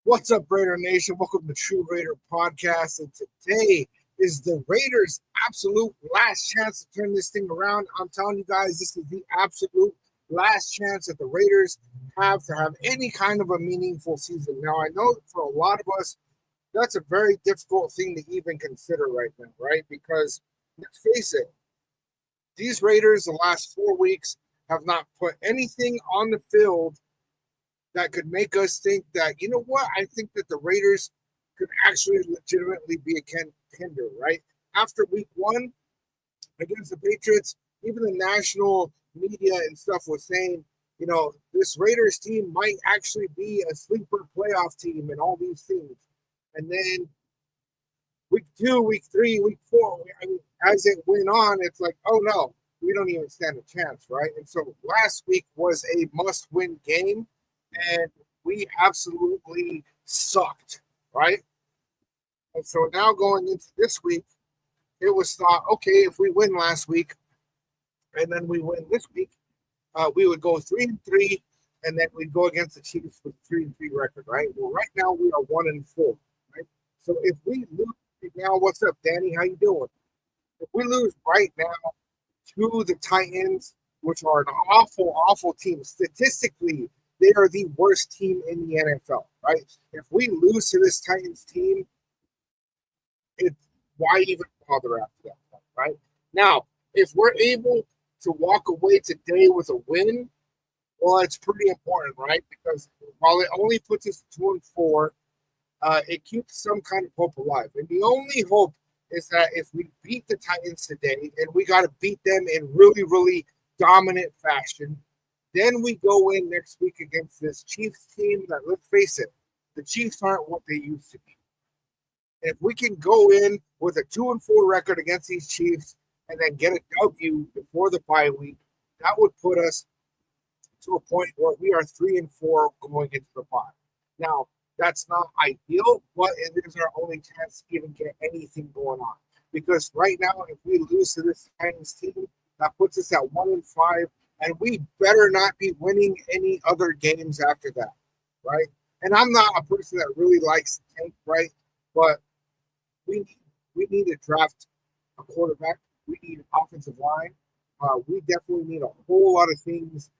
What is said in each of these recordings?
What's up, Raider Nation? Welcome to TRU Raider Podcast. And today is the Raiders' absolute last chance to turn this thing around. I'm telling you guys, this is the absolute last chance that the Raiders have to have any kind of a meaningful season. Now, I know for a lot of us, that's a very difficult thing to even consider right now, right? Because let's face it, these Raiders, the last 4 weeks, have not put anything on the field that could make us think that, you know what, I think that the Raiders could actually legitimately be a contender, right? After week 1 against the Patriots, even the national media and stuff was saying, you know, this Raiders team might actually be a sleeper playoff team and all these things. And then week 2, week 3, week 4, I mean, as it went on, it's like, oh no, we don't even stand a chance, right? And so last week was a must-win game, and we absolutely sucked, right? And so now going into this week, it was thought, okay, if we win last week and then we win this week, we would go 3-3, and then we'd go against the Chiefs with a 3-3 record, right? Well, right now we are 1-4, right? So if we lose right now, what's up, Danny? How you doing? If we lose right now to the Titans, which are an awful, awful team, statistically, they are the worst team in the NFL, right? If we lose to this Titans team, why even bother after that point, right? Now, if we're able to walk away today with a win, well, it's pretty important, right? Because while it only puts us 2-4, it keeps some kind of hope alive. And the only hope is that if we beat the Titans today, and we got to beat them in really, really dominant fashion, then we go in next week against this Chiefs team that, let's face it, the Chiefs aren't what they used to be. And if we can go in with a 2-4 record against these Chiefs and then get a W before the bye week, that would put us to a point where we are 3-4 going into the bye. Now, that's not ideal, but it is our only chance to even get anything going on. Because right now, if we lose to this Titans team, that puts us at 1-5. And we better not be winning any other games after that, right? And I'm not a person that really likes to tank, right? But we need to draft a quarterback. We need an offensive line. We definitely need a whole lot of things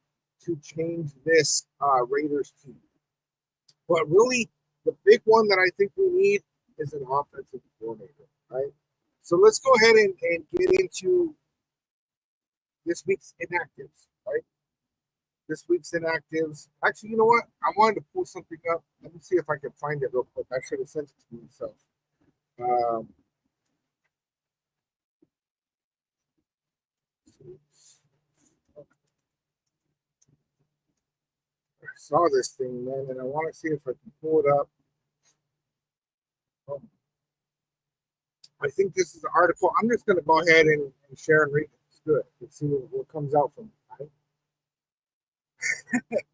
to change this Raiders team. But really, the big one that I think we need is an offensive coordinator, right? So let's go ahead and get into this week's inactives, right? This week's inactives. Actually, you know what? I wanted to pull something up. Let me see if I can find it real quick. I should have sent it to myself. I saw this thing, man, and I want to see if I can pull it up. Oh. I think this is an article. I'm just going to go ahead and share and read it. It's good. Let's see what comes out from it. Right?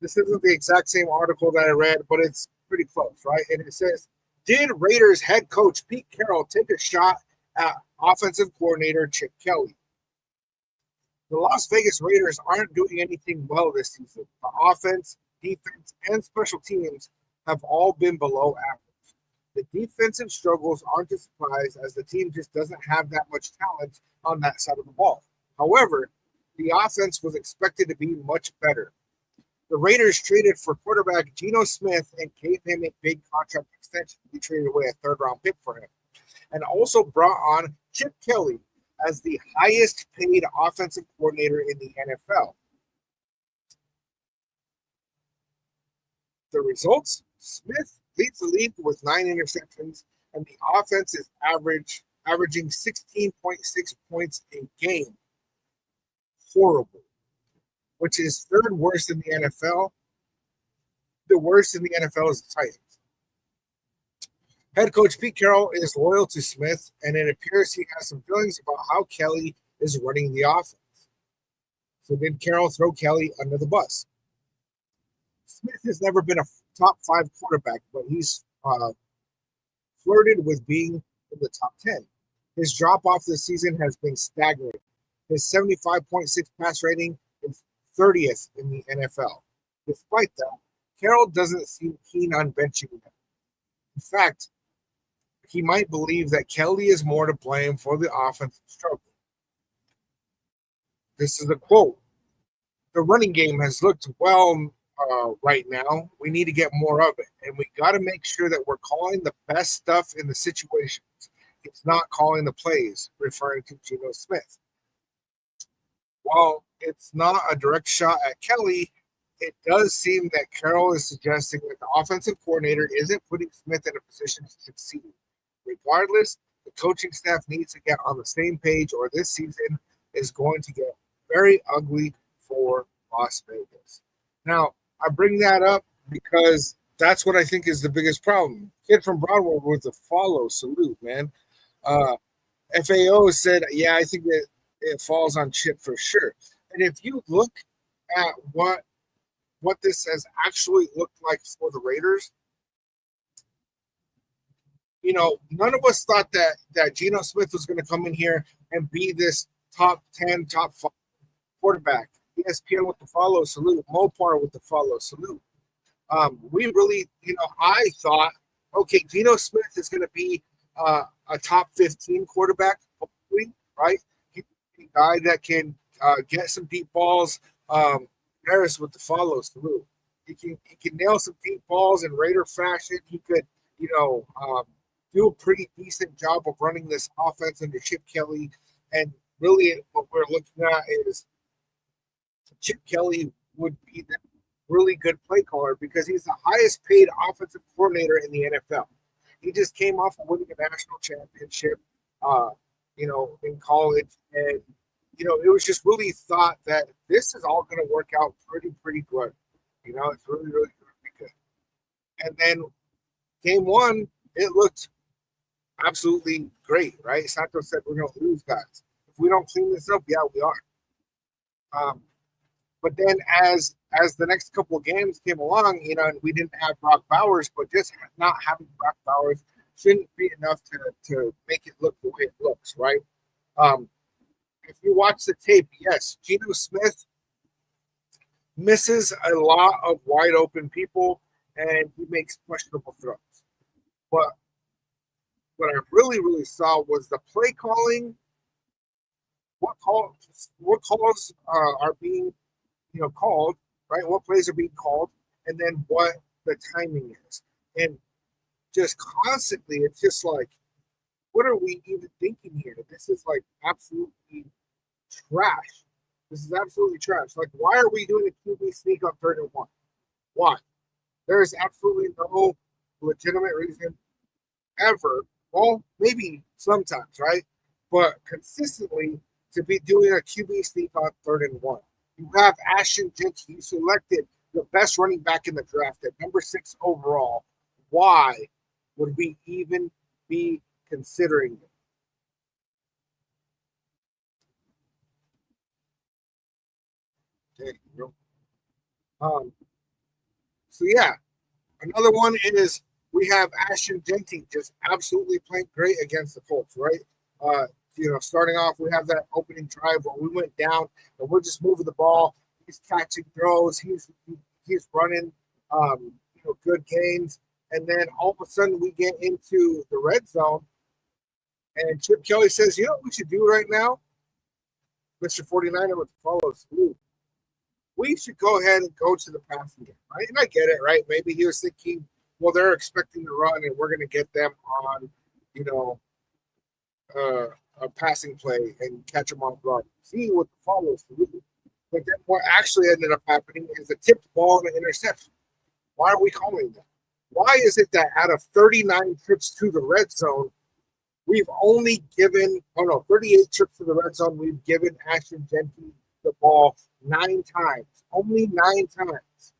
This isn't the exact same article that I read, but it's pretty close, right? And it says, did Raiders head coach Pete Carroll take a shot at offensive coordinator Chip Kelly? The Las Vegas Raiders aren't doing anything well this season. The offense, defense, and special teams have all been below average. The defensive struggles aren't a surprise, as the team just doesn't have that much talent on that side of the ball. However, the offense was expected to be much better. The Raiders traded for quarterback Geno Smith and gave him a big contract extension. We traded away a third-round pick for him, and also brought on Chip Kelly as the highest-paid offensive coordinator in the NFL. The results? Smith leads the league with 9 interceptions, and the offense is averaging 16.6 points a game. Horrible. Which is third worst in the NFL. The worst in the NFL is the Titans. Head coach Pete Carroll is loyal to Smith, and it appears he has some feelings about how Kelly is running the offense. So did Carroll throw Kelly under the bus? Smith has never been a top 5 quarterback, but he's flirted with being in the top 10. His drop-off this season has been staggering. His 75.6 pass rating is 30th in the NFL. Despite that, Carroll doesn't seem keen on benching them. In fact, he might believe that Kelly is more to blame for the offensive struggle. This is a quote. The running game has looked well right now. We need to get more of it, and we got to make sure that we're calling the best stuff in the situations. It's not calling the plays, referring to Geno Smith. While it's not a direct shot at Kelly, it does seem that Carroll is suggesting that the offensive coordinator isn't putting Smith in a position to succeed. Regardless, the coaching staff needs to get on the same page, or this season is going to get very ugly for Las Vegas. Now, I bring that up because that's what I think is the biggest problem. Kid from Broadway with the follow salute, man. FAO said, yeah, I think that it falls on Chip for sure. And if you look at what this has actually looked like for the Raiders, you know, none of us thought that Geno Smith was going to come in here and be this top 10, top 5 quarterback. ESPN with the follow salute, Mopar with the follow salute. We really, you know, I thought, okay, Geno Smith is going to be a top 15 quarterback, hopefully, right? He's a guy that can get some deep balls. Harris with the follow salute. He can nail some deep balls in Raider fashion. He could, you know, do a pretty decent job of running this offense under Chip Kelly. And really, what we're looking at is Chip Kelly would be the really good play caller because he's the highest paid offensive coordinator in the NFL. He just came off of winning a national championship, you know, in college. And, you know, it was just really thought that this is all going to work out pretty good. You know, it's really good. And then game one, it looked absolutely great, right? Santos said we're going to lose, guys. If we don't clean this up, yeah, we are. But then as the next couple of games came along, you know, and we didn't have Brock Bowers, but just not having Brock Bowers shouldn't be enough to make it look the way it looks, right? If you watch the tape, yes, Geno Smith misses a lot of wide open people and he makes questionable throws. But what I really saw was the play calling. What calls are being, you know, called, right? What plays are being called, and then what the timing is. And just constantly, it's just like, what are we even thinking here? This is like absolutely trash. This is absolutely trash. Like, why are we doing a QB sneak on 3rd and 1? Why? There is absolutely no legitimate reason ever. Well, maybe sometimes, right? But consistently to be doing a QB sneak on 3rd and 1. You have Ashton Jeanty. You selected the best running back in the draft at number 6 overall. Why would we even be considering it? So yeah, another one is we have Ashton Jeanty just absolutely playing great against the Colts, right? You know, starting off, we have that opening drive where we went down and we're just moving the ball. He's catching throws. He's running, you know, good gains. And then all of a sudden we get into the red zone, and Chip Kelly says, "You know what we should do right now, Mr. 49er with the follows through. We should go ahead and go to the passing game, right?" And I get it, right? Maybe he was thinking, well, they're expecting to run, and we're going to get them on, you know, a passing play and catch them off guard. See what the follows through. But then what actually ended up happening is a tipped ball and an interception. Why are we calling that? Why is it that out of 39 trips to the red zone, we've only given, 38 trips to the red zone, we've given Ashton Jeanty the ball 9 times. Only 9 times.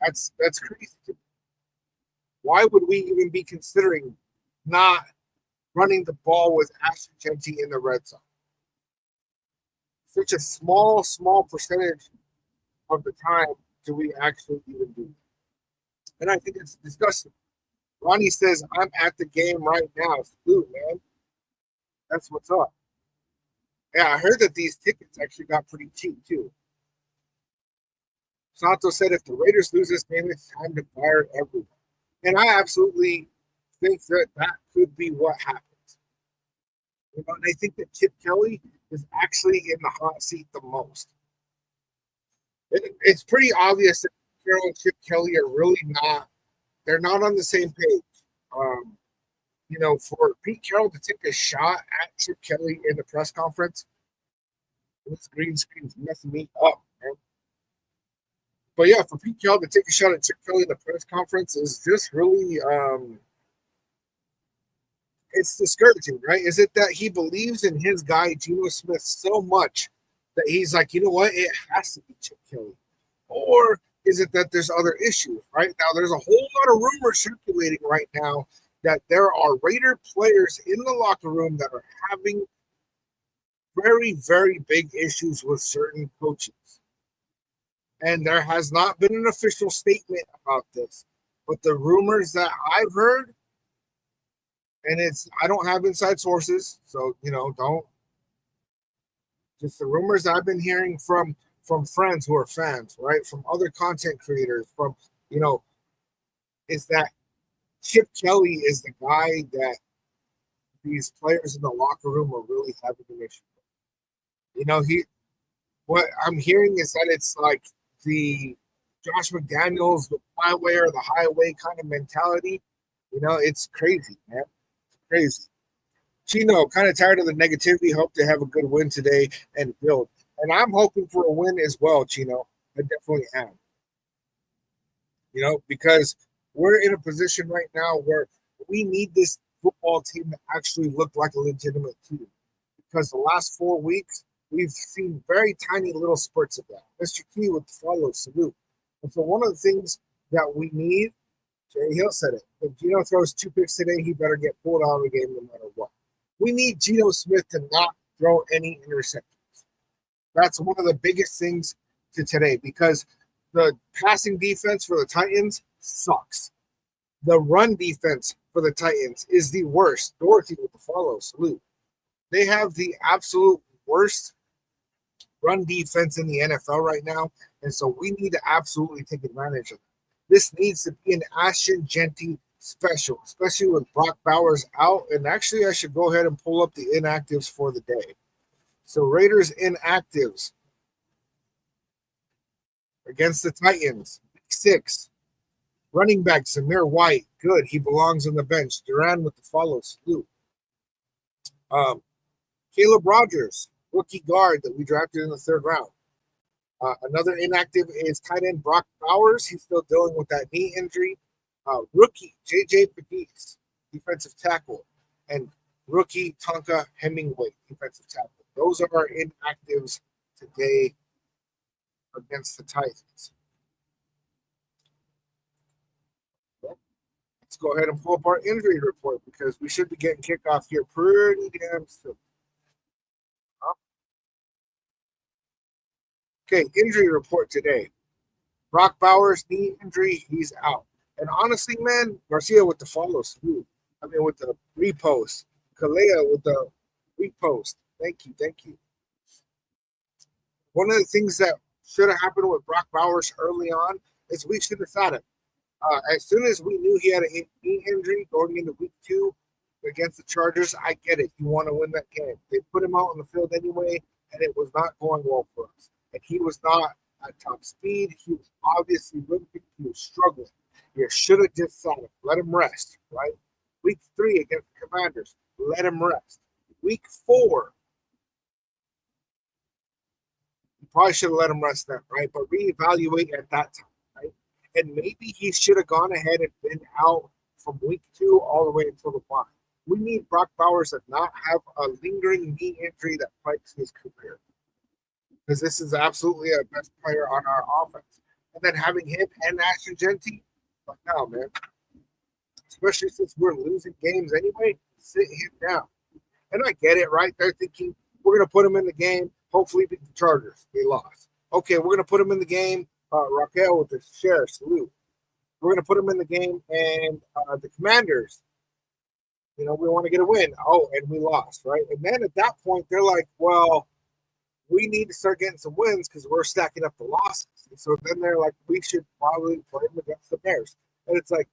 That's crazy to me. Why would we even be considering not running the ball with Ashton Jeanty in the red zone? Such a small percentage of the time do we actually even do that. And I think it's disgusting. Ronnie says, I'm at the game right now. Salute, man. That's what's up. Yeah, I heard that these tickets actually got pretty cheap, too. Santos said if the Raiders lose this game, it's time to fire everyone. And I absolutely think that that could be what happens. You know, and I think that Chip Kelly is actually in the hot seat the most. It's pretty obvious that Carroll and Chip Kelly are really not, they're not on the same page. Um, you know, for Pete Carroll to take a shot at Chip Kelly in the press conference, this green screen's messing me up, man. But yeah, for Pete Carroll to take a shot at Chip Kelly in the press conference is just really it's discouraging, right? Is it that he believes in his guy Geno Smith so much that he's like, you know what, it has to be Chip Kelly, or is it that there's other issues? Right now, there's a whole lot of rumors circulating right now that there are Raider players in the locker room that are having very, very big issues with certain coaches. And there has not been an official statement about this. But the rumors that I've heard, and I don't have inside sources, so don't, just the rumors that I've been hearing from friends who are fans, right? From other content creators, from is that Chip Kelly is the guy that these players in the locker room are really having an issue with. What I'm hearing is that it's like the Josh McDaniels, the my way or the highway kind of mentality. It's crazy, man. It's crazy. Chino, kind of tired of the negativity. Hope to have a good win today and build. And I'm hoping for a win as well, Chino. I definitely am. Because we're in a position right now where we need this football team to actually look like a legitimate team. Because the last 4 weeks, we've seen very tiny little spurts of that. Mr. T with the follow, salute. And so one of the things that we need, Jerry Hill said it, if Geno throws 2 picks today, he better get pulled out of the game no matter what. We need Geno Smith to not throw any interceptions. That's one of the biggest things to today because the passing defense for the Titans sucks. The run defense for the Titans is the worst. Dorothy with the follow, salute. They have the absolute worst run defense in the NFL right now, and so we need to absolutely take advantage of it. This needs to be an Ashton Jeanty special, especially with Brock Bowers out. And actually, I should go ahead and pull up the inactives for the day. So Raiders inactives against the Titans, week 6. Running back Samir White, good. He belongs on the bench. Duran with the follow, salute. Caleb Rogers, rookie guard that we drafted in the 3rd round. Another inactive is tight end Brock Bowers. He's still dealing with that knee injury. Rookie J.J. Pegues, defensive tackle. And rookie Tonka Hemingway, defensive tackle. Those are our inactives today against the Titans. Let's go ahead and pull up our injury report because we should be getting kickoff here pretty damn soon. Okay, injury report today. Brock Bowers, knee injury, he's out. And honestly, man, Garcia with the follows. With the repost. Kalea with the repost. Thank you. One of the things that should have happened with Brock Bowers early on is we should have sat him. As soon as we knew he had a knee injury going into week 2 against the Chargers, I get it. You want to win that game. They put him out on the field anyway, and it was not going well for us. And he was not at top speed. He was obviously limping. He was struggling. You should have just sat him. Let him rest, right? Week 3 against the Commanders, let him rest. Week 4, you probably should have let him rest then, right? But reevaluate at that time, right? And maybe he should have gone ahead and been out from week 2 all the way until the bye. We need Brock Bowers to not have a lingering knee injury that plagues his career. Because this is absolutely our best player on our offense. And then having him and Ashton Jeanty, but no, man. Especially since we're losing games anyway, sit him down. And I get it, right? They're thinking, we're going to put him in the game, hopefully beat the Chargers. They lost. Okay, we're going to put him in the game. Raquel with the share, salute. We're going to put him in the game, and the Commanders, we want to get a win. Oh, and we lost, right? And then at that point, they're like, well, we need to start getting some wins because we're stacking up the losses. And so then they're like, we should probably play them against the Bears. And it's like,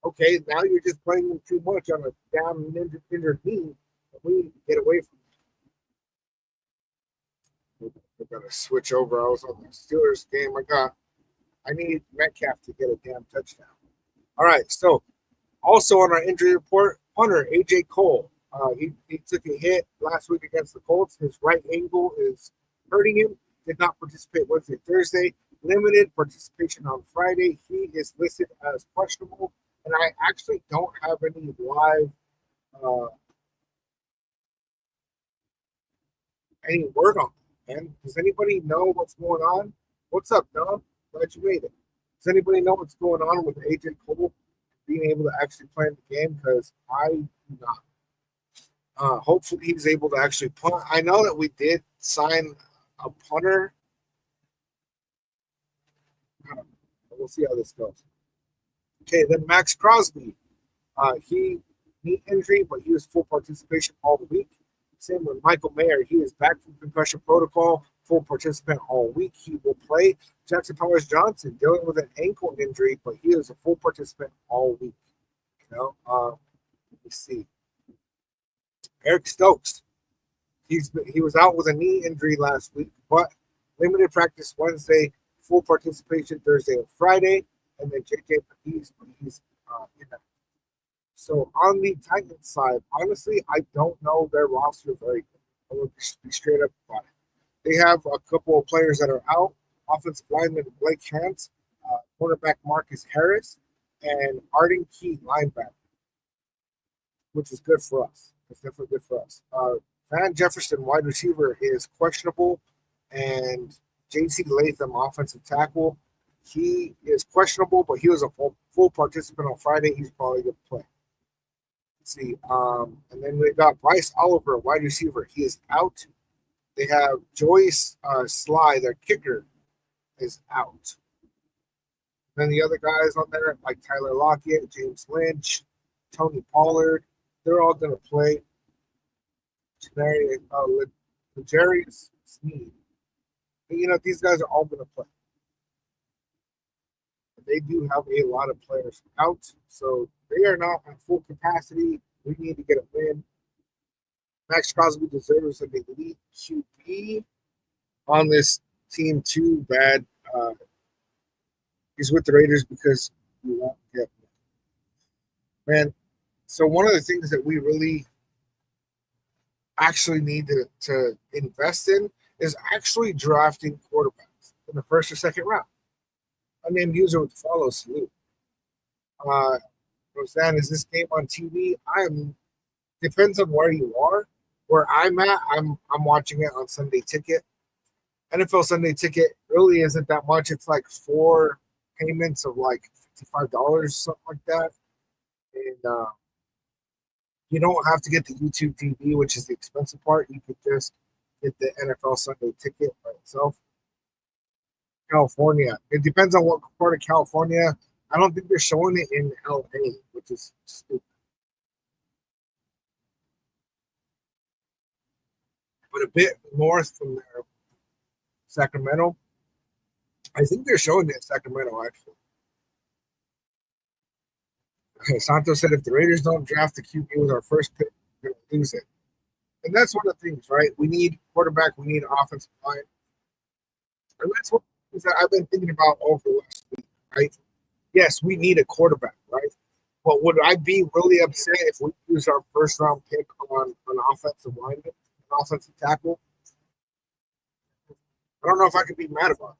okay, now you're just playing them too much on a down and injured knee. We need to get away from it. We're going to switch over. I was on the Steelers game. I need Metcalf to get a damn touchdown. All right, so also on our injury report, punter AJ Cole. He took a hit last week against the Colts. His right ankle is hurting him. Did not participate Wednesday, Thursday. Limited participation on Friday. He is listed as questionable, and I actually don't have any live any word on it. And does anybody know what's going on? What's up, Noah? Glad you made it. Does anybody know what's going on with AJ Cole being able to actually play in the game? Because I do not. Hopefully he's able to actually punt. I know that we did sign a punter. We'll see how this goes. Okay, then Max Crosby. He knee injury, but he was full participation all week. Same with Michael Mayer. He is back from concussion protocol, full participant all week. He will play. Jackson Powers Johnson dealing with an ankle injury, but he is a full participant all week. Let me see. Eric Stokes. He was out with a knee injury last week, but limited practice Wednesday, full participation Thursday and Friday, and then JJ he's in that. So on the Titans side, honestly, I don't know their roster very good. I will be straight up about it. They have a couple of players that are out. Offensive lineman Blake Hance, quarterback Marcus Harris, and Arden Key, linebacker, which is good for us. It's definitely good for us. Van Jefferson, wide receiver, is questionable, and J.C. Latham, offensive tackle, he is questionable, but he was a full participant on Friday. He's probably going to play. Let's see. And then we got Bryce Oliver, wide receiver. He is out. They have Joyce Sly, their kicker, is out. Then the other guys on there, like Tyler Lockett, James Lynch, Tony Pollard, they're all going to play. Legarius Sneed. These guys are all going to play. They do have a lot of players out, so they are not at full capacity. We need to get a win. Max Crosby deserves an elite QB on this team too bad. He's with the Raiders because you won't get one. Man, so one of the things that we really actually need to invest in is actually drafting quarterbacks in the first or second round. Unnamed user with follow salute. Roseanne, is this game on TV? Depends on where you are. Where I'm at, I'm watching it on Sunday Ticket. NFL Sunday Ticket really isn't that much. It's like 4 payments of like $55, something like that. And you don't have to get the YouTube TV, which is the expensive part. You could just get the NFL Sunday Ticket by itself. California. It depends on what part of California. I don't think they're showing it in LA, which is stupid. But a bit north from there, Sacramento. I think they're showing it in Sacramento, actually. Okay, Santos said if the Raiders don't draft the QB with our first pick, we're going to lose it. And that's one of the things, right? We need quarterback, we need offensive line. And that's what that I've been thinking about over the last week, right? Yes, we need a quarterback, right? But would I be really upset if we use our first round pick on an offensive lineman, an offensive tackle? I don't know if I could be mad about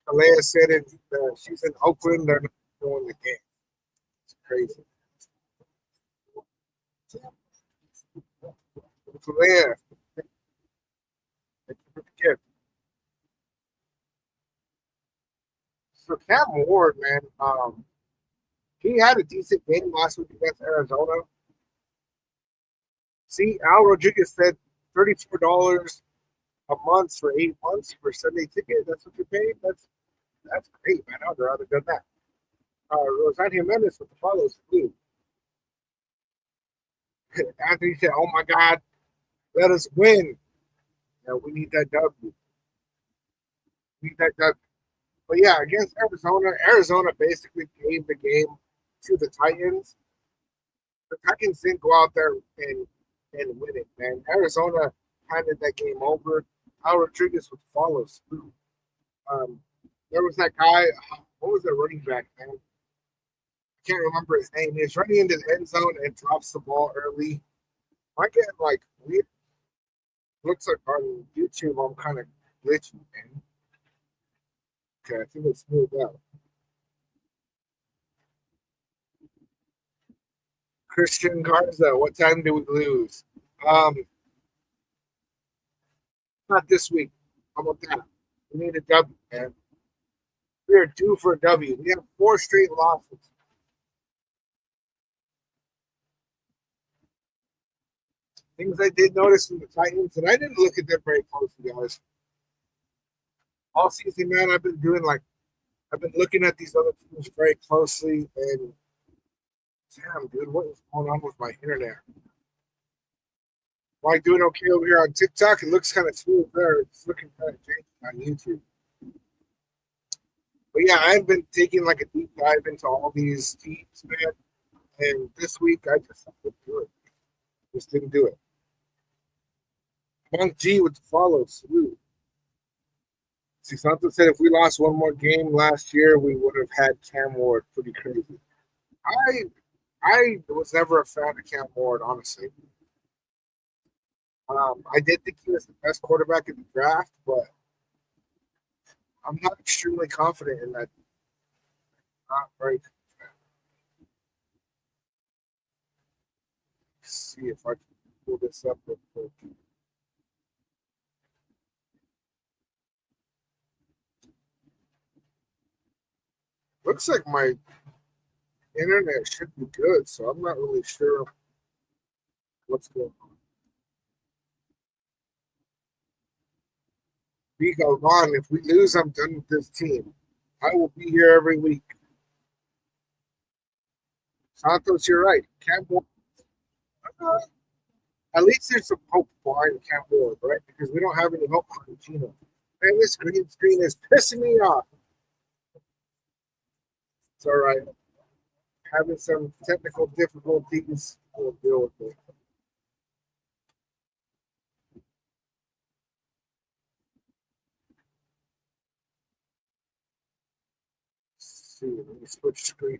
it. Alea said it. She's in Oakland. They're not doing the game. It's crazy. Alea, thank you for the gift. So Cam Ward, man, he had a decent game last week against Arizona. See, Al Rodriguez said $34 a month for 8 months for Sunday Ticket. That's what you're paying. That's great, man. I'd rather done that. Rosanne Jimenez with the follows too. Anthony said, "Oh my God, let us win." Yeah, we need that W. We need that W. But yeah, against Arizona, Arizona basically gave the game to the Titans. The Titans didn't go out there and win it, man. Arizona handed that game over. Al Rodriguez would follow through. Um, there was that guy. What was the running back, man? I can't remember his name. He's running into the end zone and drops the ball early. I get like weird. Looks like on YouTube I'm kind of glitchy, man. Okay, I think it's smoothed out. Christian Garza, what time do we lose? Um, not this week. How about that? We need a W, man. We are due for a W. We have 4 straight losses. Things I did notice from the Titans, and I didn't look at them very closely, guys. All season, man, I've been looking at these other teams very closely, and damn, dude, what is going on with my internet? Am I doing okay over here on TikTok? It looks kind of smooth there. It's looking kind of janky on YouTube. But yeah, I've been taking like a deep dive into all these teams, man. And this week, I just didn't do it. Just didn't do it. Monk G with the follow. Salute. See, something said if we lost one more game last year, we would have had Cam Ward. Pretty crazy. I I was never a fan of Cam Ward, honestly. I did think he was the best quarterback in the draft, but I'm not extremely confident in that. Not right. Let's see if I can pull this up real quick. Looks like my internet should be good, so I'm not really sure what's going on. We go on. If we lose, I'm done with this team. I will be here every week. Santos, you're right. Cam Ward, uh, at least there's some hope behind Cam Ward, right? Because we don't have any hope on Gino. Man, this green screen is pissing me off. It's all right. Having some technical difficulties, we'll deal with it. Let's see, let me switch screen.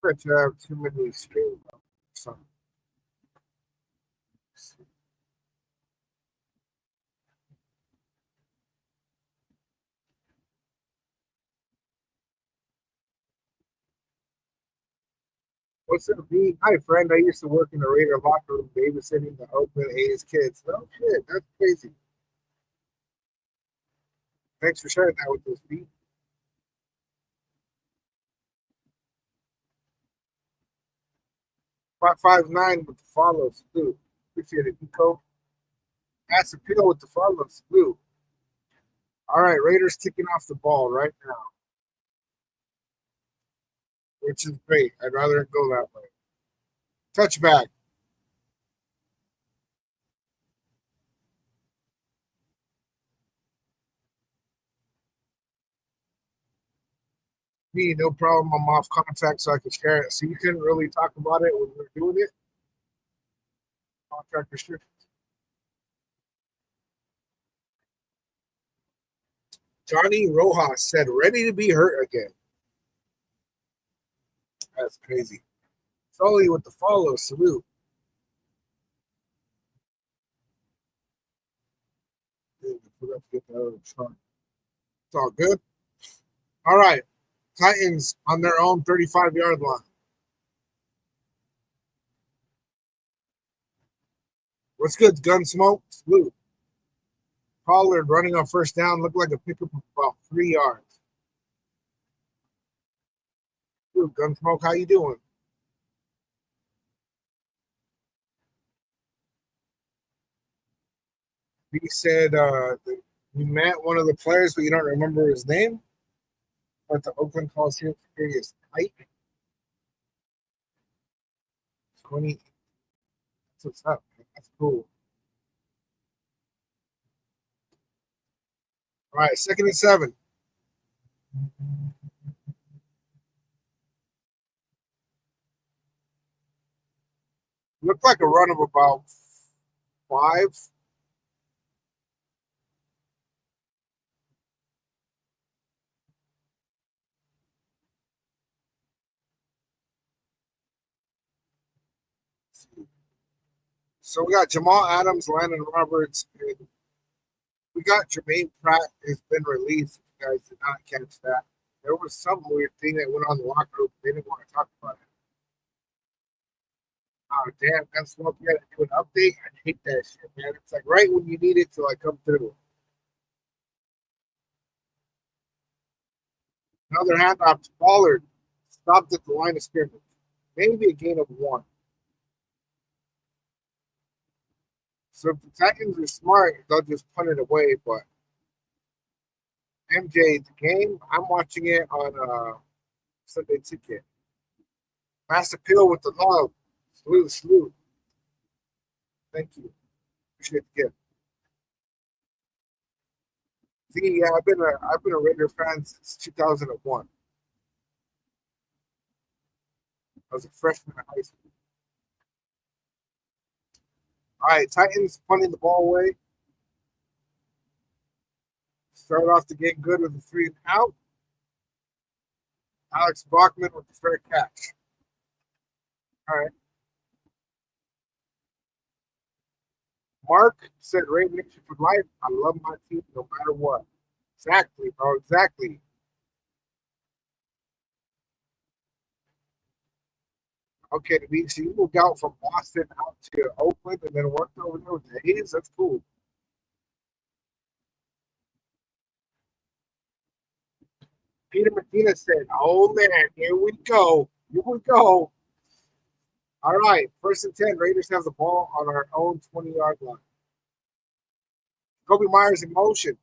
I have too many screens. So, what's up, B? Hi, friend. I used to work in the Raider locker room babysitting the Oakland A's kids. No shit, that's crazy. Thanks for sharing that with us, B. 559 with the follows, too. Appreciate it, Nico. That's appeal with the follows, too. All right, Raiders kicking off the ball right now, which is great. I'd rather it go that way. Touchback. Me, no problem. I'm off contract, so I can share it. So you couldn't really talk about it when we were doing it. Contract restrictions. Johnny Rojas said, ready to be hurt again. That's crazy. Sully with the follow. Salute. Dude, I forgot to get that out of the trunk. It's all good. All right. Titans on their own 35-yard line. What's good, Gunsmoke? Salute. Pollard running on first down looked like a pickup of about 3 yards. Dude, Gunsmoke, how you doing? He said you met one of the players, but you don't remember his name. But the Oakland Coliseum security is tight. 20. That's what's up. That's cool. All right, 2nd and 7. Looked like a run of about 5. So we got Jamal Adams, Landon Roberts, and we got Jermaine Pratt has been released. If you guys did not catch that, there was some weird thing that went on in the locker room. They didn't want to talk about it. Oh damn, that's what you got to do an update. I hate that shit, man. It's like right when you need it to like come through. Another handoff to Pollard, stopped at the line of scrimmage. Maybe a gain of 1. So if the Titans are smart, they'll just punt it away. But MJ, the game, I'm watching it on Sunday Ticket. Mass appeal with the love. Salute. Thank you. Appreciate the gift. See, yeah, I've been a Raider fan since 2001. I was a freshman in high school. All right, Titans punting the ball away. Started off the game good with a 3 and out. Alex Bachman with the fair catch. All right. Mark said, Raid Nation for life. I love my team no matter what. Exactly, bro. Exactly. Okay, so you moved out from Boston out to Oakland and then worked over there with the A's. That's cool. Peter Medina said, "Oh man, here we go. Here we go." All right, 1st and 10. Raiders have the ball on our own 20-yard line. Kobe Myers in motion.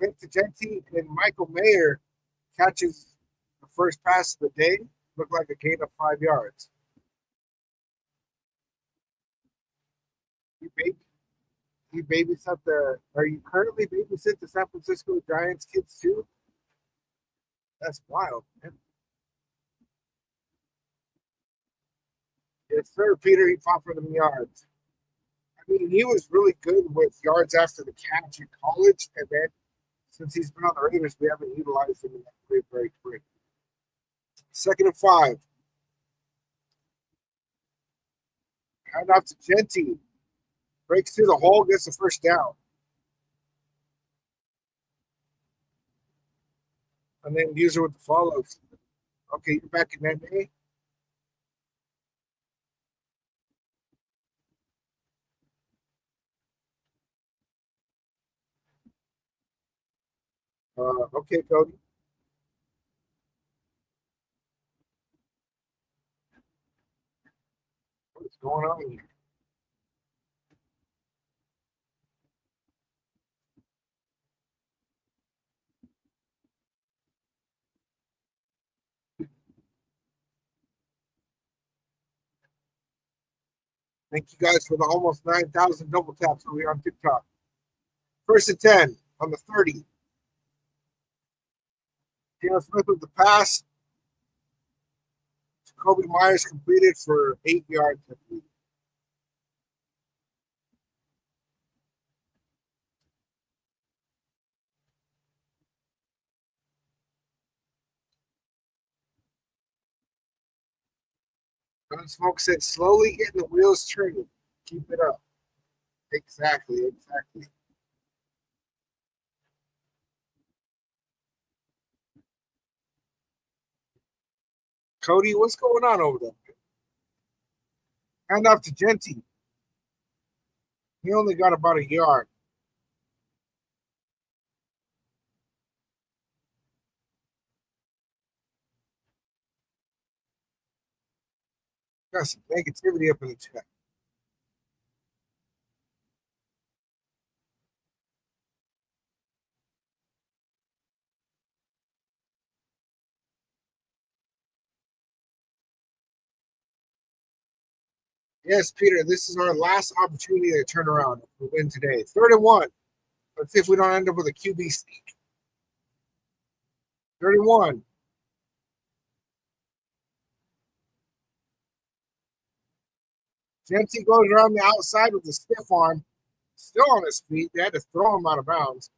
Fake to Genty and Michael Mayer catches the first pass of the day. Looked like a gain of 5 yards. You baby, you babysat the. Are you currently babysit the San Francisco Giants kids too? That's wild, man. Yes, sir, Peter. He fought for them yards. I mean, he was really good with yards after the catch in college, and then since he's been on the Raiders, we haven't utilized him in that very quick. 2nd and 5. Hand off to Genty. Breaks through the hole, gets the first down. And then user with the follows. Okay, you're back in NA. Okay, Cody. What's going on here? Thank you guys for the almost 9,000 double taps over here on TikTok. 1st and 10 on the 30. Geno Smith with the pass. Kobe Myers completed for 8 yards. Gunsmoke said, slowly getting the wheels turning. Keep it up. Exactly. Cody, what's going on over there? Hand off to Genty. He only got about a yard. Got some negativity up in the chat. Yes, Peter, this is our last opportunity to turn around if we win today. 3rd and 1. Let's see if we don't end up with a QB sneak. 31. Genty goes around the outside with the stiff arm, still on his feet. They had to throw him out of bounds.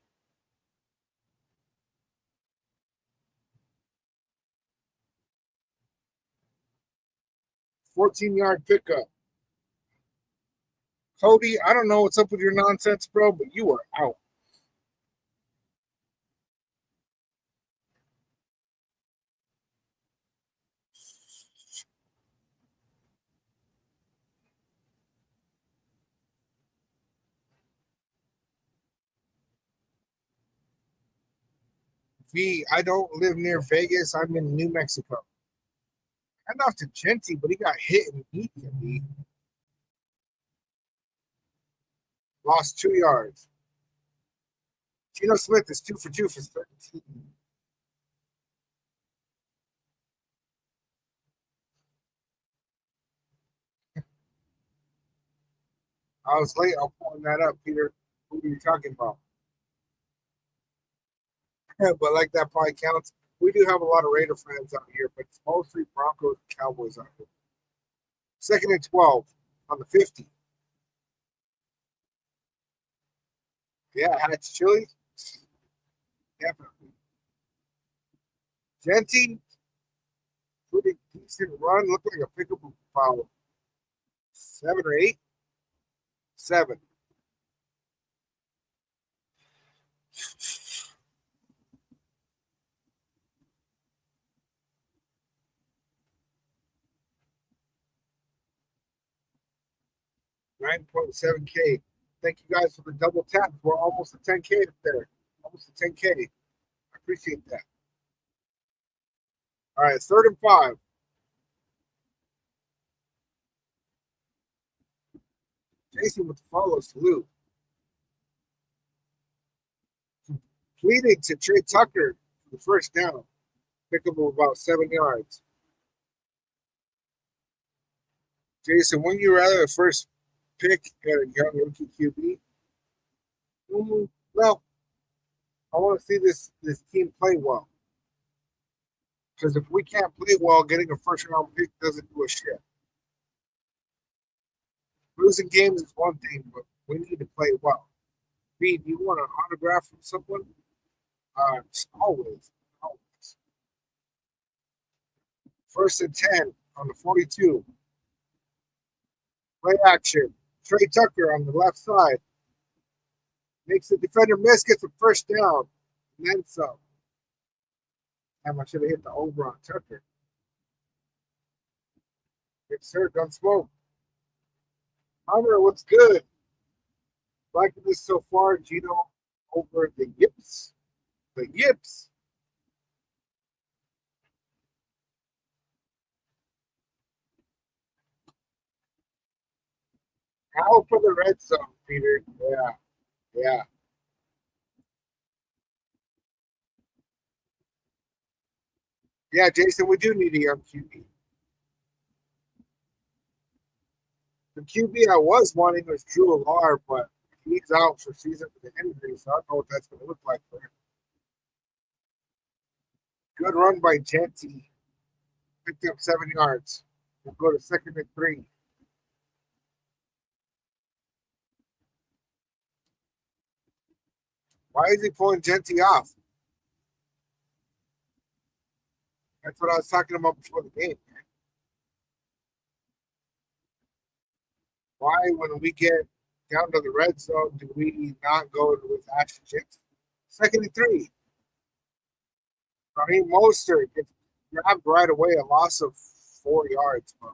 $14-yard pickup. Cody, I don't know what's up with your nonsense, bro, but you are out. V, I don't live near Vegas. I'm in New Mexico. Hand off to Genty, but he got hit immediately. Lost 2 yards. Geno Smith is 2 for 2 for 13. I was late on pulling that up, Peter. Who are you talking about? But like that probably counts. We do have a lot of Raider fans out here, but it's mostly Broncos and Cowboys out here. 2nd and 12 on the 50. Yeah, Hatch Chili. Definitely. Genty, pretty decent run. Looked like a pickup foul. 7 or 8? 7. 9.7K. Thank you guys for the double tap. We're almost at 10K up there. Almost at 10K. I appreciate that. All right, 3rd and 5. Jason with the follow salute. Completed to Trey Tucker for the first down. Pick up of about 7 yards. Jason, wouldn't you rather a first pick at a young rookie QB? Well, I want to see this team play well. Because if we can't play well, getting a first round pick doesn't do a shit. Losing games is one thing, but we need to play well. B, do you want an autograph from someone? Always, always. 1st and 10 on the 42. Play action. Trey Tucker on the left side. Makes the defender miss, gets a first down. And then some. Damn, I should have hit the over on Tucker. Good sir, don't smoke. Hunter, what's good? Liking this so far, Gino over the yips. The yips. How for the red zone, Peter? Yeah, yeah. Yeah, Jason, we do need a young QB. The QB I was wanting was Drew Alar, but he's out for season with an injury, so I don't know what that's going to look like for him. Good run by Genty. Picked up 7 yards. We'll go to 2nd and 3. Why is he pulling Genty off? That's what I was talking about before the game. Why, when we get down to the red zone, do we not go with Ashton Jackson? 2nd and 3. Raheem Mostert gets grabbed right away, a loss of 4 yards. Bro.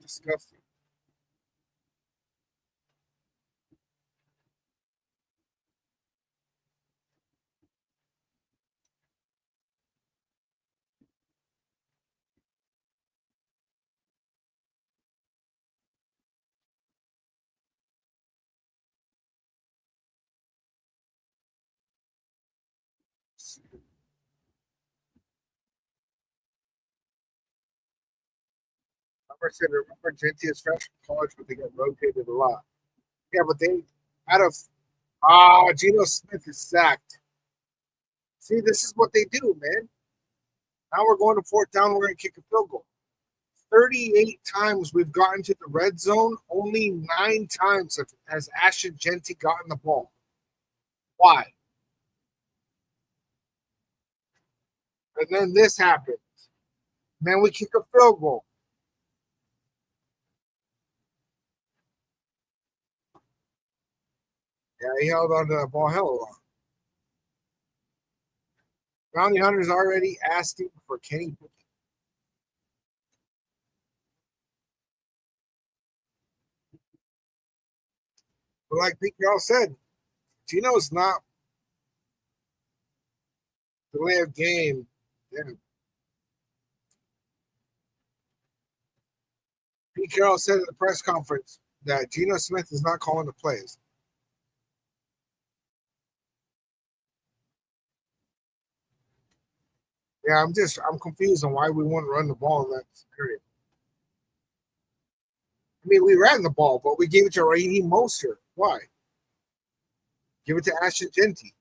Disgusting. I said, remember Genti is fresh from college, but they get rotated a lot. Yeah, but they out of Geno Smith is sacked. See, this is what they do, man. Now we're going to fourth down. We're going to kick a field goal. 38 times we've gotten to the red zone. Only 9 times has Ashton Genti gotten the ball. Why? And then this happens. And then we kick a field goal. Yeah, he held on to the ball hell of a lot. Bounty Hunter's already asking for Kenny Pickett. But like Pete Carroll said, Geno's not the way of game. Yeah. Pete Carroll said at the press conference that Geno Smith is not calling the plays. Yeah, I'm confused on why we wouldn't run the ball in that period. I mean, we ran the ball, but we gave it to Raheem Mostert. Why? Give it to Ashton Genti.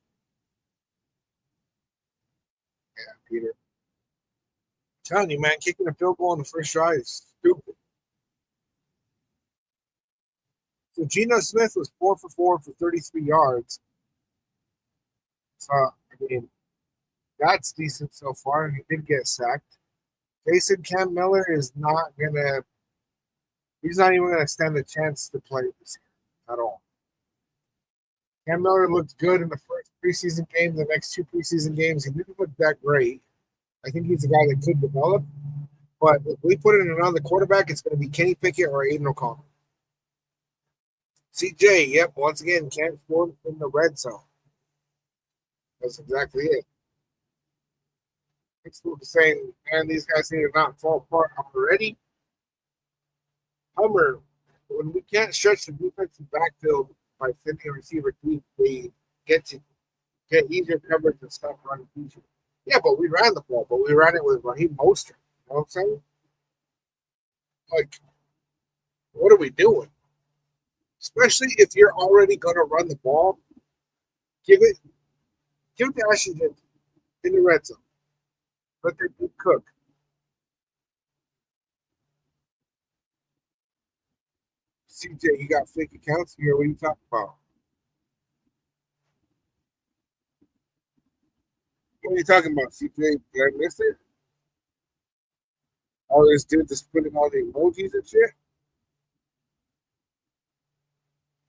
Yeah, Peter. I'm telling you, man, kicking a field goal on the first drive is stupid. So Geno Smith was 4 for 4 for 33 yards. So I mean, that's decent so far. He did get sacked. Jason Cam Miller is not gonna. He's not even gonna stand a chance to play this year at all. Cam Miller looked good in the first preseason game. The next 2 preseason games, he didn't look that great. I think he's a guy that could develop. But if we put it in another quarterback, it's going to be Kenny Pickett or Aiden O'Connell. CJ, yep, once again, can't score in the red zone. That's exactly it. People saying, man, these guys need to not fall apart already. Hummer, when we can't stretch the defensive backfield by sending a receiver deep, they get to get easier coverage and stop running feature. Yeah, but we ran the ball, but we ran it with Raheem Mostert. You know what I'm saying? Like, what are we doing? Especially if you're already going to run the ball, give it to Ashton in the red zone. Let them cook. CJ, you got fake accounts here. What are you talking about? What are you talking about, CJ? Did I miss it? All this dude just putting all the emojis and shit?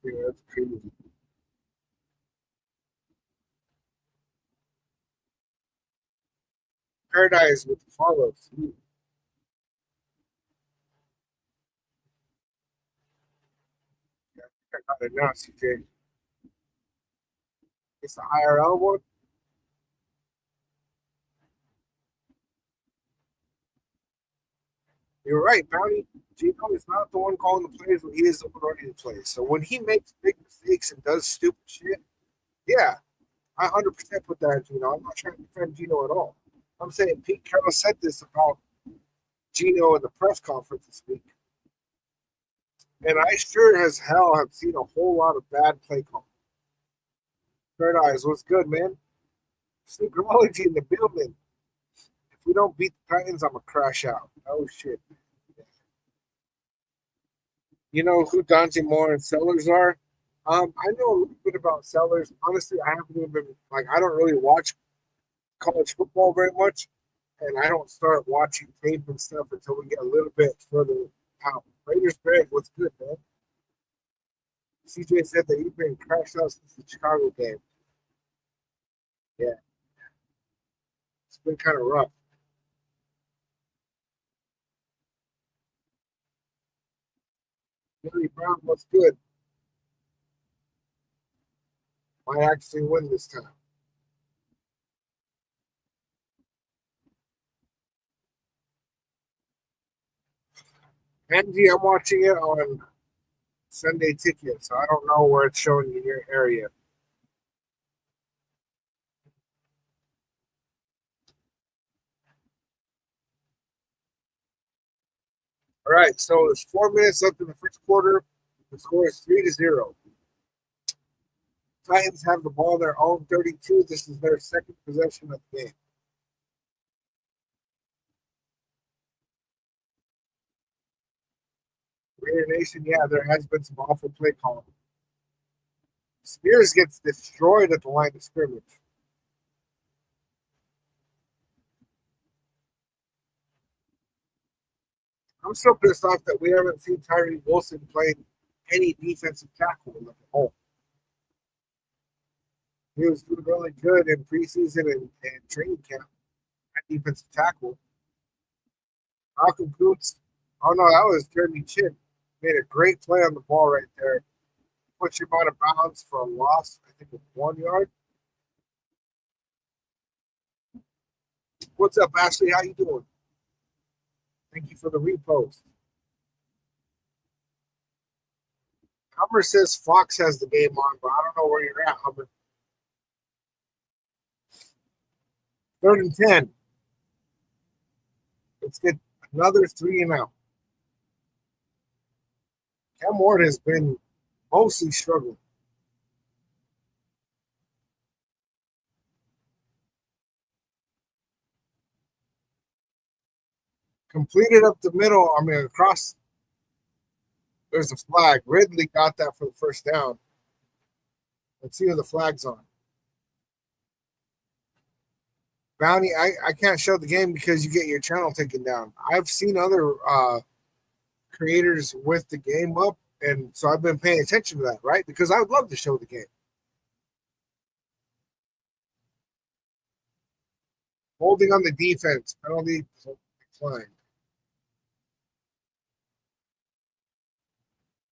Yeah, that's crazy. Paradise with the follows. Yeah, I got it now, CJ. It's the IRL one. You're right, Bounty. Gino is not the one calling the plays, but he is the one running the plays. So when he makes big mistakes and does stupid shit, yeah, I 100% put that in Gino. I'm not trying to defend Gino at all. I'm saying Pete Carroll said this about Gino in the press conference this week. And I sure as hell have seen a whole lot of bad play calling. Third Eyes, what's good, man? Psychology in the building. If we don't beat the Titans, I'm going to crash out. Oh, shit. You know who Dante Moore and Sellers are? I know a little bit about Sellers. Honestly, I haven't even like I don't really watch college football very much, and I don't start watching tape and stuff until we get a little bit further out. Raiders Greg, what's good, man? CJ said that he's been crashed out since the Chicago game. Yeah, it's been kind of rough. Billy Brown, what's good? Might actually win this time. Angie, I'm watching it on Sunday Ticket, so I don't know where it's showing in your area. All right, so there's 4 minutes left in the first quarter. The score is 3-0. Titans have the ball on their own 32. This is their second possession of the game. Raider Nation, yeah, there has been some awful play calling. Spears gets destroyed at the line of scrimmage. I'm still pissed off that we haven't seen Tyree Wilson playing any defensive tackle in the whole. He was doing really good in preseason and training camp at defensive tackle. Malcolm Kuntz, oh no, that was Jeremy Chin. Made a great play on the ball right there. Pushed him out of bounds for a loss, I think, of 1 yard. What's up, Ashley? How you doing? Thank you for the repost. Hummer says Fox has the game on, but I don't know where you're at, Hummer. 3rd and 10. Let's get another 3-and-out. Cam Ward has been mostly struggling. Completed up the middle. I mean, across. There's a flag. Ridley got that for the first down. Let's see who the flag's on. Bounty, I can't show the game because you get your channel taken down. I've seen other creators with the game up, and so I've been paying attention to that, right? Because I would love to show the game. Holding on the defense, penalty declined.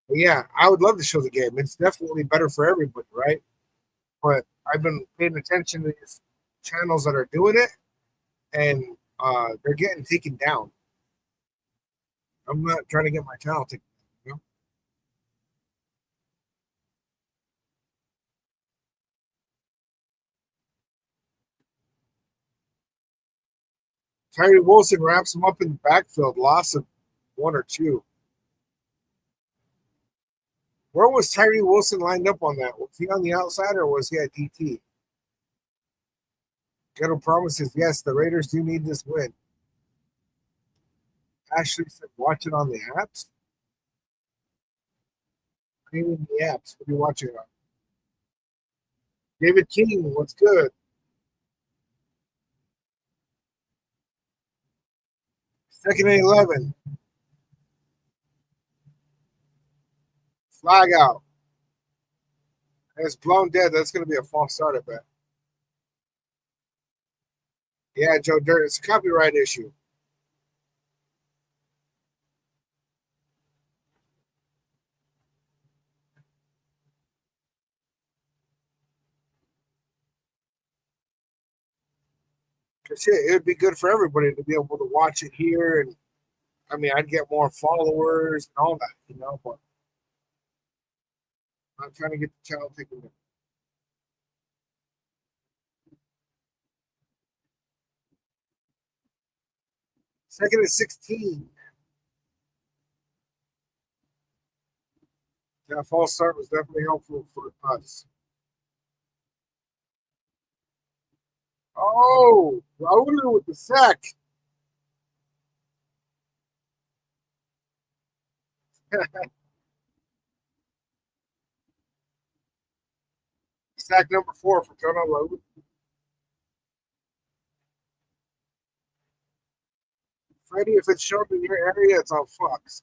But yeah, I would love to show the game. It's definitely better for everybody, right? But I've been paying attention to these channels that are doing it, and they're getting taken down. I'm not trying to get my channel taken down, you know? Tyree Wilson wraps him up in the backfield, loss of 1 or 2. Where was Tyree Wilson lined up on that? Was he on the outside or was he at DT? Ghetto promises, yes, the Raiders do need this win. Ashley said, watch it on the apps. Cleaning the apps. What are you watching it on? David King, what's good? Second and 11. Flag out. And it's blown dead. That's going to be a false start, I bet. Yeah, Joe Dirt. It's a copyright issue. Shit, it would be good for everybody to be able to watch it here. And I mean, I'd get more followers and all that, you know, but I'm trying to get the channel taken down. Second and 16. That false start was definitely helpful for us. Oh, Rauter with the sack. Sack number 4 for Jonah Rauter. Freddie, if it's shown in your area, it's on Fox.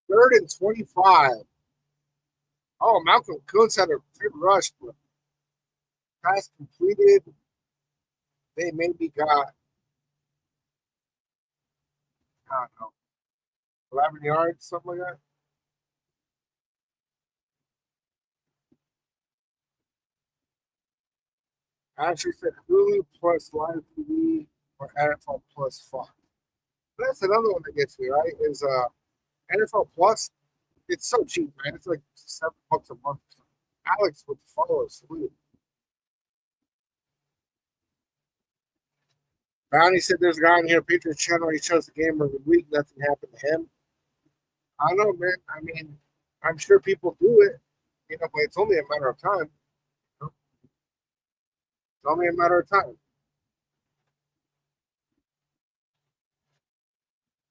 Third and 25. Oh, Malcolm Kuntz had a good rush, but pass completed. They maybe got, I don't know, 11 yards, something like that. Actually said Hulu plus live TV or NFL Plus Fox. That's another one that gets me, right? Is NFL Plus. It's so cheap, man. It's like $7 a month. Alex would follow us. Bounty said there's a guy on here, Patriots channel. He shows the game every week. Nothing happened to him. I don't know, man. I mean, I'm sure people do it, but it's only a matter of time. It's only a matter of time.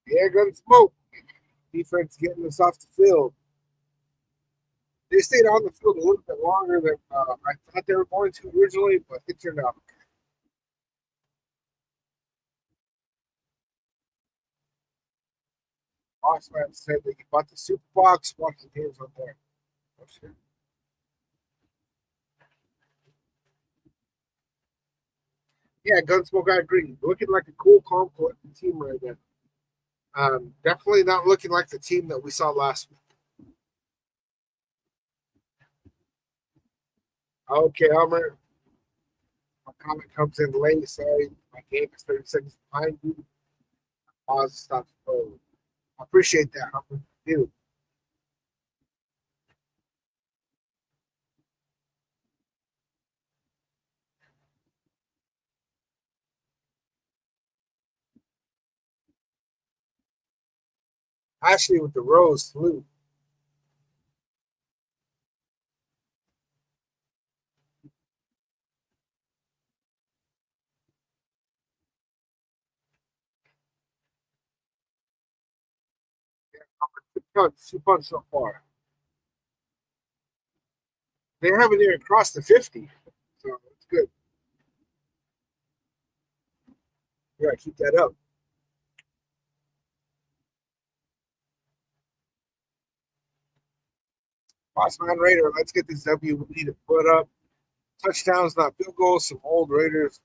Yeah, gun smoke. Defense getting us off the field. They stayed on the field a little bit longer than I thought they were going to originally, but it turned out. Boxman said that he bought the Super Box, watched the games on there. Oh, shit. Yeah, Gunsmoke, I agree. Looking like a cool, calm, collected team right now. Definitely not looking like the team that we saw last week. Okay, Elmer. My comment comes in late. Sorry, my game is 30 seconds behind you. Pause, stop the road. I appreciate that, Elmer. Dude. Ashley with the rose salute. Two punts so far. They haven't even crossed the 50, so it's good. We gotta keep that up. Samoan Raider, let's get this W. We need to put up touchdowns, not field goals. Some old Raiders,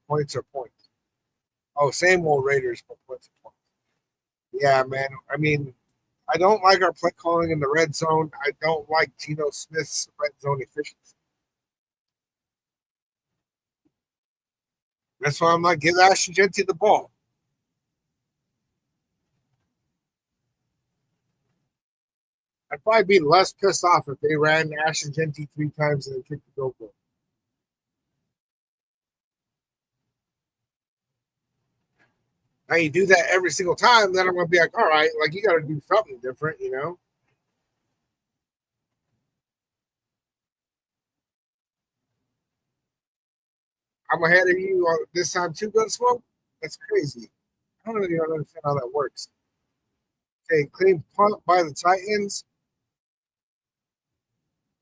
points are points. Oh, same old Raiders, but points are points. Yeah, man. I mean, I don't like our play calling in the red zone. I don't like Geno Smith's red zone efficiency. That's why I'm like, give Ashton Genty the ball. I'd probably be less pissed off if they ran Ashton Genty 3 times and then kicked the field goal. Now you do that every single time, then I'm gonna be like, all right, like you got to do something different. I'm ahead of you this time too, Gunsmoke. That's crazy. I don't really understand how that works. Okay, clean punt by the Titans.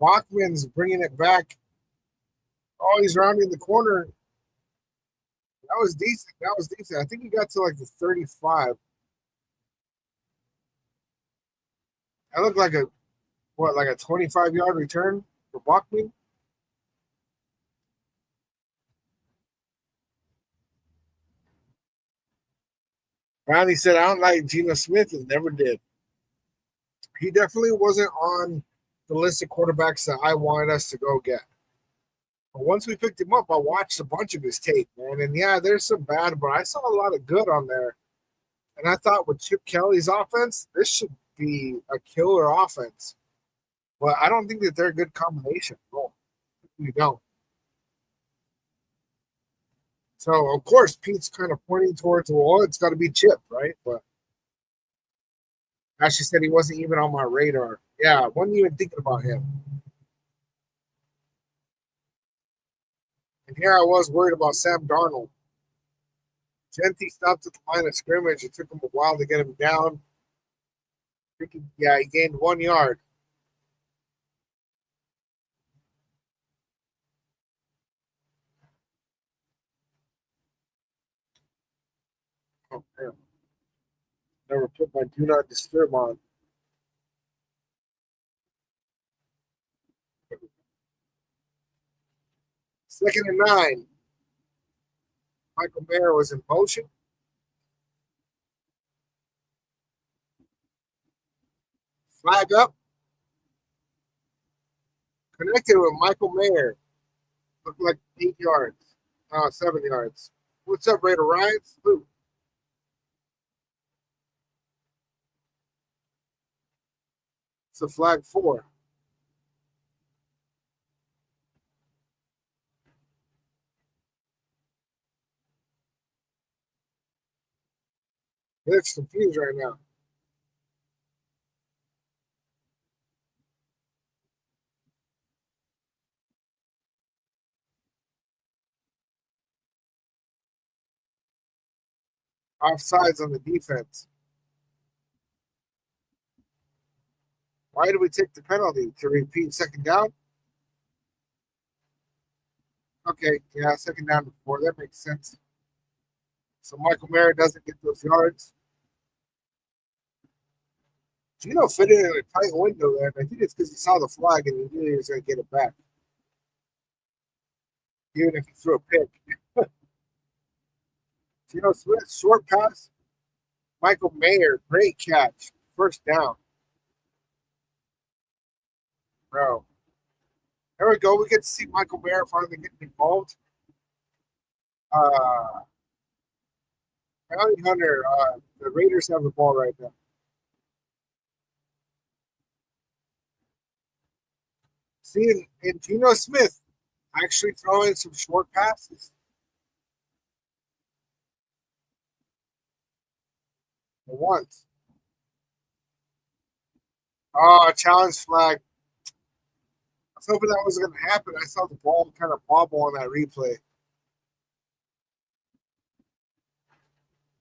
Bachman's bringing it back. Oh, he's rounding the corner. That was decent. That was decent. I think he got to like the 35. That looked like like a 25-yard return for Bachman. Ronnie said, I don't like Geno Smith and never did. He definitely wasn't on the list of quarterbacks that I wanted us to go get. But once we picked him up, I watched a bunch of his tape, man. And yeah, there's some bad, but I saw a lot of good on there. And I thought with Chip Kelly's offense, this should be a killer offense. But I don't think that they're a good combination. No, we don't. So of course Pete's kind of pointing towards it's got to be Chip, right? But Ashley said he wasn't even on my radar. Yeah, I wasn't even thinking about him. And here I was worried about Sam Darnold. Genty stopped at the line of scrimmage. It took him a while to get him down. Yeah, he gained 1 yard. Oh, damn. Never put my do not disturb on. Second and 9. Michael Mayer was in motion. Flag up. Connected with Michael Mayer. Looked like 8 yards. 7 yards. What's up, Raider Ryan? Salute. It's a flag 4. He looks confused right now. Offsides on the defense. Why did we take the penalty? To repeat second down? Okay, yeah, second down to 4. That makes sense. So Michael Mayer doesn't get those yards. Gino fit in a tight window there, and I think it's because he saw the flag and he knew he was going to get it back, even if he threw a pick. Gino Smith, short pass. Michael Mayer, great catch. First down. Bro. There we go. We get to see Michael Mayer finally getting involved. Bounty Hunter, the Raiders have the ball right now. Seeing and Geno Smith actually throwing some short passes. For once. Oh, challenge flag. I was hoping that was going to happen. I saw the ball kind of bobble on that replay.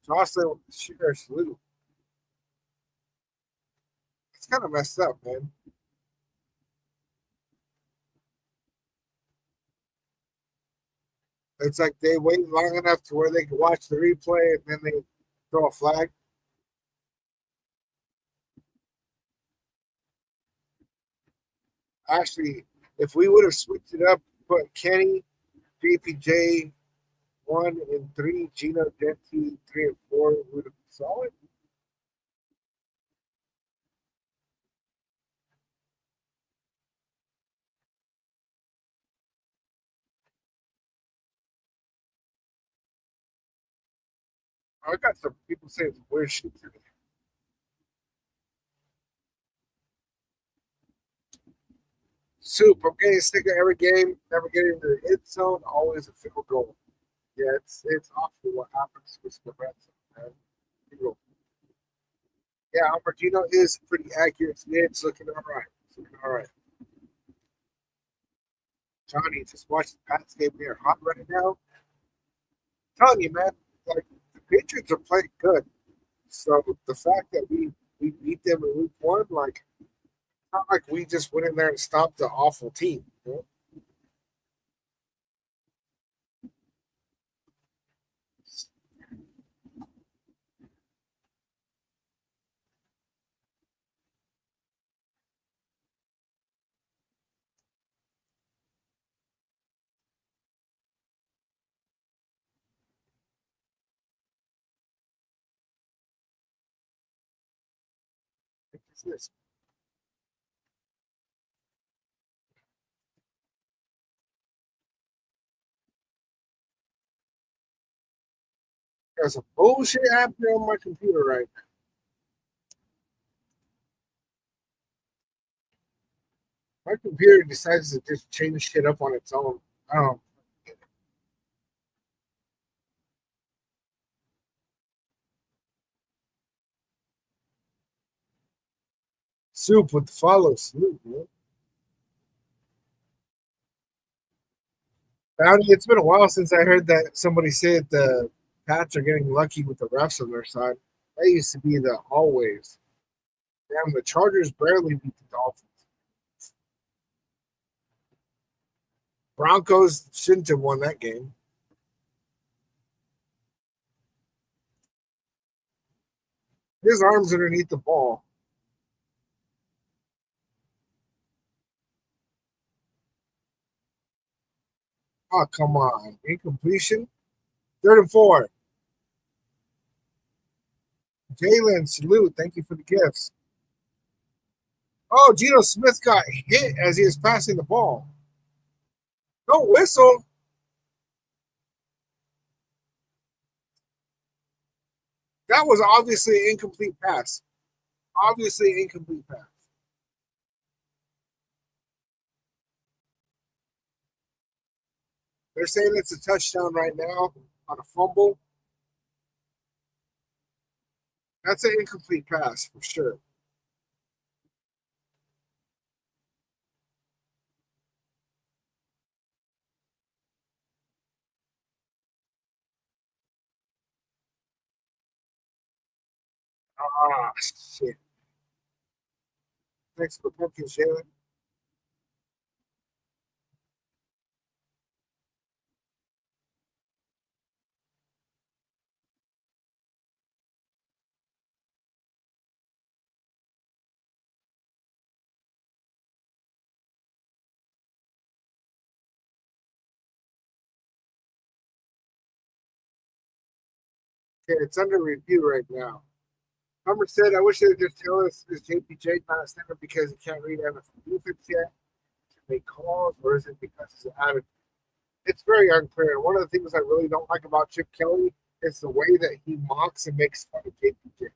Jocelyn with the sheer salute. It's kind of messed up, man. It's like they wait long enough to where they can watch the replay and then they throw a flag. Actually, if we would have switched it up, put Kenny, JPJ 1 and 3, Gino Denti 3 and 4, we would have been solid. I got some people saying some weird shit today. Soup, I'm getting sick of every game, never getting to the end zone, always a field goal. Yeah, it's awful what happens with the red zone, man. Yeah, Albertino is pretty accurate today. It's looking all right. It's looking all right. Johnny, just watch the Pats game. They're hot right now. I'm telling you, man, like the Patriots are playing good. So the fact that we beat them in week 1, like not like we just went in there and stopped the awful team. You know? It's this. There's a bullshit happening on my computer right now. My computer decides to just change shit up on its own. I don't know. Soup with the follow. Salute, man. Bounty, it's been a while since I heard that somebody said the Pats are getting lucky with the refs on their side. That used to be the always. Damn, the Chargers barely beat the Dolphins. Broncos shouldn't have won that game. His arms underneath the ball. Oh, come on. Incompletion. 3rd and 4. Jalen, salute. Thank you for the gifts. Oh, Geno Smith got hit as he was passing the ball. No whistle. That was obviously an incomplete pass. Obviously, an incomplete pass. They're saying it's a touchdown right now on a fumble. That's an incomplete pass for sure. Ah, shit. Thanks for the pumpkin, Jalen. Okay, it's under review right now. Hummer said, I wish they would just tell us is JPJ not a center because he can't read NFL defense yet to make calls, or is it because he's out of it's very unclear. And one of the things I really don't like about Chip Kelly is the way that he mocks and makes fun of JPJ.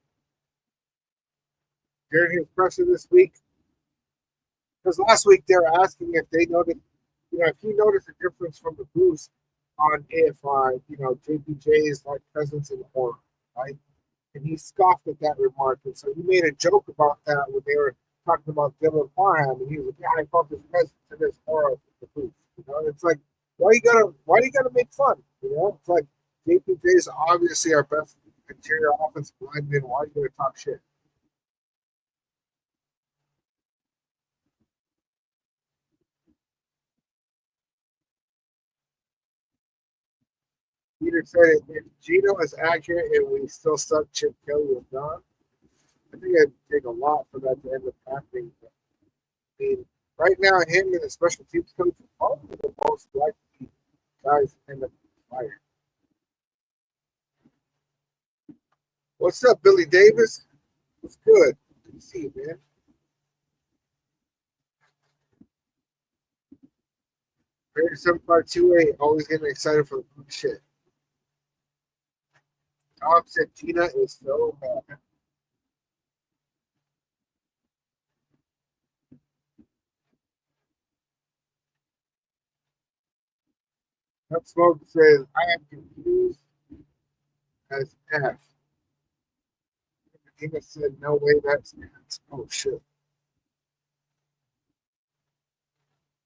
During his presser this week, because last week they were asking if they noticed, if he noticed a difference from the boost on if, JPJ's like presence in the horror, right? And he scoffed at that remark. And so he made a joke about that when they were talking about Dylan Parham, and he was like, "Yeah, I felt his presence in this horror of the booth." It's like, why you gotta make fun? It's like JPJ is obviously our best interior offensive lineman. Why are you gonna talk shit? Peter said if Gino is accurate and we still suck, Chip Kelly was not. I think it'd take a lot for that to end up happening. But, I mean, right now, him and the special teams coach are probably the most likely guys to end up fired. What's up, Billy Davis? What's good? Good to see you, man. Raider 7528, always getting excited for the good shit. Tom said Gina is so bad. That smoke says, I am confused as F. Gina said, no way that's it. Oh, shit.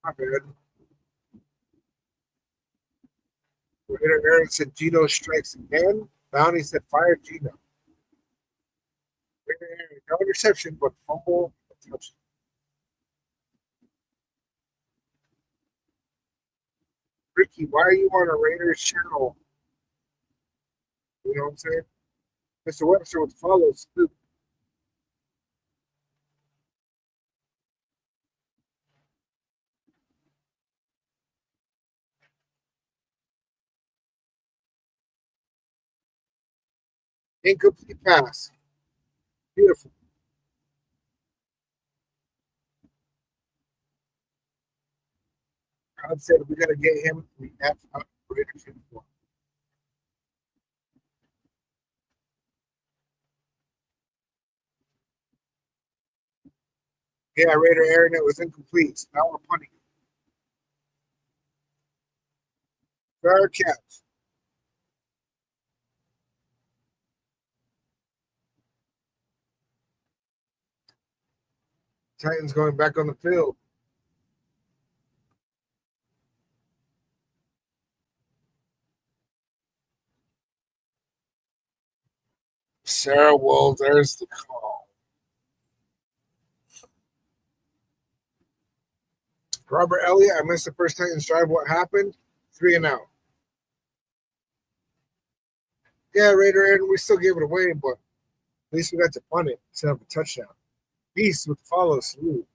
My bad. Aaron said Gino strikes again. Bounty said fire Gino. No interception, but fumble. Touchdown. Ricky, why are you on a Raiders channel? You know what I'm saying? Mr. Webster with follows. Incomplete pass. Beautiful. God said we got to get him the F out of Raiders uniform. Yeah, Raider Aaron, it was incomplete. So now we're punting. Fair catch. Titans going back on the field. Sarah Wool, there's the call. Robert Elliott, I missed the first Titans drive. What happened? 3-and-out. Yeah, Raider Aaron, we still gave it away, but at least we got to punt it instead of a touchdown. Beast with follow salute.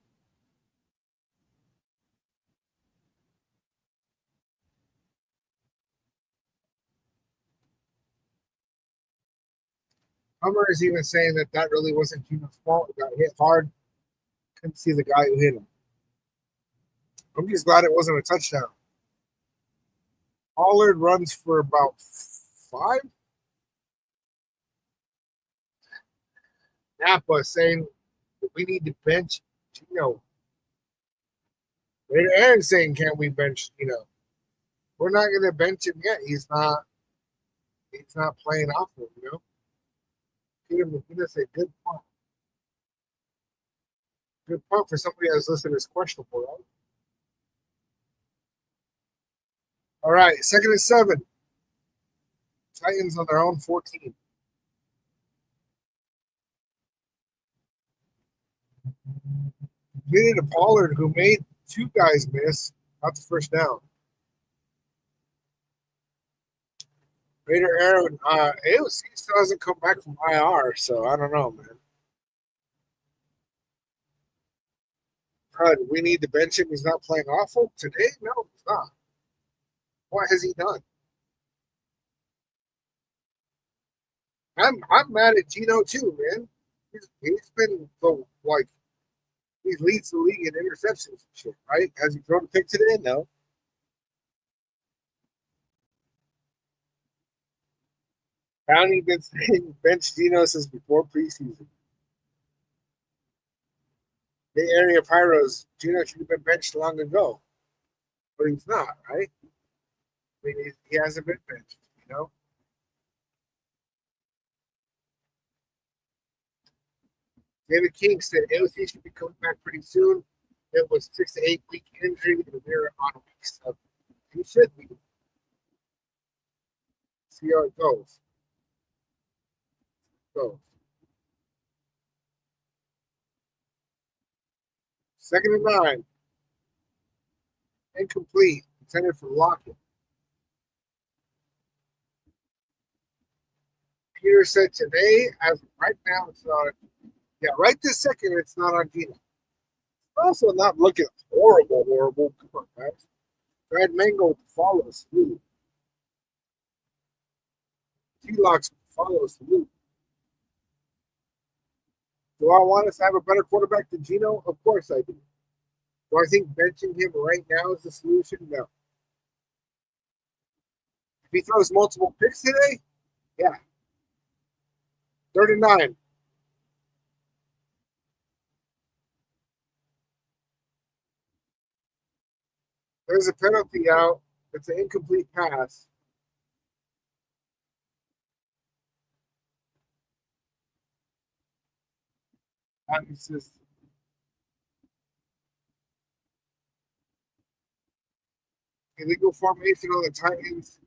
Hummer is even saying that that really wasn't Gino's fault. He got hit hard. Couldn't see the guy who hit him. I'm just glad it wasn't a touchdown. Pollard runs for about 5. Appa saying that we need to bench Gino. Raider Aaron saying, can we bench Gino? We're not going to bench him yet. He's not playing off him, you know. Peter McGinnis said, good point. Good point for somebody that's listed as questionable, right? All right, 2nd and 7. Titans on their own 14. Completed a Pollard who made 2 guys miss, not the first down. Raider Aaron, AOC still hasn't come back from IR, so I don't know, man. We need to bench him. He's not playing awful today. No, he's not. What has he done? I'm mad at Gino too, man. He's been like he leads the league in interceptions and shit, right? Has he thrown a pick today? No. Brownie been saying bench Gino since before preseason. Bay Area Pyros, Gino should have been benched long ago. But he's not, right? I mean, he hasn't been benched, you know? David King said AOC should be coming back pretty soon. It was 6 to 8 week injury, and we're on week 7. He should be. See how it goes. Goes. 2nd and 9. Incomplete. Intended for Lockett. Peter said today, as right now, it's not. Yeah, right this second, it's not on Gino. Also, not looking horrible. Come on, guys. Brad Mango follows through. T-Locks follows through. Do I want us to have a better quarterback than Gino? Of course I do. Do I think benching him right now is the solution? No. If he throws multiple picks today, yeah. 3rd and 9. There's a penalty out. It's an incomplete pass. It's just illegal formation on the Titans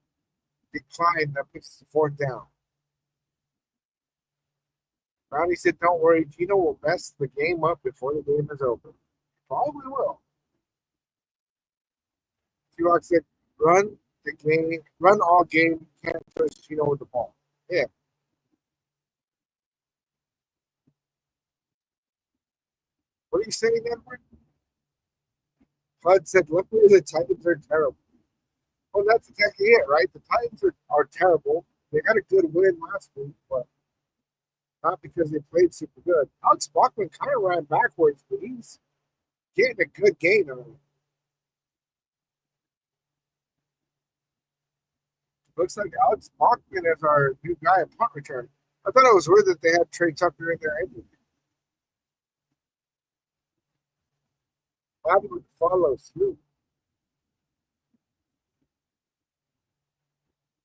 decline. That puts the 4th down. Brownie said, don't worry, Gino will mess the game up before the game is over. Probably will. T-Rock said, run the game, run all game, can't touch Gino with the ball. Yeah. What are you saying, Edward? Bud said, luckily the Titans are terrible. Well, that's exactly it, right? The Titans are terrible. They had a good win last week, but not because they played super good. Alex Bachman kind of ran backwards, but he's getting a good gain on it. Looks like Alex Bachman is our new guy at punt return. I thought it was weird that they had Trey Tucker in there anyway. Bobby would follow through.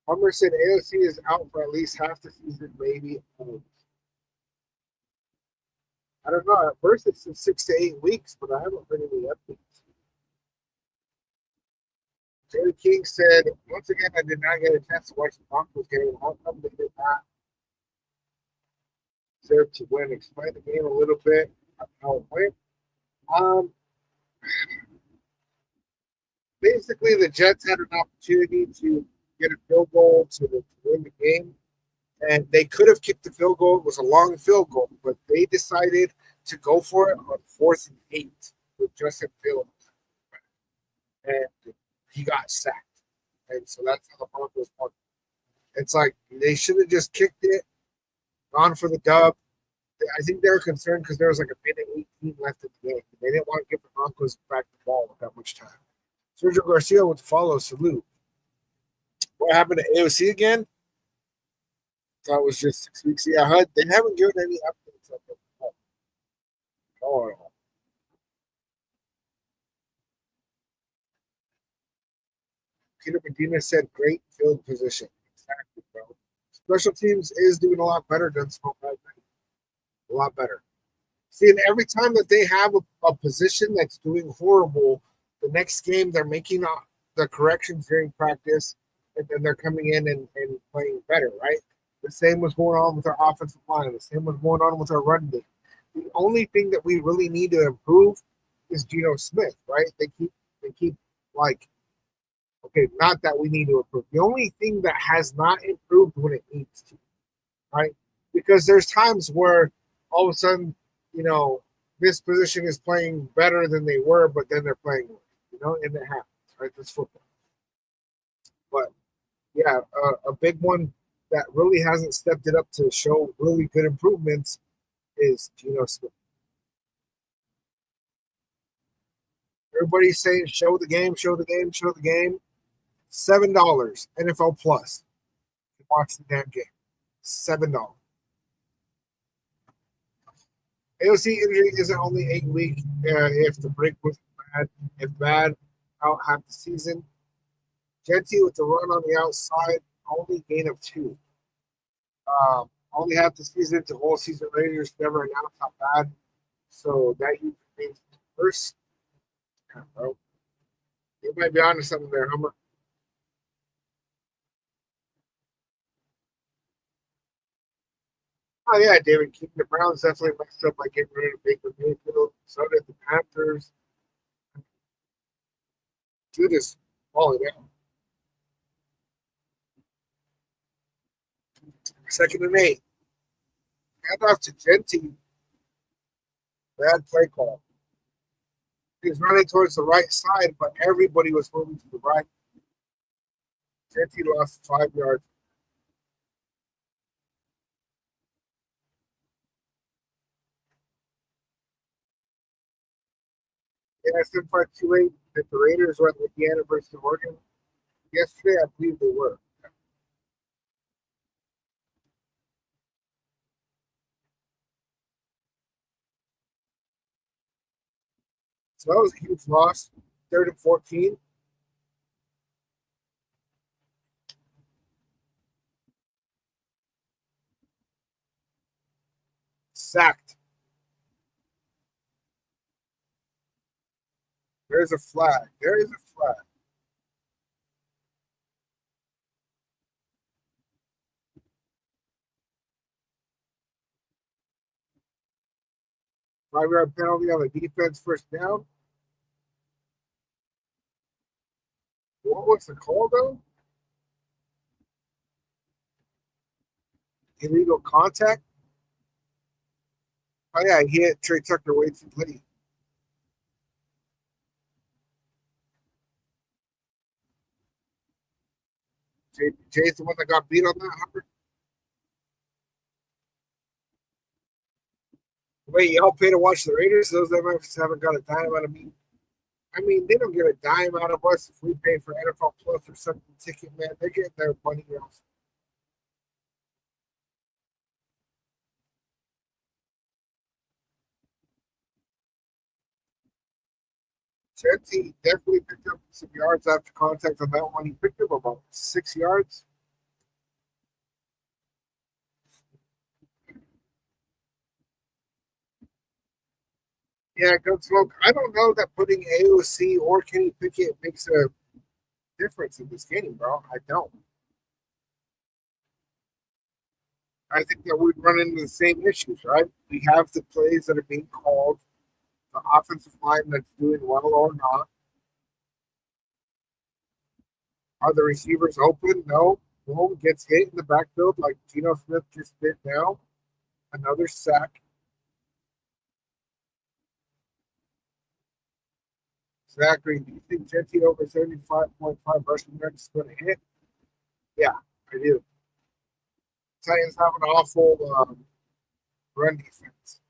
Hummer said AOC is out for at least half the season, maybe. I don't know. At first, it's 6 to 8 weeks, but I haven't heard any updates. Jerry King said, once again, I did not get a chance to watch the Broncos game. How come they did not deserve to win? Explain the game a little bit, how it went. Basically, the Jets had an opportunity to get a field goal to win the game, and they could have kicked the field goal. It was a long field goal, but they decided to go for it on 4th and 8 with Justin Fields, and he got sacked. And so that's how the Broncos won. It's like they should have just kicked it, gone for the dub. I think they were concerned because there was like a minute 18 left in the game. They didn't want to give the Broncos back the ball with that much time. Sergio Garcia would follow salute. What happened to AOC again? That was just 6 weeks. Yeah, they haven't given any updates of it. Peter Medina said great field position. Exactly, bro. Special teams is doing a lot better than Smoke right now. A lot better. See, and every time that they have a position that's doing horrible, the next game they're making the corrections during practice, and then they're coming in and playing better, right? The same was going on with our offensive line. The same was going on with our run game. The only thing that we really need to improve is Geno Smith, right? They keep like, okay, not that we need to improve. The only thing that has not improved when it needs to, right? Because there's times where all of a sudden, you know, this position is playing better than they were, but then they're playing worse, and it happens, right? That's football. But yeah, a big one that really hasn't stepped it up to show really good improvements is Geno Smith. Everybody's saying, show the game, show the game, show the game. $7 NFL Plus to watch the damn game. $7. AOC injury isn't only 8 weeks. If the break was bad, if bad, out half the season. Genty with the run on the outside, only gain of 2. Only half the season to whole season Raiders never announced how bad. So that you think first, bro. You might be onto something there, Hummer. Oh yeah, David King. The Browns definitely messed up by getting rid of Baker Mayfield. So did the Panthers. Judas falling down. 2nd and 8. Hand off to Genty. Bad play call. He was running towards the right side, but everybody was moving to the right. Genty lost 5 yards. Yeah, 7-5-2-8 that the Raiders went with Indiana versus Oregon. Yesterday, I believe they were. So that was a huge loss. 3rd and 14. Sacked. There's a flag. There is a flag. 5-yard penalty on the defense, first down. What was the call, though? Illegal contact? Oh, yeah, he hit Trey Tucker way too late. Jay's the one that got beat on that. Wait, y'all pay to watch the Raiders? Those that haven't got a dime out of me. I mean, they don't get a dime out of us if we pay for NFL Plus or something ticket, man. They get their money else. Chelsea definitely picked up some yards after contact on that one. He picked up about 6 yards. Yeah, good smoke. I don't know that putting AOC or Kenny Pickett makes a difference in this game, bro. I don't. I think that we'd run into the same issues, right? We have the plays that are being called, the offensive line that's doing well or not. Are the receivers open? No. Boom gets hit in the backfield like Geno Smith just did now. Another sack. Zachary, do you think Genty over 75.5 rushing yards is going to hit? Yeah, I do. Titans have an awful run defense.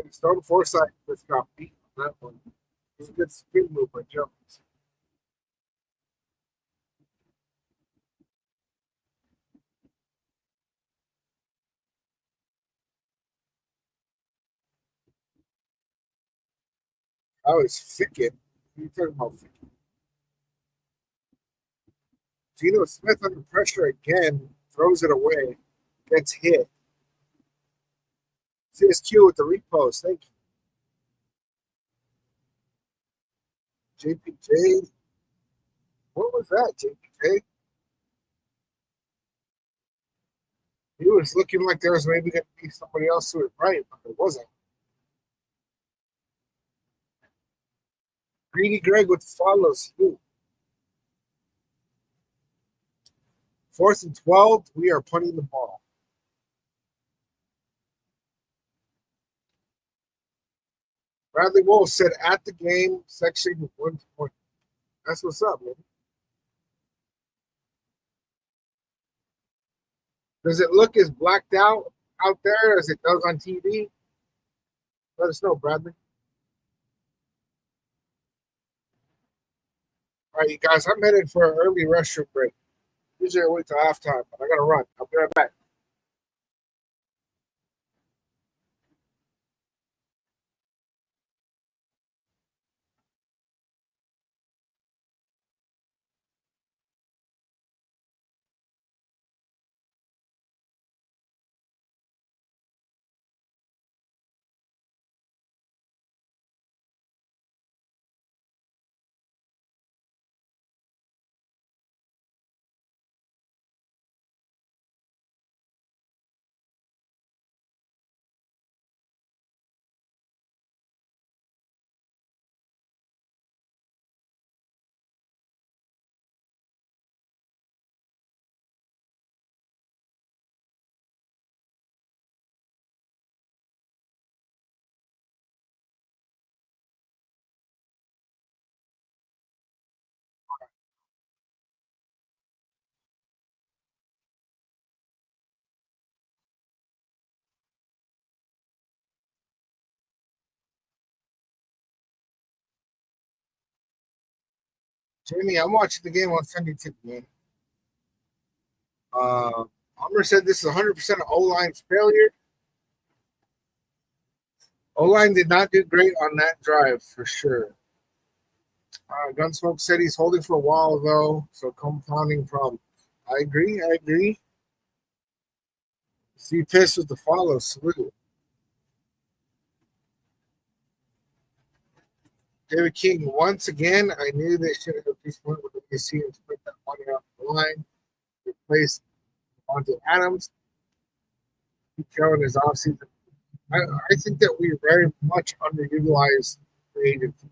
And Stone Forsythe just got beat on that one. It was a good spin move by Jones. I was Fickett. What are you talking about? Geno Smith under pressure again, throws it away, gets hit. CSQ with the repost. Thank you. JPJ. What was that, JPJ? He was looking like there was maybe going to be somebody else to it right, but it wasn't. Greedy Greg with the follows. Ooh. 4th and 12, we are punting the ball. Bradley Wolf said at the game, section 120. That's what's up, man. Does it look as blacked out there as it does on TV? Let us know, Bradley. All right, you guys, I'm headed for an early restroom break. Usually I wait till halftime, but I got to run. I'll be right back. Jamie, I'm watching the game on Sanjit T, man. Hummer said this is 100% O-line's failure. O-line did not do great on that drive, for sure. Gunsmoke said he's holding for a while, though, so compounding problems. I agree. See pissed with the follow. Salute. David King, once again, I knew they should have at this point with the AC and split that money off the line. Replace Monte Adams. Keep going his offseason. I think that we very much underutilized the agency.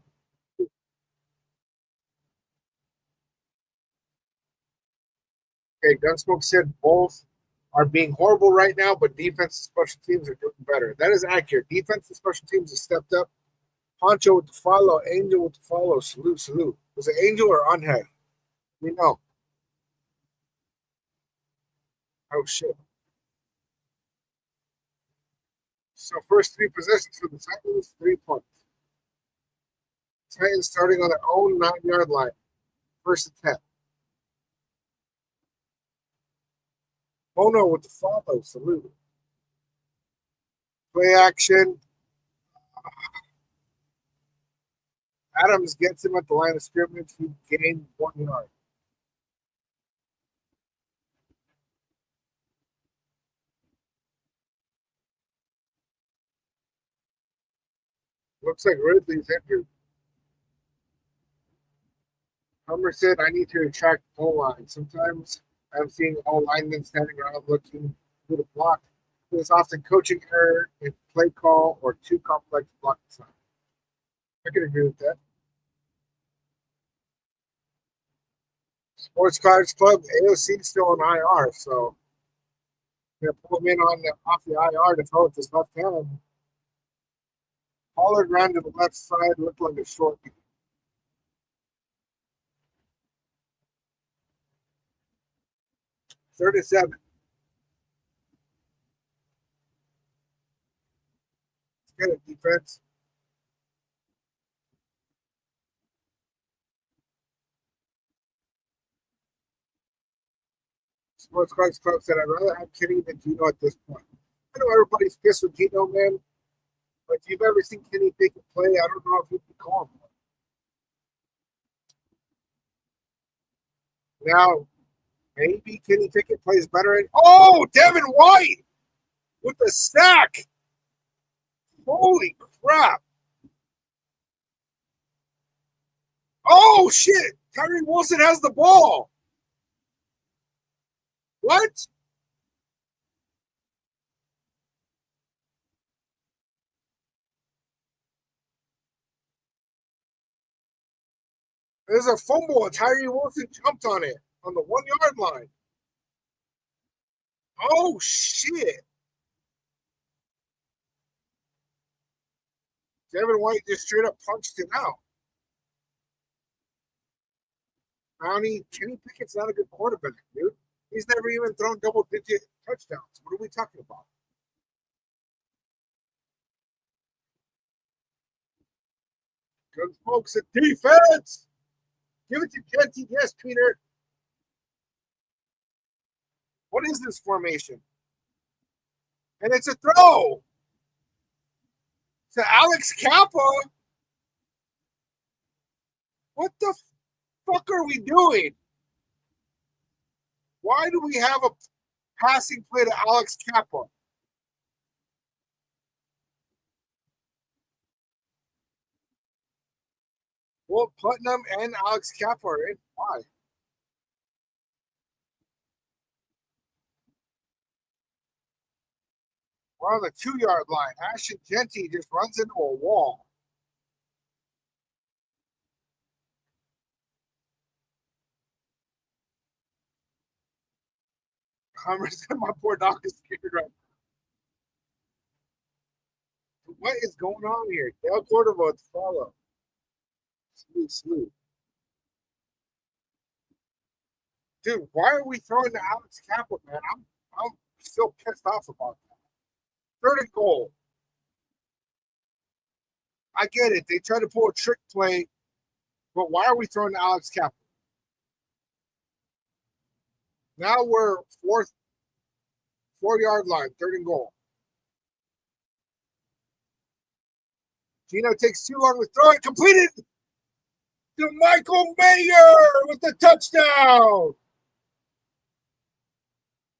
Okay, Gunsmoke said both are being horrible right now, but defense and special teams are doing better. That is accurate. Defense and special teams have stepped up. Poncho with the follow, Angel with the follow. Salute. Was it Angel or Unhead? We know. Oh, shit. So first 3 possessions for the Titans, 3 points. Titans starting on their own 9-yard line. First and 10. Mono with the follow. Salute. Play action. Adams gets him at the line of scrimmage. He gained 1 yard. Looks like Ridley's injured. Hummer said, I need to attract the whole line. Sometimes I'm seeing all linemen standing around looking for the block. There's often coaching error in play call or too complex block design. I can agree with that. Sports Cards Club, AOC is still on IR, so they're going to pull him in off the IR to throw it his left hand. Pollard ran to the left side, looked like a short. 37. Get it, defense. Sports Cards Club said, I'd rather have Kenny than Gino at this point. I know everybody's pissed with Gino, man, but if you've ever seen Kenny take a play, I don't know if you can call him. Now, maybe Kenny Pickett plays better. Oh, Devin White with the sack. Holy crap. Oh, shit. Tyree Wilson has the ball. What? There's a fumble. Tyree Wilson jumped on it on the 1 yard line. Oh, shit. Devin White just straight up punched it out. Kenny Pickett's not a good quarterback, dude. He's never even thrown double-digit touchdowns. What are we talking about? Good folks at defense. Give it to Genty. Yes, Peter. What is this formation? And it's a throw to Alex Kappa. What the fuck are we doing? Why do we have a passing play to Alex Kappa? Well, Putnam and Alex Kappa are in. Why? We're on the 2 yard line. Ashton Genty just runs into a wall. My poor dog is scared right now. What is going on here? Dale Cordova to follow. Sweet. Dude, why are we throwing to Alex Kappa, man? I'm still pissed off about that. Third and goal. I get it. They try to pull a trick play, but why are we throwing to Alex Kappa? Now we're 4 yard line, third and goal. Gino takes too long to throw it. Completed to Michael Mayer with the touchdown.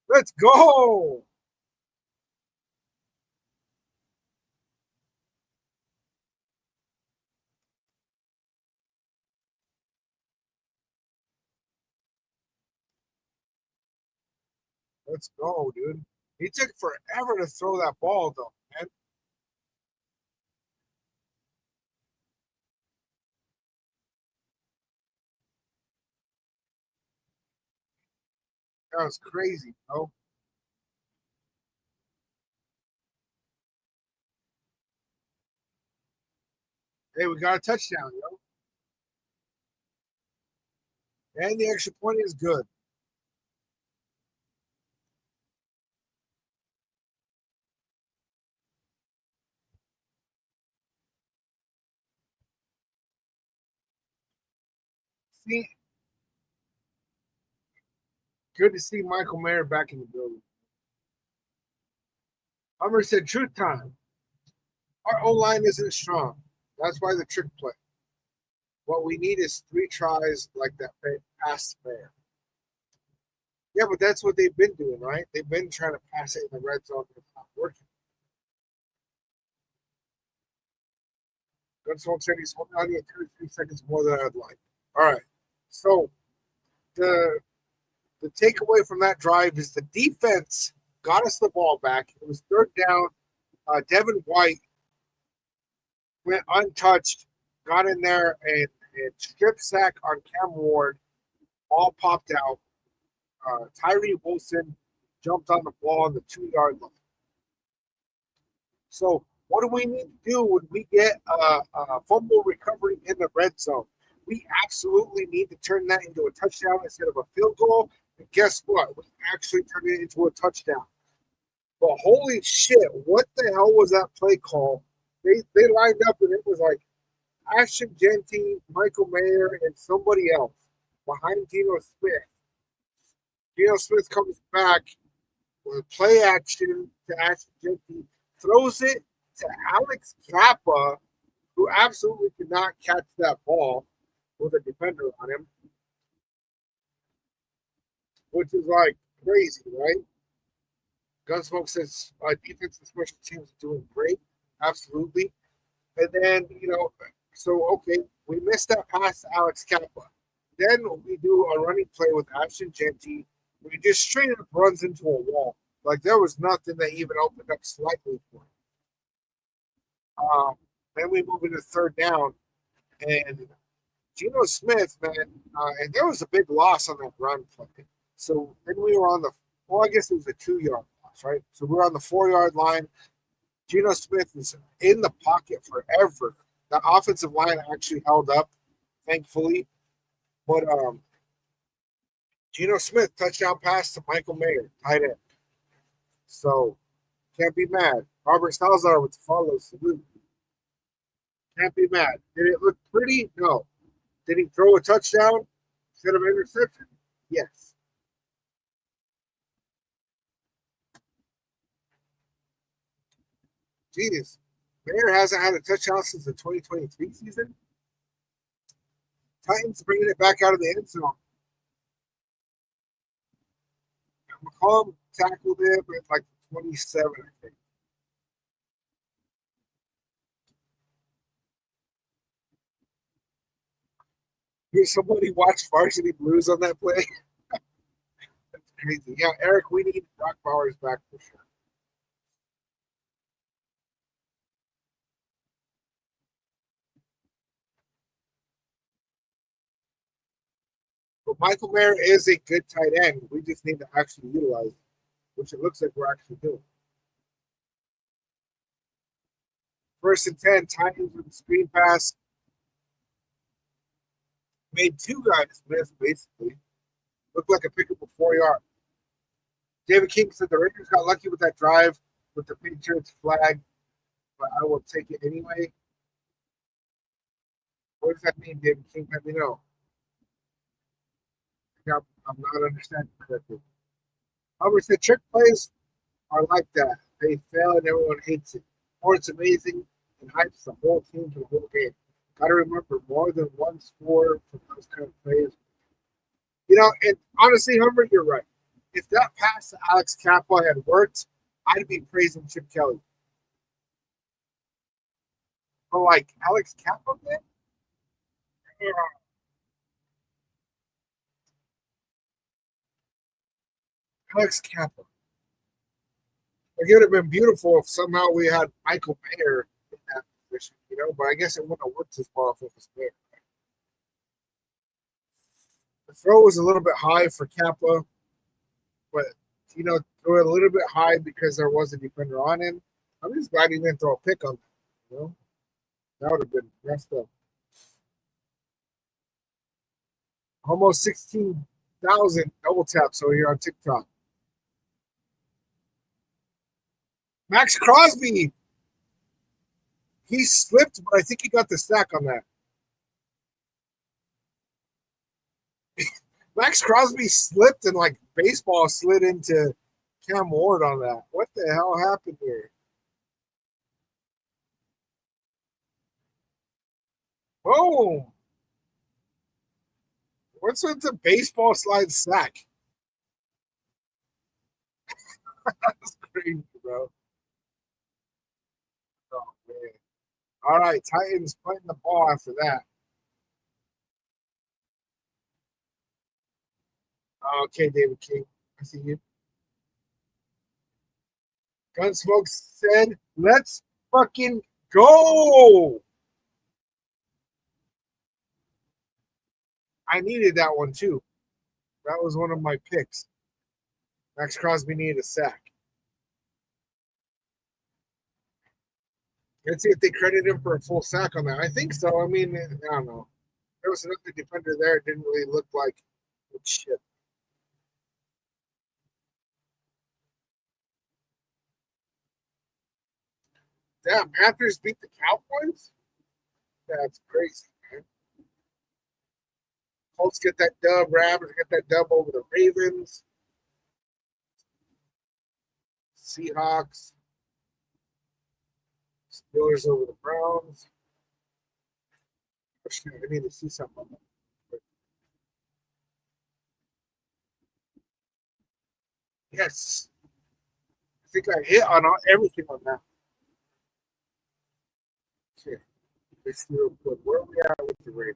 Let's go. Let's go, dude. He took forever to throw that ball, though, man. That was crazy, bro. Hey, we got a touchdown, yo. And the extra point is good. See, good to see Michael Mayer back in the building. Hummer said, truth time. Our O line isn't strong. That's why the trick play. What we need is 3 tries like that pass Mayer. Yeah, but that's what they've been doing, right? They've been trying to pass it in the red zone. It's not working. Gunsmoke said he's holding on to 2 to 3 seconds more than I'd like. All right. So the takeaway from that drive is the defense got us the ball back. It was third down. Devin White went untouched, got in there and strip sack on Cam Ward. Ball popped out. Tyree Wilson jumped on the ball on the 2 yard line. So what do we need to do when we get a fumble recovery in the red zone? We absolutely need to turn that into a touchdown instead of a field goal. And guess what? We actually turned it into a touchdown. But holy shit, what the hell was that play call? They lined up and it was like Ashton Genty, Michael Mayer, and somebody else behind Geno Smith. Geno Smith comes back with play action to Ashton Genty, throws it to Alex Kappa, who absolutely could not catch that ball with a defender on him. which is like crazy, right? Gunsmoke says defense and special teams are doing great, absolutely. And then so okay, we missed that pass to Alex Kappa. Then we do a running play with Ashton Genty. We just straight up runs into a wall. Like there was nothing that even opened up slightly for him. Then we move into third down, and Geno Smith, man, and there was a big loss on that run play. So then we were on the, well, I guess it was a 2 yard loss, right? So we're on the 4 yard line. Geno Smith is in the pocket forever. The offensive line actually held up, thankfully. But Geno Smith, touchdown pass to Michael Mayer, tight end. So can't be mad. Robert Salazar with the follow salute. Can't be mad. Did it look pretty? No. Did he throw a touchdown instead of an interception? Yes. Jeez. Mayer hasn't had a touchdown since the 2023 season. Titans bringing it back out of the end zone. McCollum tackled him at like 27, I think. Did somebody watch Varsity Blues on that play? That's crazy. Yeah, Eric, we need Brock Bowers back for sure. But Michael Mayer is a good tight end. We just need to actually utilize it, which it looks like we're actually doing. First and 10, Titans with the screen pass. Made two guys miss, basically. Looked like a pickup of 4 yards. David King said the Raiders got lucky with that drive with the Patriots flag, but I will take it anyway. What does that mean, David King? Let me know. I'm not understanding correctly. However, said trick plays are like that. They fail and everyone hates it. Or it's amazing and hypes the whole team to the whole game. Got to remember more than one score from those kind of plays. And honestly, Humber, you're right. If that pass to Alex Kappa had worked, I'd be praising Chip Kelly. But like Alex Kappa did, yeah. Alex Kappa. Like, it would have been beautiful if somehow we had Michael Mayer in that position, but I guess it wouldn't have worked as well if it was there. The throw was a little bit high for Kappa, but threw it a little bit high because there was a defender on him. I'm just glad he didn't throw a pick on him. That would have been messed up. Almost 16,000 double taps over here on TikTok. Max Crosby, he slipped, but I think he got the sack on that. Max Crosby slipped and like baseball slid into Cam Ward on that. What the hell happened here? Boom. What's with the baseball slide sack? That's crazy, bro. Oh, man. All right, Titans putting the ball after that. Okay, David King. I see you. Gunsmoke said, let's fucking go. I needed that one too. That was one of my picks. Max Crosby needed a sack. Let's see if they credit him for a full sack on that. I think so. I mean, I don't know. There was another defender there. It didn't really look like shit. Damn, Panthers beat the Cowboys? That's crazy, man. Colts get that dub. Rams get that dub over the Ravens. Seahawks. Steelers over the Browns. I need to see something on that. Yes. I think I hit on everything on that. Okay. Let's see real quick. Where are we at with the Raiders?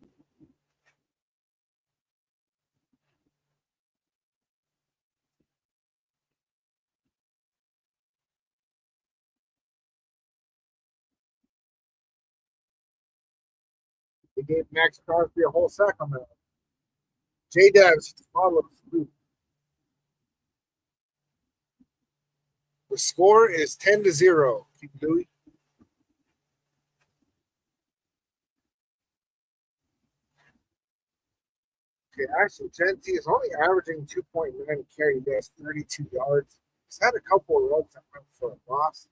They gave Max Crosby a whole sack on that. J Devs follows. The score is 10-0. Keep Louis. Okay, actually, Genty is only averaging 2.9 carry. He has 32 yards. He's had a couple of runs that went for a loss.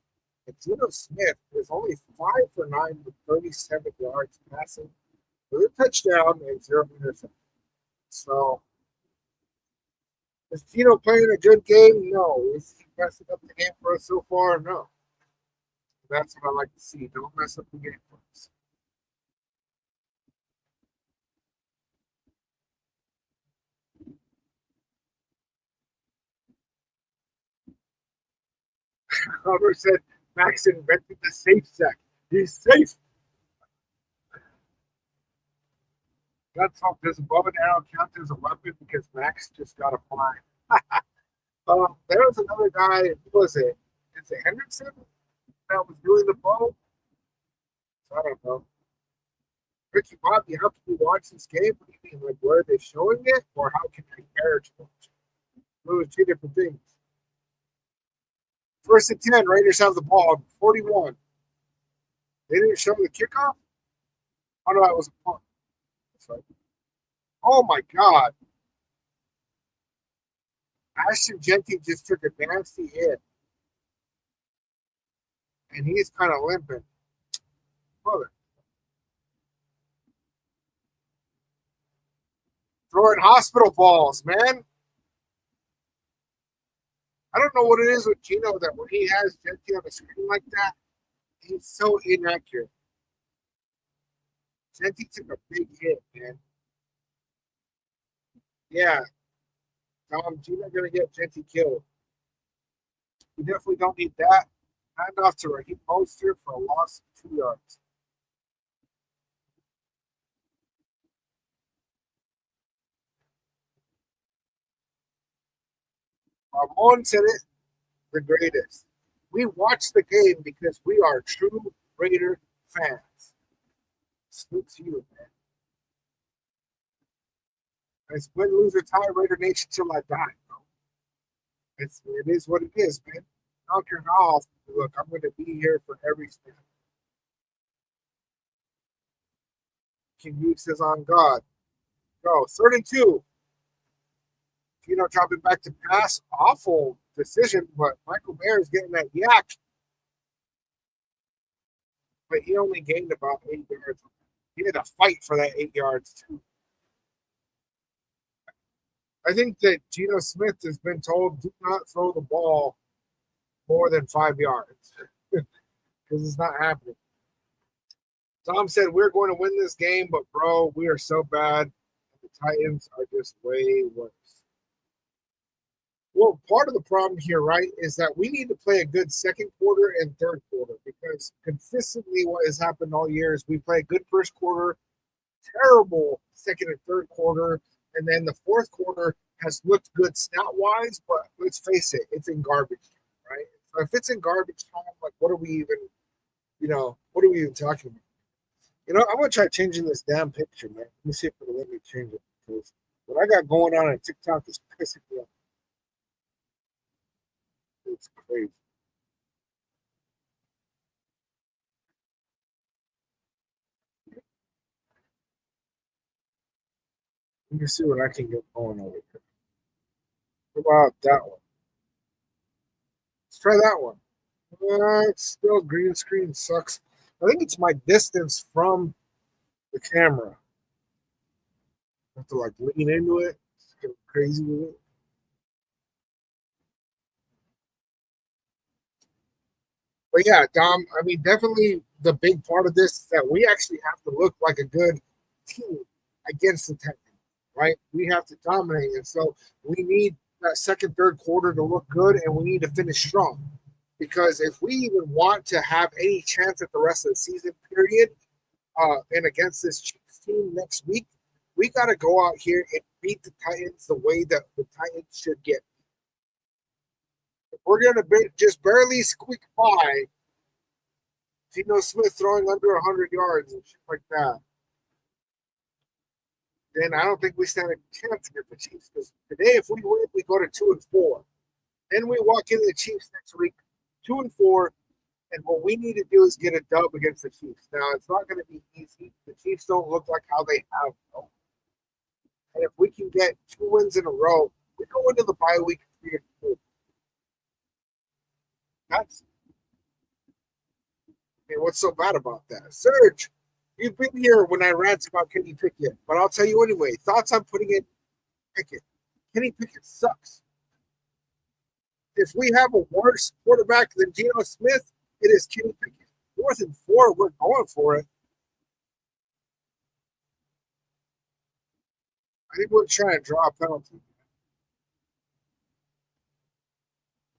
And Geno Smith is only 5 for 9 with 37 yards passing, with a touchdown and 0 interceptions. So, is Geno playing a good game? No. Is he messing up the game for us so far? No. That's what I like to see. Don't mess up the game for us. However said Max invented the safe sack. He's safe. That's how does above and arrow count as a weapon because Max just got a fine. There was another guy, who was it? Is it Henderson that was doing the bow? I don't know. Ricky Bobby, how can you watch this game? What do you mean? Like, where are they showing it? Or how can you compare it to watch it? Those are two different things. First and 10, Raiders have the ball, 41. They didn't show the kickoff? Oh, no, it was a punt. That's right. Oh, my God. Ashton Genty just took a nasty hit. And he's kind of limping. Brother. Throwing hospital balls, man. I don't know what it is with Geno that when he has Genty on the screen like that, he's so inaccurate. Genty took a big hit, man. Yeah, Geno gonna get Genty killed. We definitely don't need that. Hand off to Raheem Mostert for a loss of 2 yards. Ramon said it the greatest. We watch the game because we are true Raider fans. Salute to you, man. It's win, lose, or tie Raider Nation till I die, bro. It is what it is, man. I don't care how often you look. I'm going to be here for every snap. King Luke says on God. Go. 32. Dropping back to pass. Awful decision, but Michael Mayer is getting that yak. But he only gained about 8 yards. He had to fight for that 8 yards, too. I think that Geno Smith has been told do not throw the ball more than 5 yards because it's not happening. Tom said we're going to win this game, but bro, we are so bad. The Titans are just way worse. Well, part of the problem here, right, is that we need to play a good second quarter and third quarter because consistently what has happened all year is we play a good first quarter, terrible second and third quarter, and then the fourth quarter has looked good stat-wise, but let's face it, it's in garbage time, right? So if it's in garbage time, like what are we even, what are we even talking about? I'm gonna try changing this damn picture, man. Let me see if it'll let me change it because what I got going on TikTok is pissing me off. It's crazy. Let me see what I can get going over here. What about that one? Let's try that one. It's still green screen sucks. I think it's my distance from the camera. I have to like lean into it, get crazy with it. But yeah, Dom, I mean, definitely the big part of this is that we actually have to look like a good team against the Titans, right? We have to dominate. And so we need that second, third quarter to look good, and we need to finish strong. Because if we even want to have any chance at the rest of the season period, and against this Chiefs team next week, we got to go out here and beat the Titans the way that the Titans should get. If we're going to just barely squeak by, Geno Smith throwing under 100 yards and shit like that, then I don't think we stand a chance against the Chiefs. Because today, if we win, we go to 2-4. Then we walk into the Chiefs next week, 2-4, and what we need to do is get a dub against the Chiefs. Now, it's not going to be easy. The Chiefs don't look like how they have, though. And if we can get 2 wins in a row, we go into the bye week 3-4. That's what's so bad about that? Serge, you've been here when I rant about Kenny Pickett, but I'll tell you anyway. Thoughts on putting in Pickett? Kenny Pickett sucks. If we have a worse quarterback than Geno Smith, it is Kenny Pickett. 4th and 4, we're going for it. I think we're trying to draw a penalty.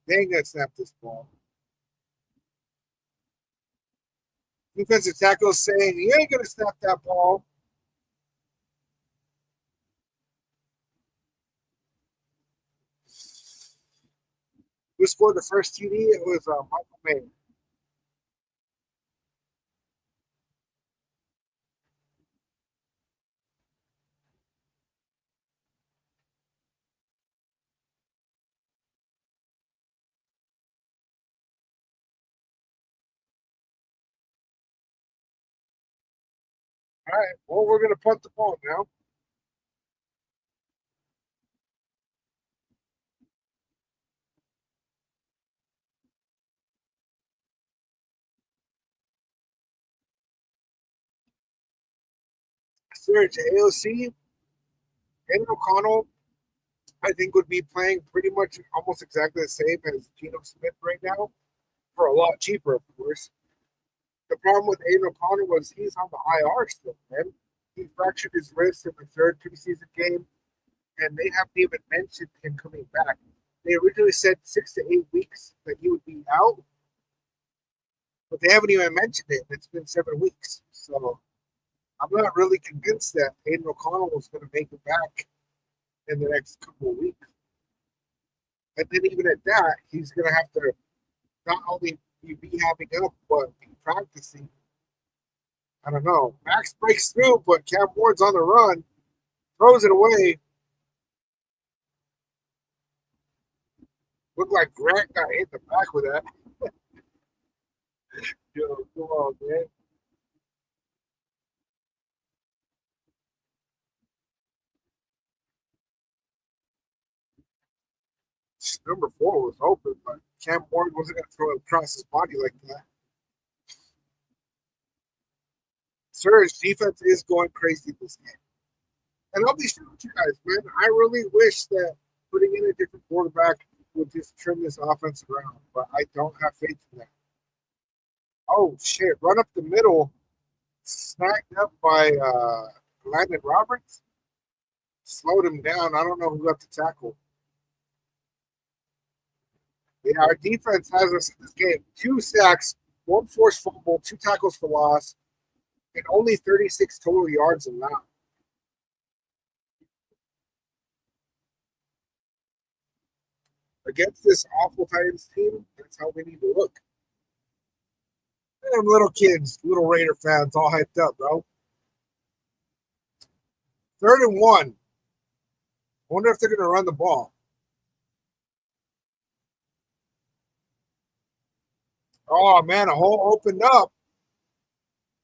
They ain't gonna snap this ball. Defensive tackle saying, you ain't going to snap that ball. Who scored the first TD? It was Michael May. All right, well, we're going to punt the ball now. Serge, AOC, and O'Connell, I think, would be playing pretty much almost exactly the same as Geno Smith right now, for a lot cheaper, of course. The problem with Aiden O'Connell was he's on the IR still, man. He fractured his wrist in the 3rd preseason game, and they haven't even mentioned him coming back. They originally said 6 to 8 weeks that he would be out, but they haven't even mentioned it. It's been 7 weeks. So I'm not really convinced that Aiden O'Connell was going to make it back in the next couple of weeks. And then even at that, he's going to have to not only be rehabbing up, but be practicing. I don't know. Max breaks through, but Cam Ward's on the run, throws it away. Looked like Grant got hit in the back with that. Yo, come on, man. Number 4 was open, but Cam Ward wasn't going to throw it across his body like that. Surge defense is going crazy this game. And I'll be sure with you guys, man. I really wish that putting in a different quarterback would just trim this offense around, but I don't have faith in that. Oh, shit. Run up the middle, snagged up by Landon Roberts. Slowed him down. I don't know who got the tackle. Yeah, our defense has us in this game. 2 sacks, 1 forced fumble, 2 tackles for loss, and only 36 total yards allowed. Against this awful Titans team, that's how we need to look. Them little kids, little Raider fans, all hyped up, bro. 3rd and 1. I wonder if they're going to run the ball. Oh, man, a hole opened up.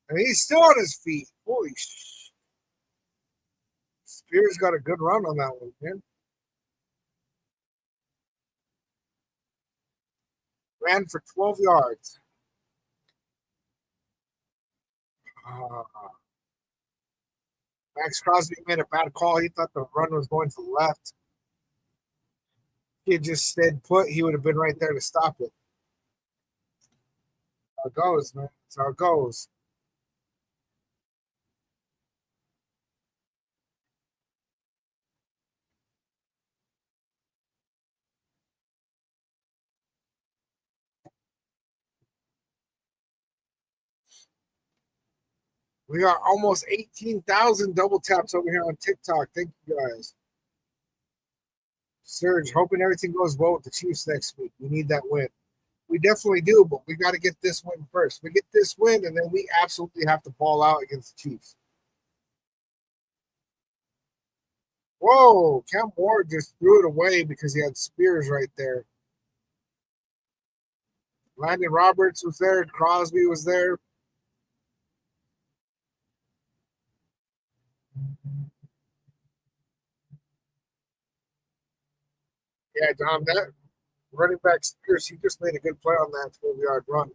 And he's still on his feet. Holy shit. Spears got a good run on that one, man. Ran for 12 yards. Max Crosby made a bad call. He thought the run was going to the left. If he had just stayed put, he would have been right there to stop it. That's how it goes, man. That's how it goes. We got almost 18,000 double taps over here on TikTok. Thank you guys. Serge, hoping everything goes well with the Chiefs next week. We need that win. We definitely do, but we got to get this win first. We get this win, and then we absolutely have to ball out against the Chiefs. Whoa, Cam Ward just threw it away because he had Spears right there. Landon Roberts was there. Crosby was there. Yeah, Dom, that running back Spears, he just made a good play on that 12-yard run.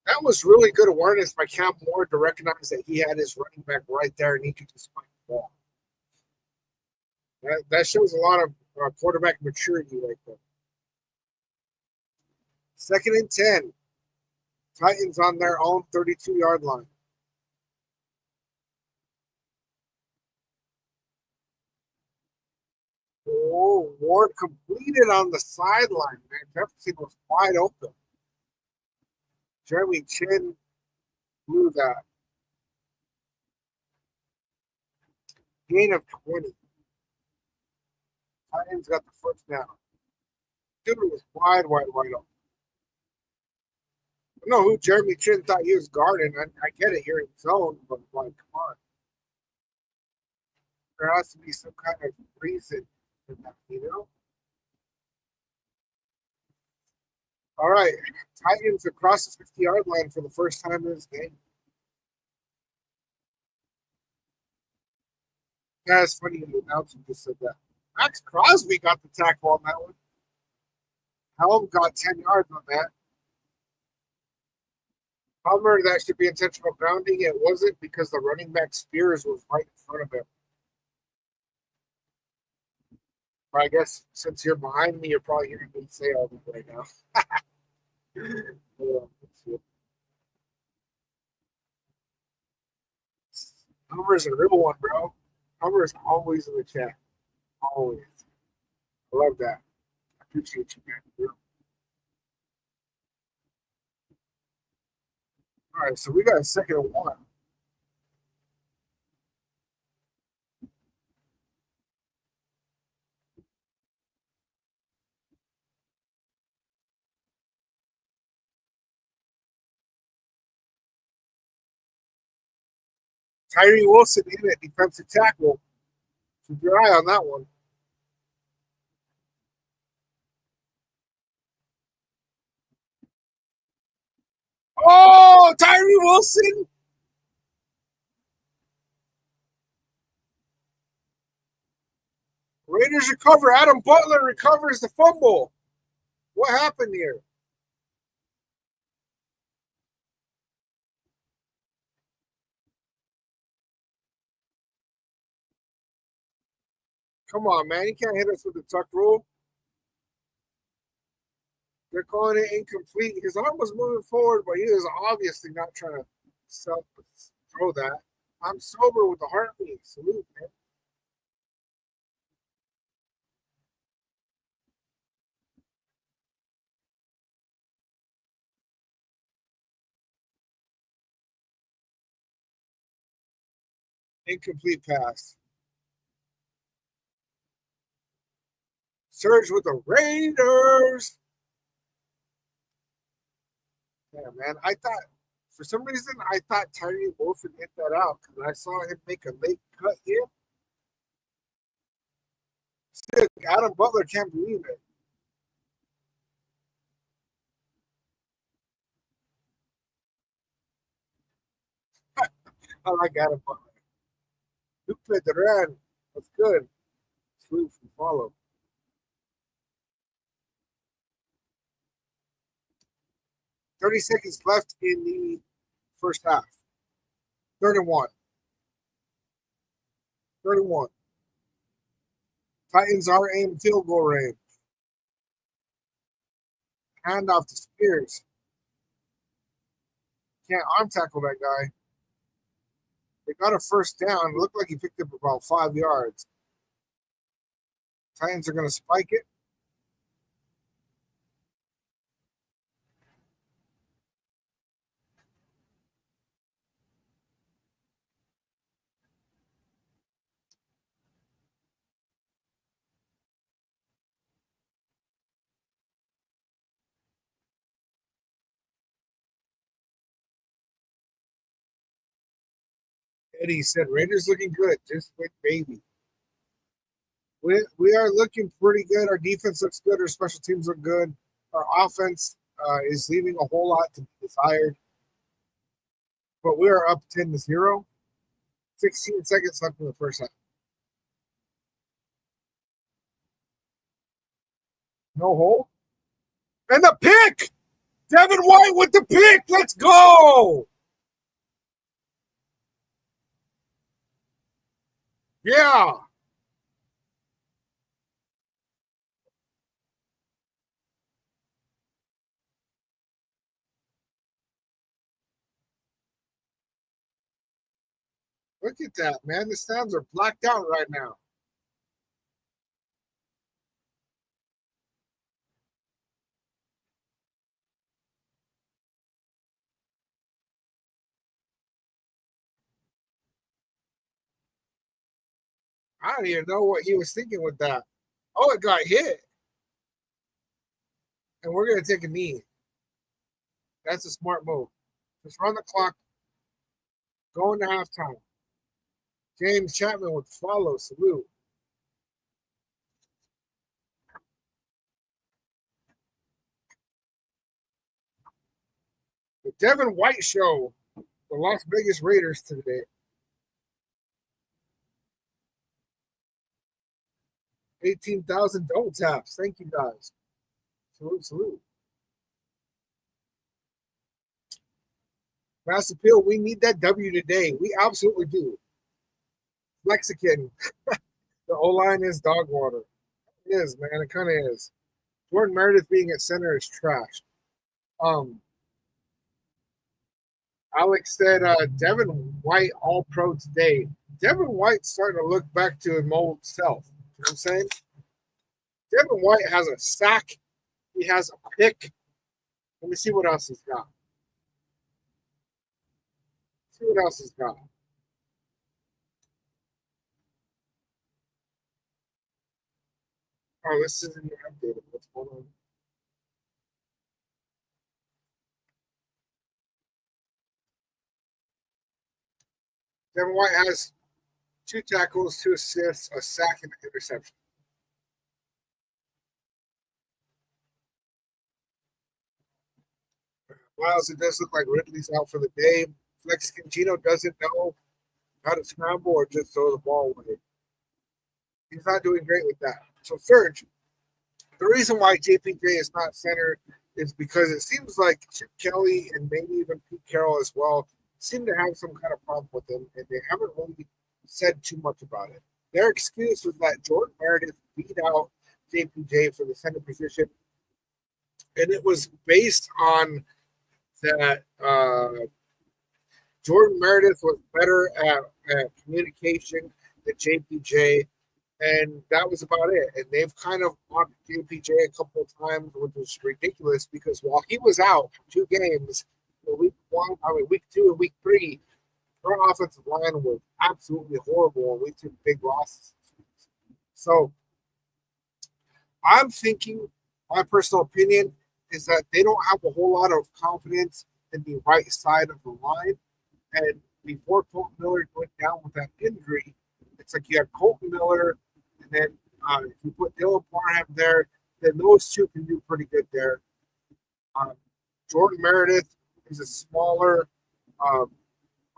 That was really good awareness by Cam Ward to recognize that he had his running back right there and he could just find the ball. That shows a lot of quarterback maturity right there. 2nd and 10. Titans on their own 32-yard line. Oh, Ward completed on the sideline, man. Jefferson was wide open. Jeremy Chin blew that. Gain of 20. Titans got the first down. Dude was wide open. I don't know who Jeremy Chin thought he was guarding. I get it here in zone, but like, come on. There has to be some kind of reason for that, you know? All right. Titans across the 50-yard line for the first time in this game. Yeah, it's funny the announcer just said that. Max Crosby got the tackle on that one. Helm got 10 yards on that. Palmer, that should be intentional grounding. It wasn't because the running back Spears was right in front of him. But I guess since you're behind me, you're probably hearing me say all that right now. Hummer is a real one, bro. Hummer is always in the chat. Always. I love that. I appreciate you, man. All right, so we got a 2nd and 1. Tyree Wilson in it, defensive tackle. Keep your eye on that one. Oh, Tyree Wilson. Raiders recover. Adam Butler recovers the fumble. What happened here? Come on, man. You can't hit us with the tuck rule. They're calling it incomplete. His arm was moving forward, but he was obviously not trying to throw that. I'm sober with the heartbeat. Salute, man. Incomplete pass. Surge with the Raiders. Yeah, man. I thought, for some reason, I thought Tyree Wilson hit that out because I saw him make a late cut here. Sick. Adam Butler can't believe it. I like Adam Butler. Dupe Duran. That's good. Salute from follow. 30 seconds left in the first half. 3rd and 1. 3rd and 1. Titans are in field goal range. Hand off to Spears. Can't arm tackle that guy. They got a first down. It looked like he picked up about 5 yards. Titans are going to spike it. Eddie said, Raiders looking good. Just wait, baby. We are looking pretty good. Our defense looks good. Our special teams look good. Our offense is leaving a whole lot to be desired. But we are up 10-0. 16 seconds left in the first half. No hole. And the pick! Devin White with the pick! Let's go! Yeah. Look at that, man. The stands are blacked out right now. I don't even know what he was thinking with that. Oh, it got hit. And we're going to take a knee. That's a smart move. Just run the clock. Go into halftime. James Chapman with follow. Salute. The Devin White Show. The Las Vegas Raiders today. 18,000 double taps. Thank you, guys. Salute, salute. Mass appeal, we need that W today. We absolutely do. Mexican. The O-line is dog water. It is, man. It kind of is. Jordan Meredith being at center is trash. Um, Alex said Devin White all pro today. Devin White's starting to look back to his old self. You know what I'm saying? Devin White has a sack. He has a pick. Let me see what else he's got. See what else he's got. Oh, this isn't even updated. What's going on? Devin White has 2 tackles, 2 assists, a sack, and an interception. Miles, it does look like Ridley's out for the day. Flex Gino doesn't know how to scramble or just throw the ball away. He's not doing great with that. So, Serge, the reason why JPJ is not center is because it seems like Chip Kelly and maybe even Pete Carroll as well seem to have some kind of problem with him, and they haven't really said too much about it. Their excuse was that Jordan Meredith beat out JPJ for the center position, and it was based on that Jordan Meredith was better at communication than JPJ, and that was about it. And they've kind of mocked JPJ a couple of times, which was ridiculous because while he was out for 2 games, week 2 and week 3, our offensive line was absolutely horrible, and we took big losses. So I'm thinking, my personal opinion is that they don't have a whole lot of confidence in the right side of the line. And before Colton Miller went down with that injury, it's like you have Colton Miller, and then if you put Dylan Parham there, then those two can do pretty good there. Um, Jordan Meredith is a smaller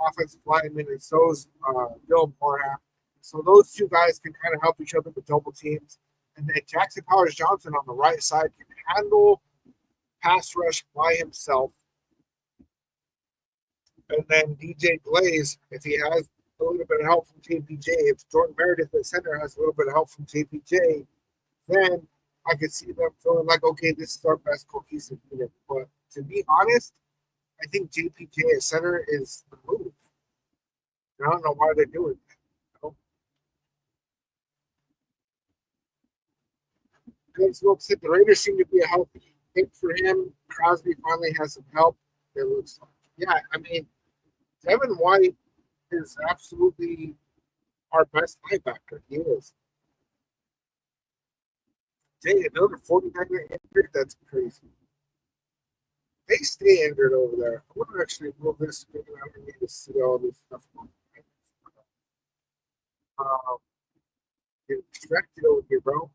offensive lineman, and so is Dylan Parham. So those two guys can kind of help each other with double teams. And then Jackson Powers Johnson on the right side can handle pass rush by himself. And then DJ Glaze, if he has a little bit of help from JPJ, if Jordan Meredith at center has a little bit of help from JPJ, then I could see them feeling like, okay, this is our best cohesive unit. But to be honest, I think JPJ at center is the move. I don't know why they're doing that. Because look, the Raiders seem to be a healthy pick for him. Crosby finally has some help. It looks like. Yeah, I mean, Devin White is absolutely our best linebacker. He is. Dang, another 49er injured? That's crazy. They stay injured over there. I want to actually move this. I don't need to see all this stuff. Uh, Getting distracted over here, bro.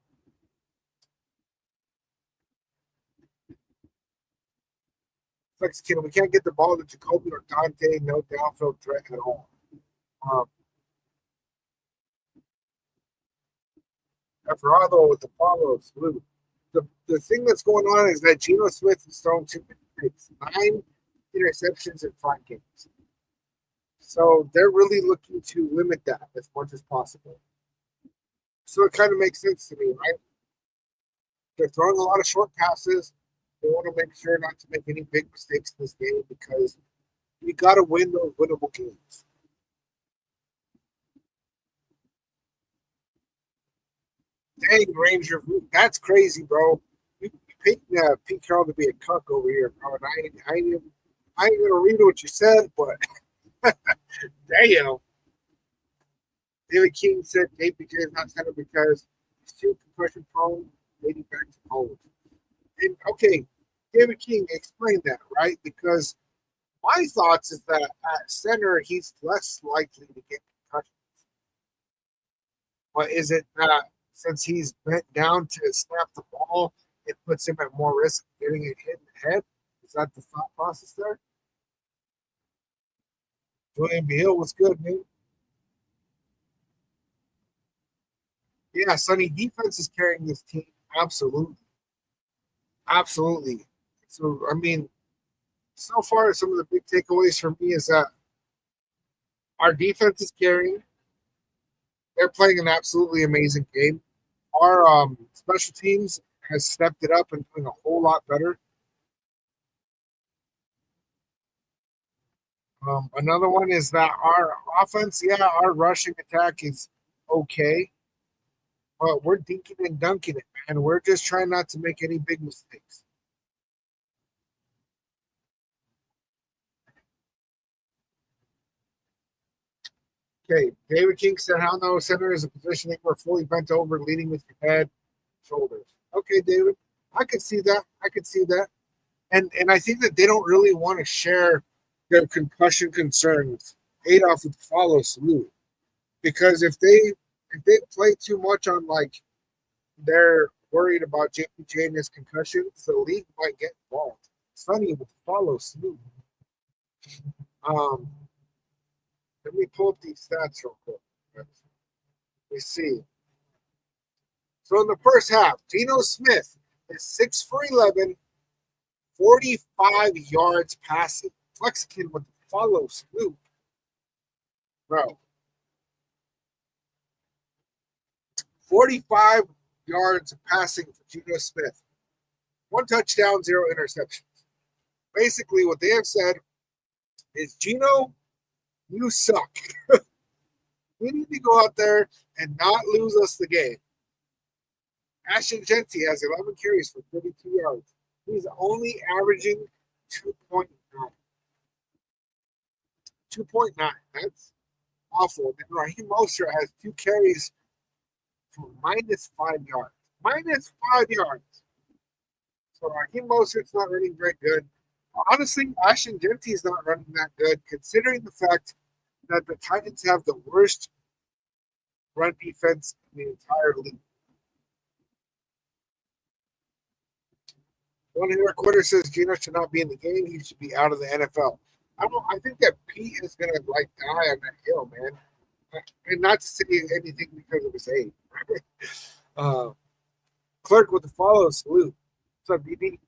Flex kid, we can't get the ball to Jacoby or Dante. No downfield threat at all. Um, Everardo with the follows. The thing that's going on is that Geno Smith has thrown two picks, 9 interceptions in 5 games. So they're really looking to limit that as much as possible. So it kind of makes sense to me, right? They're throwing a lot of short passes. They want to make sure not to make any big mistakes in this game because you got to win those winnable games. Dang, Ranger, that's crazy, bro. You picked Pete Carroll to be a cuck over here, bro. And I ain't gonna read what you said, but damn. David King said APJ is not center because he's too concussion prone, dating back to college. And okay, David King explained that, right? Because my thoughts is that at center he's less likely to get concussions. But is it that since he's bent down to snap the ball, it puts him at more risk of getting it hit in the head? Is that the thought process there? Julian Beal was good, man. Yeah, Sonny, defense is carrying this team. Absolutely. Absolutely. So, I mean, so far, some of the big takeaways for me is that our defense is carrying. They're playing an absolutely amazing game. Our special teams has stepped it up and doing a whole lot better. Another one is that our offense, yeah, our rushing attack is okay, but we're dinking and dunking it, man. We're just trying not to make any big mistakes. Okay, David King said, "How no center is a position that we're fully bent over, leading with your head, shoulders." Okay, David, I could see that. I could see that, and I think that they don't really want to share their concussion concerns. Adolf would follow Salute because if they play too much on like they're worried about JPJ and his concussions, the league might get involved. Sonny would follow Salute. Um, Let me pull up these stats real quick. Let me see. So in the first half, Geno Smith is 6 for 11, 45 yards passing. Flexican with the follow Snoop. Bro. 45 yards passing for Geno Smith. 1 touchdown, 0 interceptions. Basically, what they have said is Geno, you suck. We need to go out there and not lose us the game. Ashton Genty has 11 carries for 32 yards. He's only averaging 2.9. 2.9. That's awful. And Raheem Mostert has 2 carries for -5 yards. -5 yards. So Raheem Mostert's not running very good. Honestly, Ashton Genty is not running that good, considering the fact that the Titans have the worst run defense in the entire league. One hitter quarter says Geno should not be in the game. He should be out of the NFL. I don't. I think that Pete is gonna like die on that hill, man. And not to say anything because of his age. uh, Clerk with the follow salute. What's up, BB?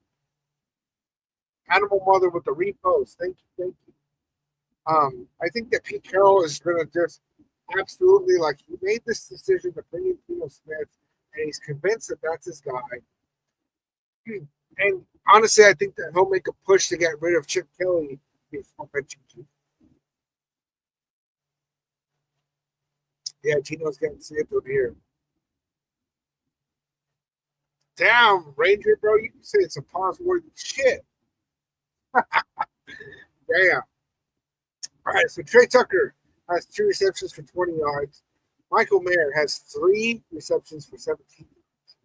Animal Mother with the repost. Thank you, thank you. I think that Pete Carroll is gonna just absolutely like he made this decision to bring in Geno Smith, and he's convinced that that's his guy. And honestly, I think that he'll make a push to get rid of Chip Kelly before benching Geno. Yeah, Geno's getting saved over here. Damn, Ranger, bro, you can say it's a pause worthy shit. Damn. All right, so Trey Tucker has 2 receptions for 20 yards. Michael Mayer has 3 receptions for 17 yards.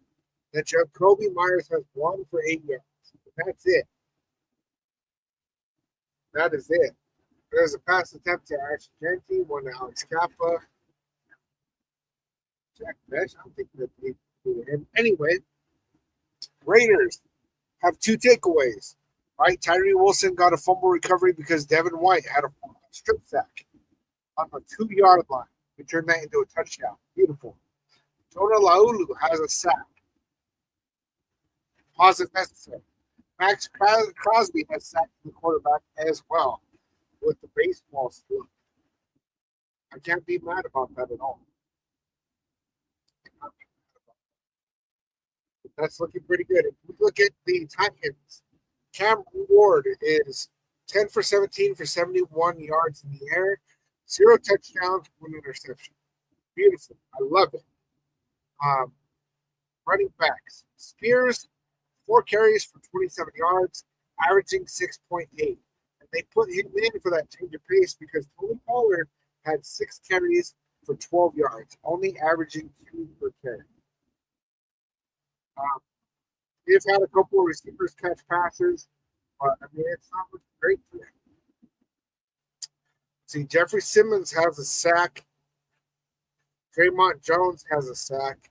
Then Jacoby Myers has 1 for 8 yards. That's it. That is it. There's a pass attempt to Ash Genty, one to Alex Kappa. Jack Best. I don't think that they do him. Anyway, Raiders have two takeaways. Right, Tyree Wilson got a fumble recovery because Devin White had a strip sack on the 2 yard line. He turned that into a touchdown. Beautiful. Jonah Laulu has a sack. Pause if necessary. Max Crosby has sacked the quarterback as well with the baseball stick. I can't be mad about that at all. That's looking pretty good. If we look at the Titans, Cam Ward is 10 for 17 for 71 yards in the air, 0 touchdowns, 1 interception. Beautiful. I love it. Um, Running backs. Spears, 4 carries for 27 yards, averaging 6.8. And they put him in for that change of pace because Tony Pollard had 6 carries for 12 yards, only averaging 2 per carry. Um, They've had a couple of receivers catch passes, but I mean, it's not looking great for them. See, Jeffrey Simmons has a sack. Draymond Jones has a sack.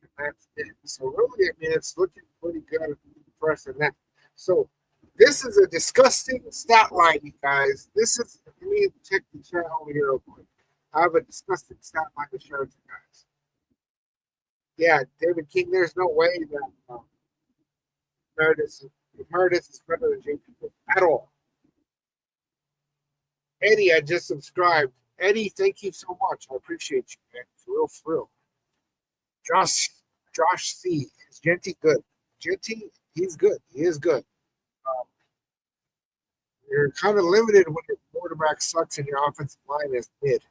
And that's it. So really, I mean, it's looking pretty good for us in that. So this is a disgusting stat line, you guys. This is, let me check the chat over here real quick. I have a disgusting stat line to share with you guys. Yeah, David King, there's no way that Meredith is better than JP at all. Eddie, I just subscribed. Eddie, thank you so much. I appreciate you, man. For real. Josh C. Is Genty good? Genty, he's good. He is good. Um, you're kind of limited when your quarterback sucks and your offensive line is mid.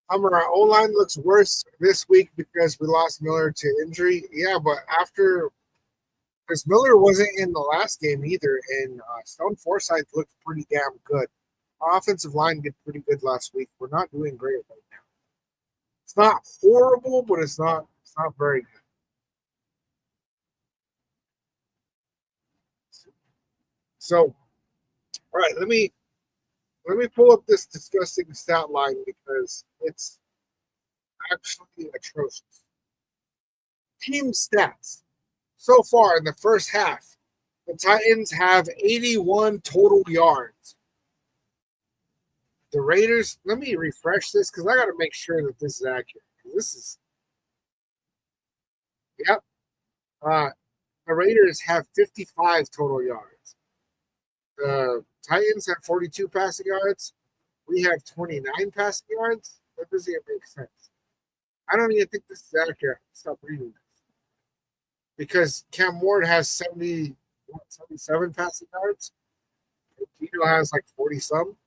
Our O line looks worse this week because we lost Miller to injury. Yeah, but after because Miller wasn't in the last game either, and Stone Forsythe looked pretty damn good. Our offensive line did pretty good last week. We're not doing great right now. It's not horrible, but it's not very good. So, all right, let me pull up this disgusting stat line because it's actually atrocious. Team stats so far in the first half. The Titans have 81 total yards. The Raiders, let me refresh this because I got to make sure that this is accurate. This is, yep. Uh, the Raiders have 55 total yards. The Titans have 42 passing yards. We have 29 passing yards. That doesn't even make sense. I don't even think this is accurate. Stop reading this because Cam Ward has 77 passing yards. Tito has like 40 some.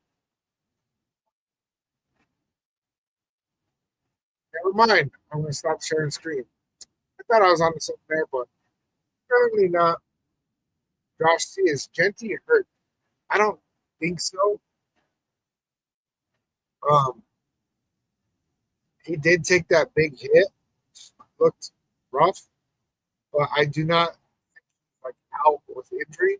Never mind. I'm going to stop sharing screen. I thought I was on something there, but apparently not. Josh C. Is Genty hurt? I don't think so. Um, he did take that big hit. Looked rough, but I do not like out with injury.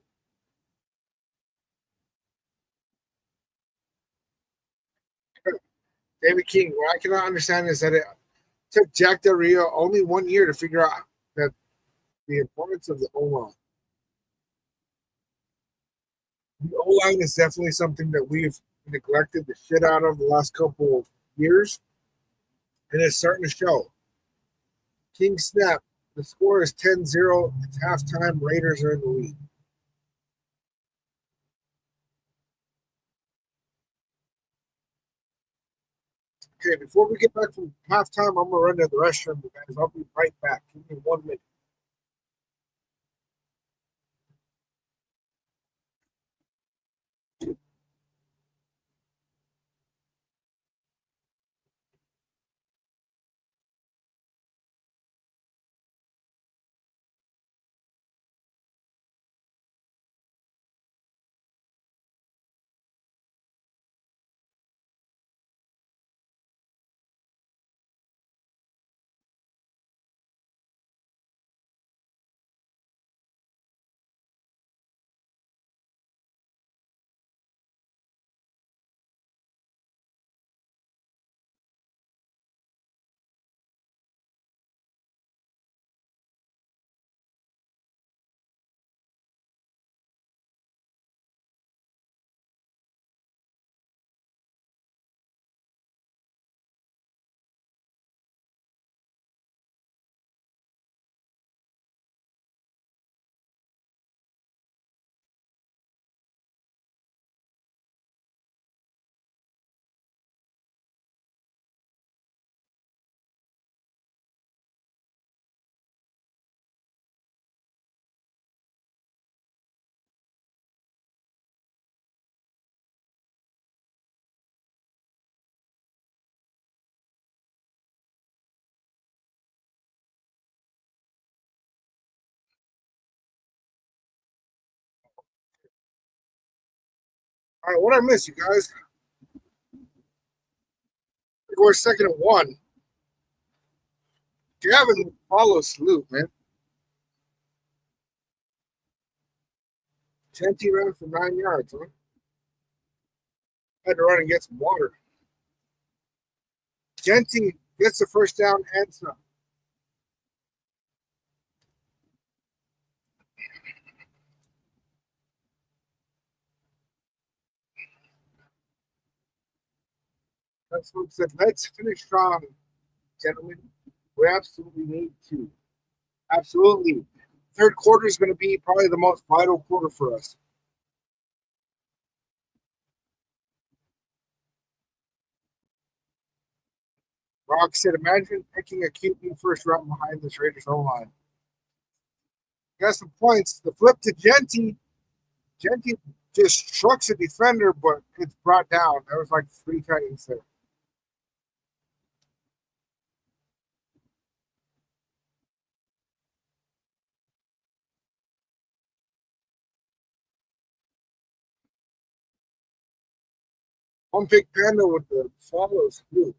David King, what I cannot understand is that it took Jack Del Rio only 1 year to figure out that the importance of the O line. The O line is definitely something that we've neglected the shit out of the last couple of years, and it's starting to show. King snap. The score is 10-0. It's halftime. Raiders are in the lead. Okay, before we get back from halftime, I'm going to run to the restroom, guys. I'll be right back. Give me 1 minute. All right, what I miss, you guys? We're second and one. Gavin follow salute, man. Genty ran for 9 yards, huh? Had to run and get some water. Genty gets the first down and some. That's what said. Let's finish strong, gentlemen. We absolutely need to. Absolutely. Third quarter is going to be probably the most vital quarter for us. Rock said, imagine picking a QB first round behind this Raiders O line. Got some points. The flip to Genty. Genty just trucks a defender, but it's brought down. There was like 3 Titans there. One big panda with the follows blue.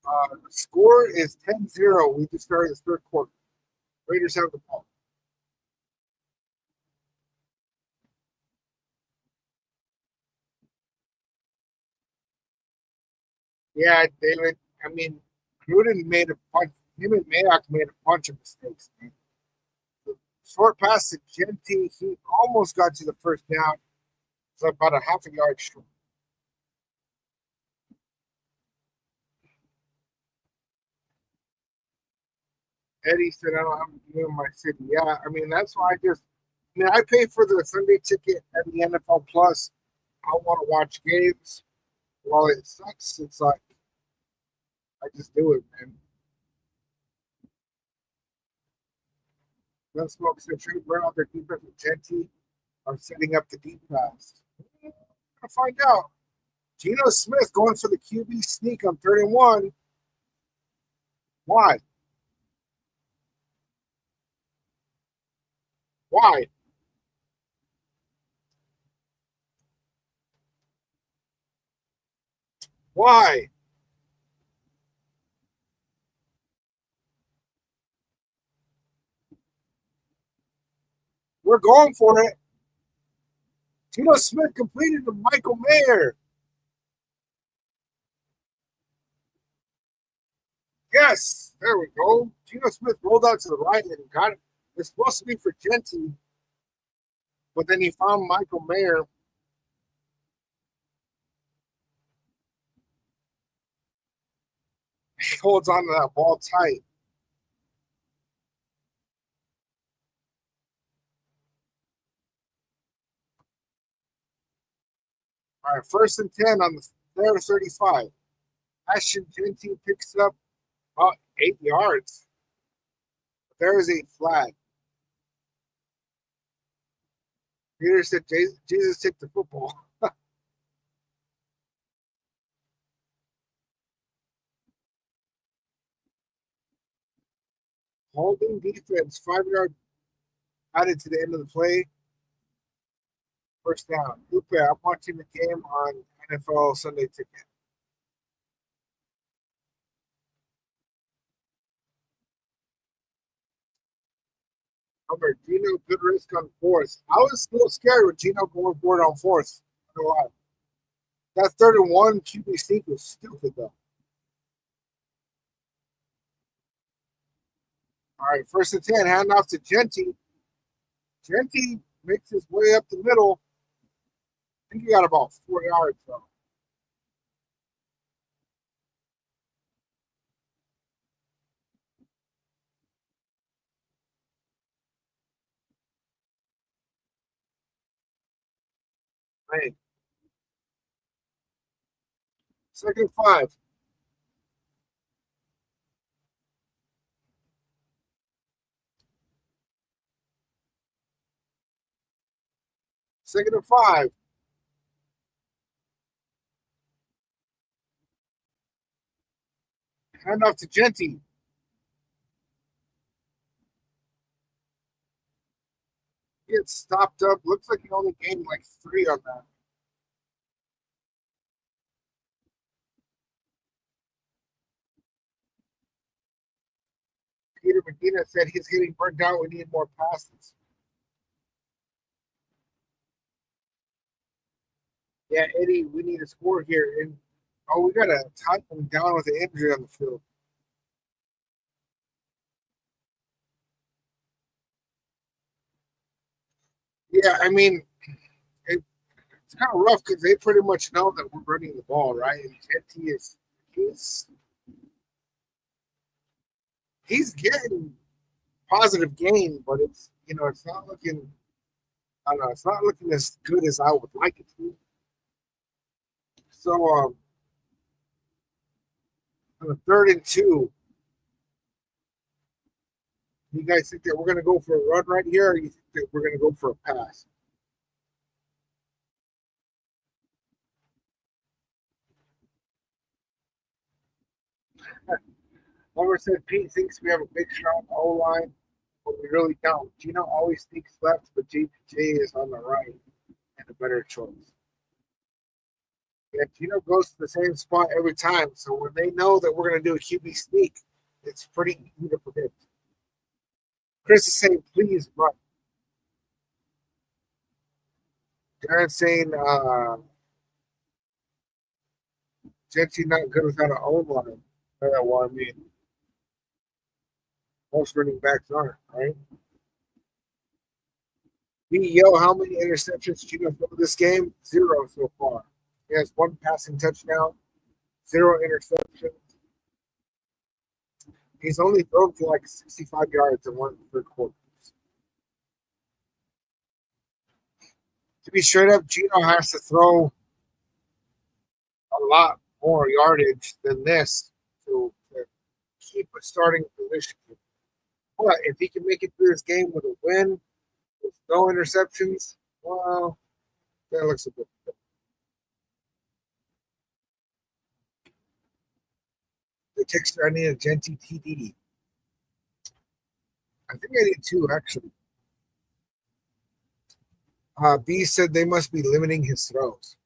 The score is 10-0. We just started the third quarter. Raiders have the ball. Yeah, David. I mean, Gruden made a bunch. Him and Mayock made a bunch of mistakes. Man. Short pass to Genty. He almost got to the first down. It's about a half a yard short. Eddie said, I don't have a game in my city. Yeah, I mean, that's why I pay for the Sunday ticket at the NFL Plus. I want to watch games. While it sucks, it's like, I just do it, man. Gun Smoke said, Trade burn out their defense with Genty are setting up the deep pass. We're going to find out. Geno Smith going for the QB sneak on 31. Why? Why? Why? We're going for it. Geno Smith completed to Michael Mayer. Yes, there we go. Geno Smith rolled out to the right and got it. It's supposed to be for Genty, but then he found Michael Mayer. He holds on to that ball tight. All right, first and 10 on the their 35. Ashton Genty picks up about 8 yards. There is a flag. Peter said, Jesus took the football. Holding defense, 5 yard added to the end of the play. First down. Lupe, I'm watching the game on NFL Sunday Ticket. Remember, Gino, good risk on fourth. I was still scared with Gino going for it on fourth. I don't know why. That third and one QB sneak was stupid, though. All right, first and 10, hand off to Genty. Genty makes his way up the middle. I think he got about 4 yards, though. Hey, second and 5. Second and 5. Hand off to Genty. He gets stopped up. Looks like he only gained like 3 on that. Medina said he's getting burnt out. We need more passes. Yeah, Eddie, we need a score here. And we got to tie him down with an injury on the field. Yeah, I mean, it's kind of rough because they pretty much know that we're running the ball, right? And NT is he's he's getting positive gain, but it's not looking. I don't know. It's not looking as good as I would like it to. So on the 3rd and 2, you guys think that we're going to go for a run right here, or you think that we're going to go for a pass? Homer said Pete thinks we have a big, strong O line, but we really don't. Gino always thinks left, but JPJ is on the right and a better choice. Yeah, Gino goes to the same spot every time. So when they know that we're going to do a QB sneak, it's pretty easy to predict. Chris is saying, please run. Darren's saying, Jetty not good without an own line. Yeah, well, I mean, most running backs aren't, right? Yo, how many interceptions do you know for this game? Zero so far. He has one passing touchdown, zero interceptions. He's only thrown for like 65 yards in one third quarter. To be straight up, Gino has to throw a lot more yardage than this to keep a starting position. But if he can make it through this game with a win, with no interceptions, well, that looks a bit good. The texture, I need a Genti TD. I think I did two, actually. B said they must be limiting his throws.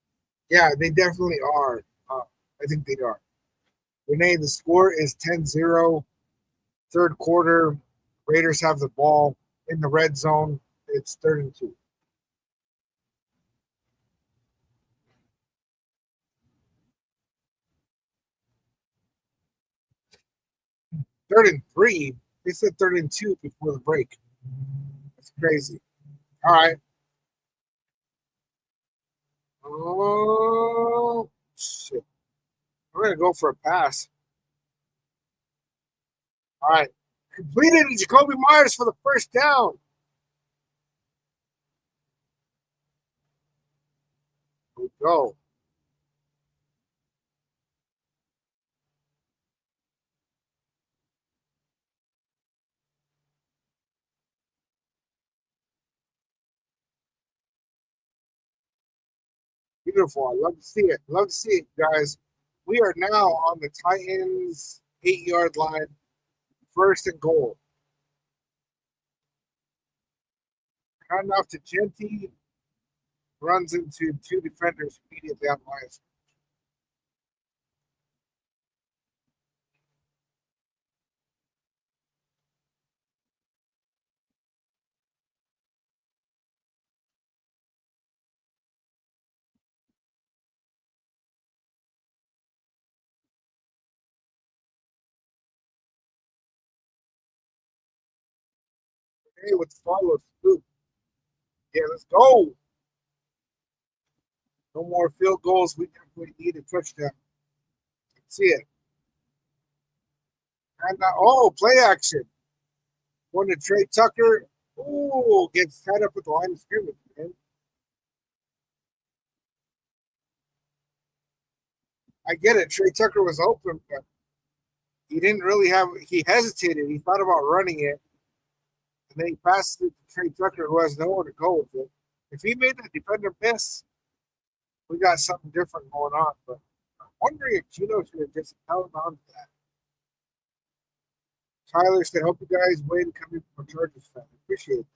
Yeah, they definitely are. I think they are. Renee, the score is 10-0. Third quarter, Raiders have the ball in the red zone. It's 3rd and 2. 3rd and 3. They said 3rd and 2 before the break. That's crazy. All right. Oh shit! We're gonna go for a pass. All right. Completed Jacoby Myers for the first down. Here we go. Beautiful. I love to see it. Love to see it, guys. We are now on the Titans 8-yard line, 1st and goal. Hand off to Genty, runs into two defenders immediately on line. Hey, with follow through. Yeah, let's go. No more field goals. We definitely need a touchdown. Let's see it. And play action. Going to Trey Tucker. Ooh, gets tied up with the line of scrimmage, man. I get it. Trey Tucker was open, but he didn't really have. He hesitated. He thought about running it, and then he passed it to Trey Tucker, who has nowhere to go with it. If he made the defender miss, we got something different going on. But I'm wondering if Gino should have just held on to that. Tyler said, "Hope you guys win coming from a Chargers fan. Appreciate it.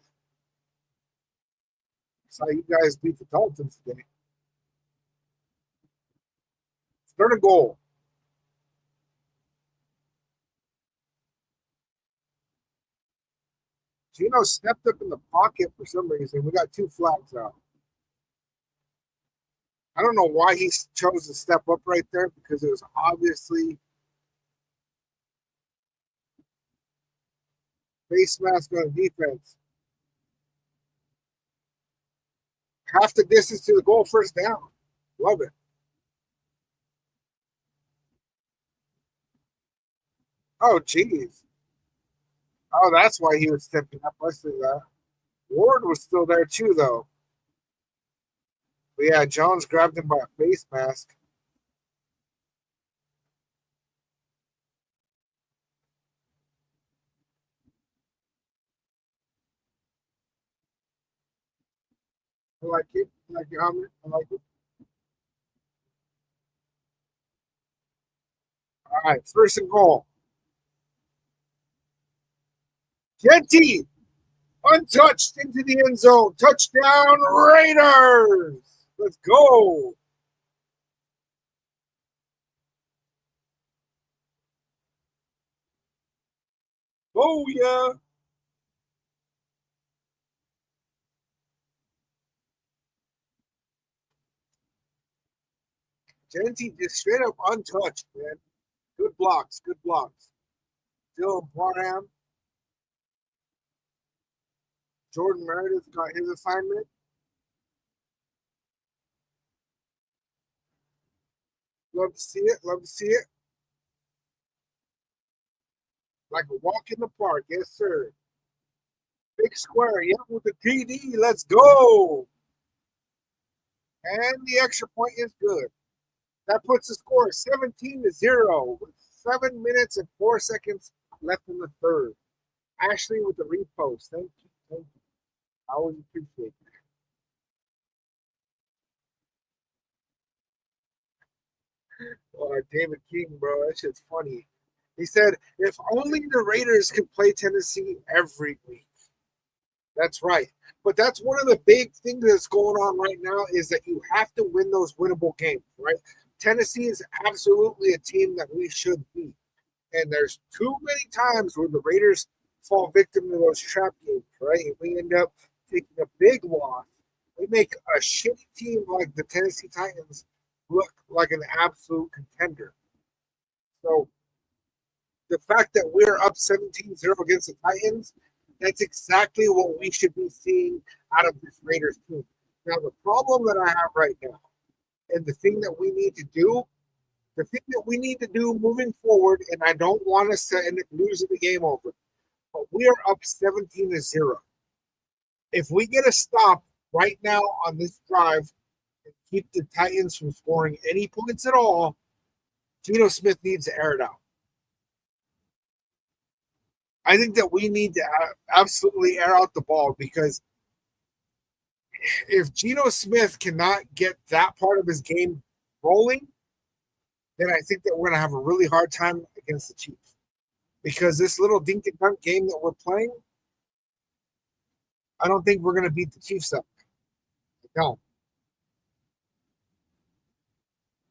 Saw you guys beat the Dolphins today. 3rd and goal. Gino stepped up in the pocket for some reason. We got 2 flags out. I don't know why he chose to step up right there because it was obviously face mask on defense. Half the distance to the goal, first down. Love it. Oh, geez. Oh, that's why he was stepping up. I see that. Ward was still there too, though. But yeah, Jones grabbed him by a face mask. I like it. I like your helmet. I like it. All right, first and goal. Genty, untouched into the end zone. Touchdown, Raiders. Let's go. Oh, yeah. Genty just straight up untouched, man. Good blocks, good blocks. Dylan Parham, Jordan Meredith got his assignment. Love to see it. Love to see it. Like a walk in the park. Yes, sir. Big square. Yep, with the TD. Let's go. And the extra point is good. That puts the score 17-0 with 7 minutes and 4 seconds left in the third. Ashley with the repost. Thank you. Thank you. I always appreciate that. David King, bro, that shit's funny. He said, if only the Raiders could play Tennessee every week. That's right. But that's one of the big things that's going on right now is that you have to win those winnable games, right? Tennessee is absolutely a team that we should beat. And there's too many times where the Raiders fall victim to those trap games, right? And we end up taking a big loss. We make a shitty team like the Tennessee Titans look like an absolute contender. So the fact that we're up 17-0 against the Titans, that's exactly what we should be seeing out of this Raiders team. Now, the problem that I have right now, and the thing that we need to do, the thing that we need to do moving forward, and I don't want us to end up losing the game over, but we are up 17-0. If we get a stop right now on this drive and keep the Titans from scoring any points at all, Geno Smith needs to air it out. I think that we need to absolutely air out the ball because if Geno Smith cannot get that part of his game rolling, then I think that we're going to have a really hard time against the Chiefs. Because this little dink and dunk game that we're playing, I don't think we're going to beat the Chiefs up. I don't.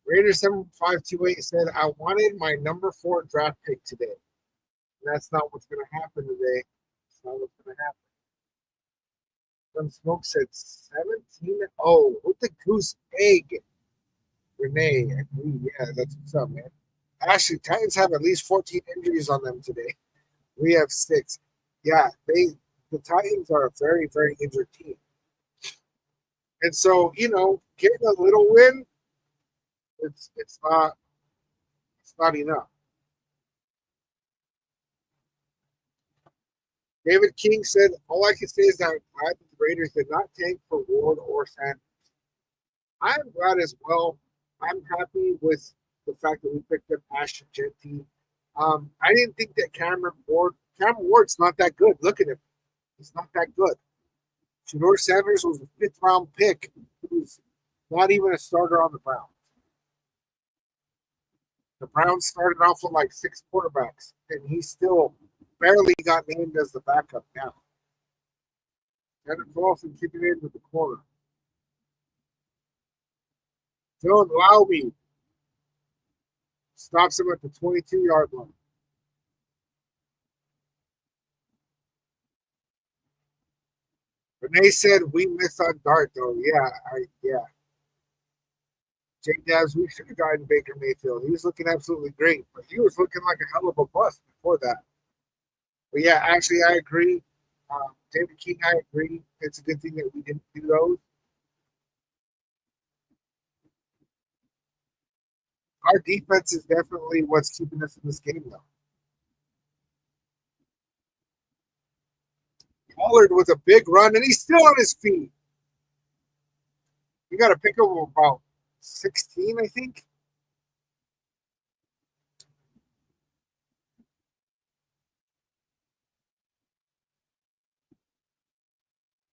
Raiders 7528 said, I wanted my number 4 draft pick today. And that's not what's going to happen today. It's not what's going to happen. Some Smoke said 17-0 with the goose egg. Renee, yeah, that's what's up, man. Actually, Titans have at least 14 injuries on them today. We have 6. Yeah, the Titans are a very, very injured team. And so, getting a little win, it's not enough. David King said, all I can say is that the Raiders did not tank for Ward or Sanders. I'm glad as well. I'm happy with the fact that we picked up Ashton Genty. I didn't think that Cameron Ward's not that good. Look at him. He's not that good. Shador Sanders was a 5th round pick. He was not even a starter on the Browns. The Browns started off with like 6 quarterbacks, and he still barely got named as the backup now. Tanner Carlson kicking in with the corner. Dylan Lowry stops him at the 22-yard line. Renee said we missed on Dart though. Yeah. Jay Dabs, we should have gotten Baker Mayfield. He was looking absolutely great, but he was looking like a hell of a bust before that. But yeah, actually, I agree. David King, I agree. It's a good thing that we didn't do those. Our defense is definitely what's keeping us in this game, though. Pollard with a big run, and he's still on his feet. You got to pick up about 16, I think.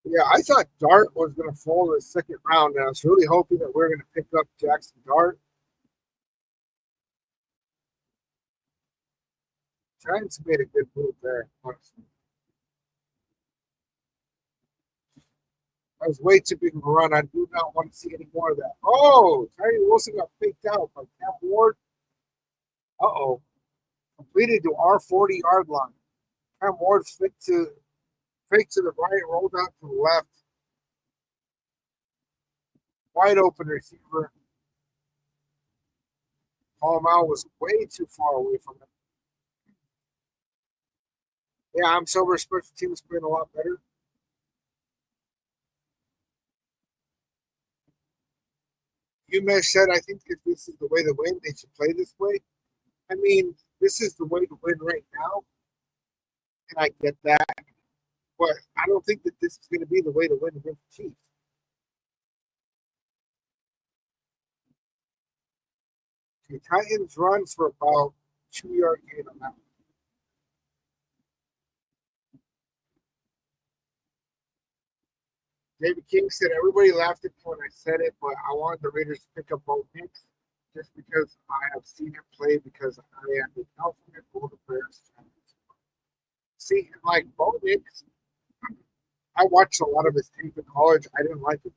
Yeah, I thought Dart was going to fall in the second round, and I was really hoping that we are going to pick up Jackson Dart. Giants made a good move there, honestly. That was way too big of a run. I do not want to see any more of that. Oh, Tyree Wilson got faked out by Cam Ward. Uh-oh. Completed to our 40-yard line. Cam Ward fake to the right, rolled out to the left. Wide open receiver. Paul Mal was way too far away from him. Yeah, I'm sober. Special teams playing a lot better. UMass said, I think if this is the way to win, they should play this way. I mean, this is the way to win right now, and I get that. But I don't think that this is going to be the way to win against the Chiefs. The Titans run for about 2 yard gain on that. David King said everybody laughed at me when I said it, but I wanted the Raiders to pick up both Hicks just because I have seen him play because I am the California Golden Bears fan. See, like Bo Nix, I watched a lot of his tape in college. I didn't like it.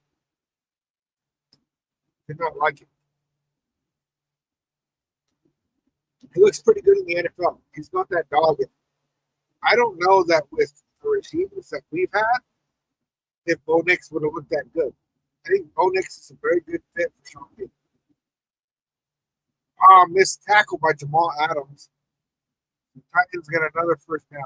Did not like it. He looks pretty good in the NFL. He's got that dog. I don't know that with the receivers that we've had, if Bo Nix would have looked that good. I think Bo Nix is a very good fit for Sean Payton. Missed tackle by Jamal Adams. The Titans get another first down.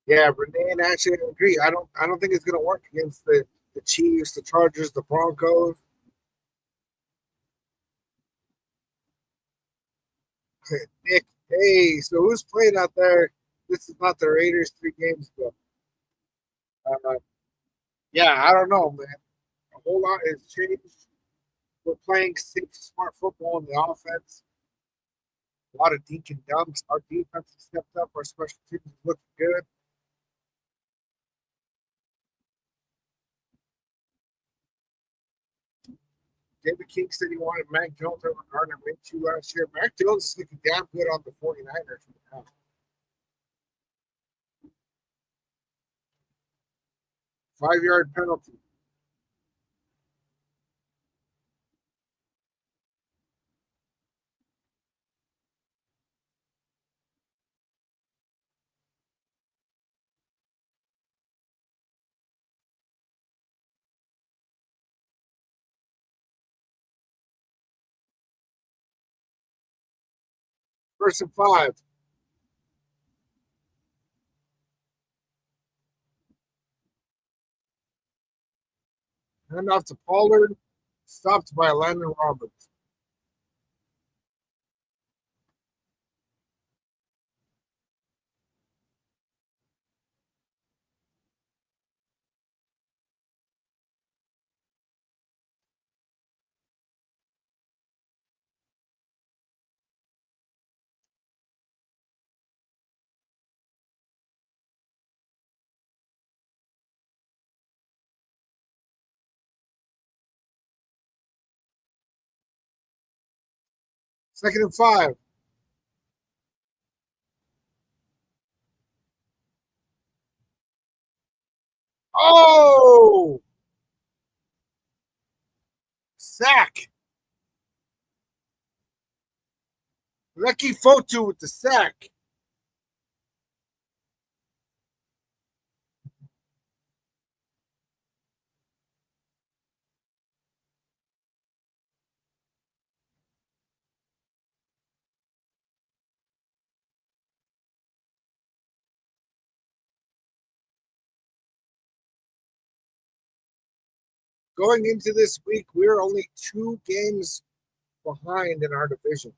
Yeah, Renee and Ashley agree. I don't think it's gonna work against the Chiefs, the Chargers, the Broncos. Nick, hey, so who's playing out there? This is not the Raiders 3 games ago. Uh, yeah, I don't know, man. A whole lot has changed. We're playing safe, smart football in the offense. A lot of dink and dunks. Our defense has stepped up. Our special teams is looking good. David King said he wanted Mac Jones over Gardner Minshew last year. Mac Jones is looking damn good on the 49ers now. 5 yard penalty. First and 5. Hand off to Pollard. Stopped by Landon Roberts. Second and 5. Oh! Sack. Lucky Fotu with the sack. Going into this week, we're only 2 games behind in our division.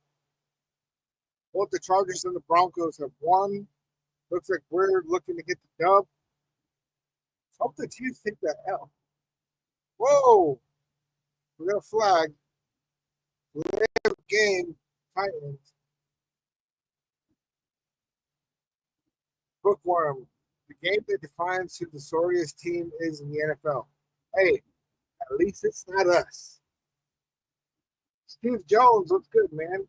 Both the Chargers and the Broncos have won. Looks like we're looking to get the dub. Hope the Chiefs take that L. Whoa! We got a flag. Live game, Titans. Bookworm. The game that defines who the sorriest team is in the NFL. Hey, at least it's not us. Steve Jones, what's good, man?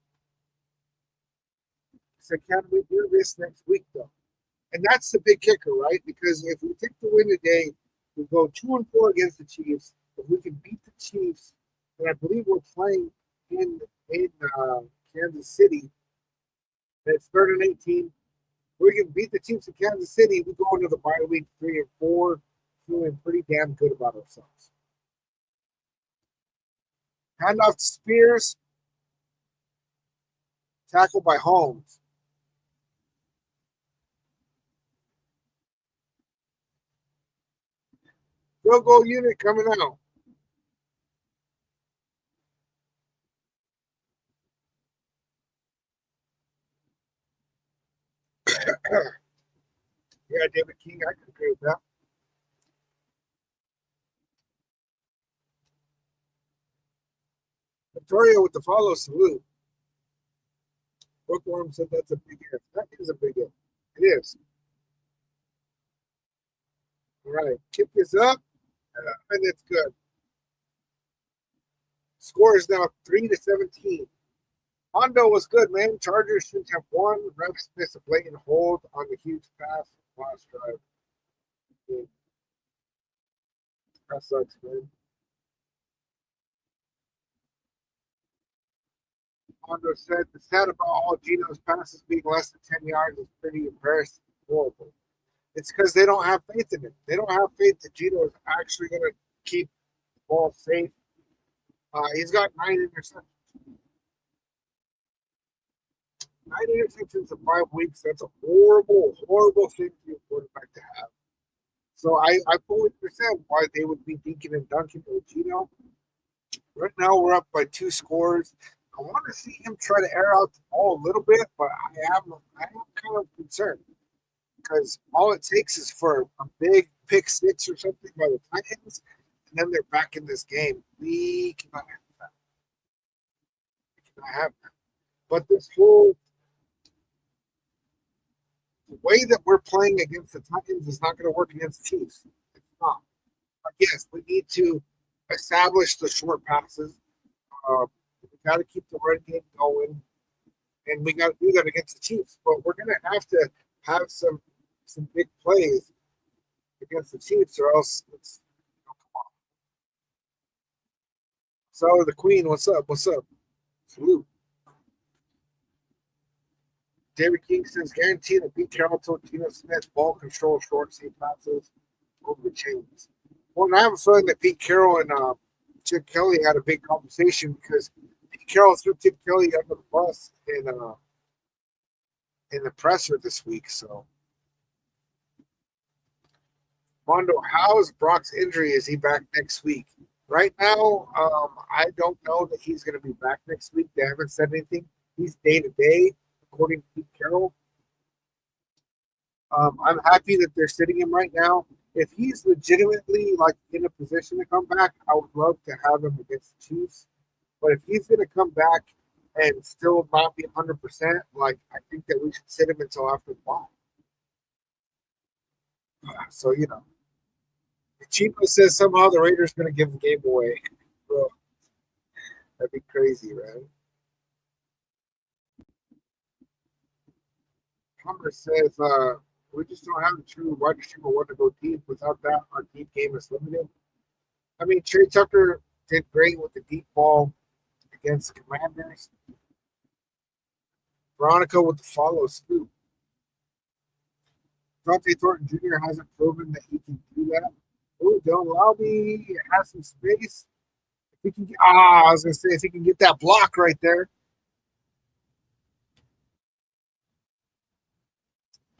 So can we do this next week, though? And that's the big kicker, right? Because if we take the win today, we go 2-4 against the Chiefs. If we can beat the Chiefs, and I believe we're playing in Kansas City, it's 3rd and 18. We can beat the Chiefs in Kansas City. We go into the bye week 3-4, feeling pretty damn good about ourselves. Handoff to Spears, tackle by Holmes. Field goal unit coming out. Yeah, David King, I can agree with that. Victoria with the follow salute. Bookworm said that's a big hit. That is a big hit. It is. All right. Kick is up, and it's good. Score is now 3-17. Hondo was good, man. Chargers shouldn't have won. Renz missed a blatant hold on the huge pass last drive. Yeah. That sucks, man. Hondo said the stat about all Geno's passes being less than 10 yards is pretty embarrassing. Horrible. It's because they don't have faith in it. They don't have faith that Geno is actually going to keep the ball safe. He's got 9 interceptions. 9 interceptions in 5 weeks. That's a horrible, horrible thing for your quarterback to have. So I fully understand why they would be dinking and dunking with Geno. Right now we're up by 2 scores. I want to see him try to air out the ball a little bit, but I am kind of concerned because all it takes is for a big pick six or something by the Titans, and then they're back in this game. We cannot have that. We cannot have that. But this whole way that we're playing against the Titans is not going to work against the Chiefs. It's not. But yes, we need to establish the short passes. We got to keep the run game going, and we got to do that against the Chiefs. But we're going to have some big plays against the Chiefs, or else it's come on. So the Queen, what's up? What's up? Salute. David King says, guarantee that Pete Carroll told Geno Smith ball control short seam passes over the chains. Well, I have a feeling that Pete Carroll and Chip Kelly had a big conversation because Pete Carroll threw Chip Kelly under the bus in the presser this week. So, Mondo, how is Brock's injury? Is he back next week? Right now, I don't know that he's going to be back next week. They haven't said anything. He's day to day, according to Pete Carroll. I'm happy that they're sitting him right now. If he's legitimately like in a position to come back, I would love to have him against the Chiefs. But if he's going to come back and still not be 100%, like I think that we should sit him until after the bye. So Chico says somehow the Raiders going to give the game away. Bro, that'd be crazy, man. Hummer says we just don't have the true wide receiver one to go deep. Without that, our deep game is limited. I mean, Trey Tucker did great with the deep ball against the Commanders. Veronica with the follows too. Dante Thornton Jr. hasn't proven that he can do that. Oh, Dylan Lowby has some space. If he can get, I was gonna say if he can get that block right there.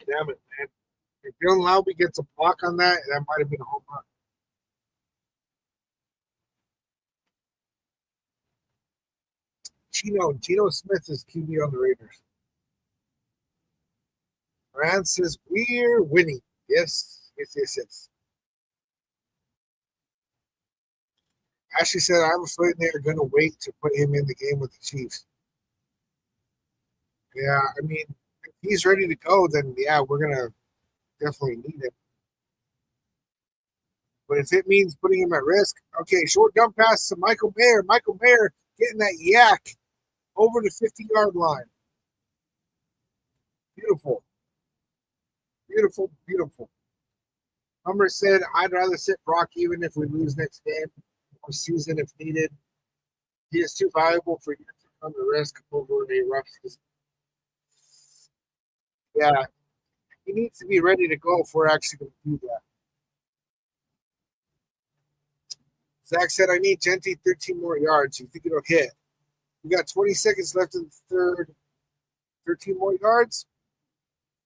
Damn it, man. If Dylan Lowby gets a block on that, that might have been a home run. Gino Smith is QB on the Raiders. Renz says we're winning. Yes, yes, yes, yes. Ashley said I'm afraid they're going to wait to put him in the game with the Chiefs. Yeah, I mean, if he's ready to go, then yeah, we're gonna definitely need him. But if it means putting him at risk, okay, short dump pass to Michael Mayer. Michael Mayer getting that yak over the 50-yard line. Beautiful, beautiful, beautiful. Hummer said, I'd rather sit Brock even if we lose next game or season if needed. He is too valuable for you to run the risk over a rough season. Yeah, he needs to be ready to go if we're actually going to do that. Zach said, I need Genty 13 more yards. You think it'll hit? We got 20 seconds left in the third. 13 more yards?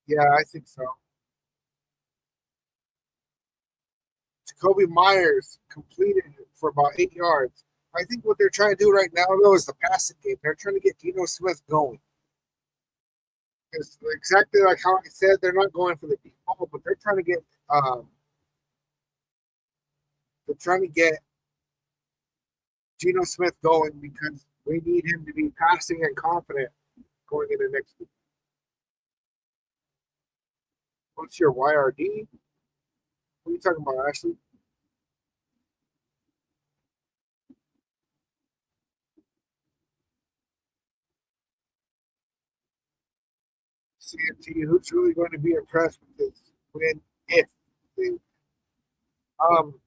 Yeah, I think so. Jacoby Myers completed for about 8 yards. I think what they're trying to do right now, though, is the passing game. They're trying to get Geno Smith going. It's exactly like how I said, they're not going for the deep ball, but they're trying to get Geno Smith going because we need him to be passing and confident going into next week. What's your YRD? What are you talking about, Ashley? CMT, who's really going to be impressed with this win if they um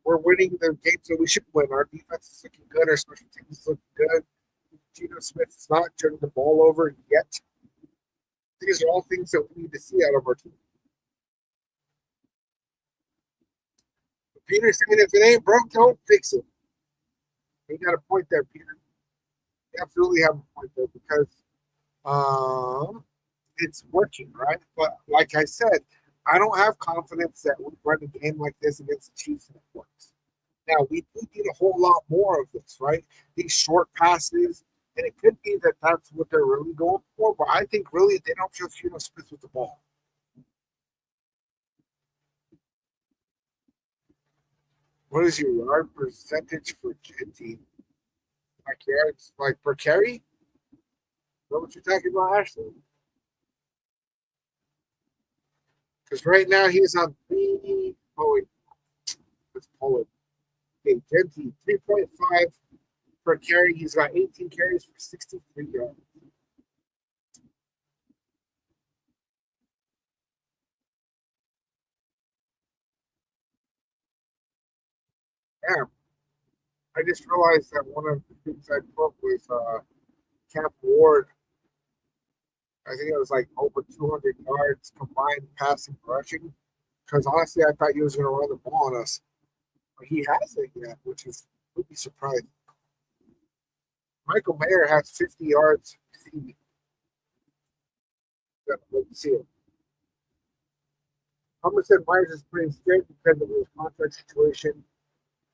we're winning the games that we should win. Our defense is looking good, our special teams is looking good. Geno Smith is not turning the ball over yet. These are all things that we need to see out of our team. Peter saying if it ain't broke, don't fix it. You got a point there, Peter. You absolutely have a point there because it's working, right? But like I said, I don't have confidence that we run a game like this against the Chiefs and it works. Now we do need a whole lot more of this, right? These short passes, and it could be that that's what they're really going for. But I think really they don't just Smith with the ball. What is your yard percentage for Genty? Like yards, like per carry? Is that what you're talking about, Ashley? Because right now he's on three. Oh wait, let's pull it. Okay, Genty 3.5 per carry. He's got 18 carries for 63 yards. Yeah, I just realized that one of the things I put was Camp Ward. I think it was like over 200 yards combined passing rushing. Because honestly, I thought he was going to run the ball on us. But he hasn't yet, which is really surprising. Michael Mayer has 50 yards receiving. Let's see it. Hummer said Myers is playing scared because of his contract situation.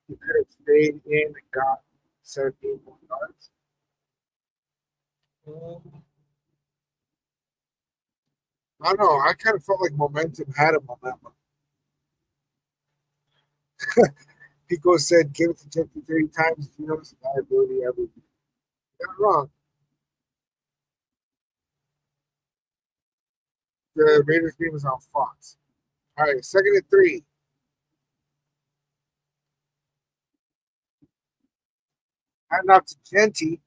He could have stayed in and got 17 more yards. I don't know. I kind of felt like momentum had him on that one. Pico said, give it to Jeffy 30 times. You know, it's a liability every week. Not wrong. The Raiders game is on Fox. All right, second and 3. Hand off to Genty.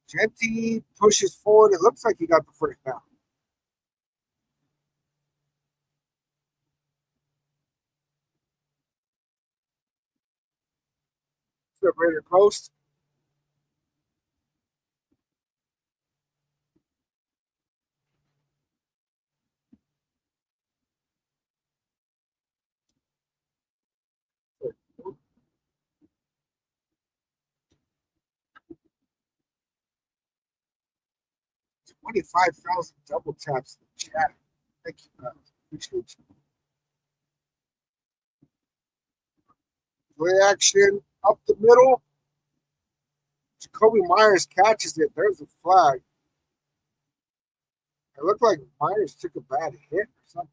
Genty pushes forward. It looks like he got the first down. So Raider coast. 25,000 double taps in the chat. Thank you, guys. Appreciate you. Play action up the middle. Jacoby Myers catches it. There's a flag. It looked like Myers took a bad hit or something.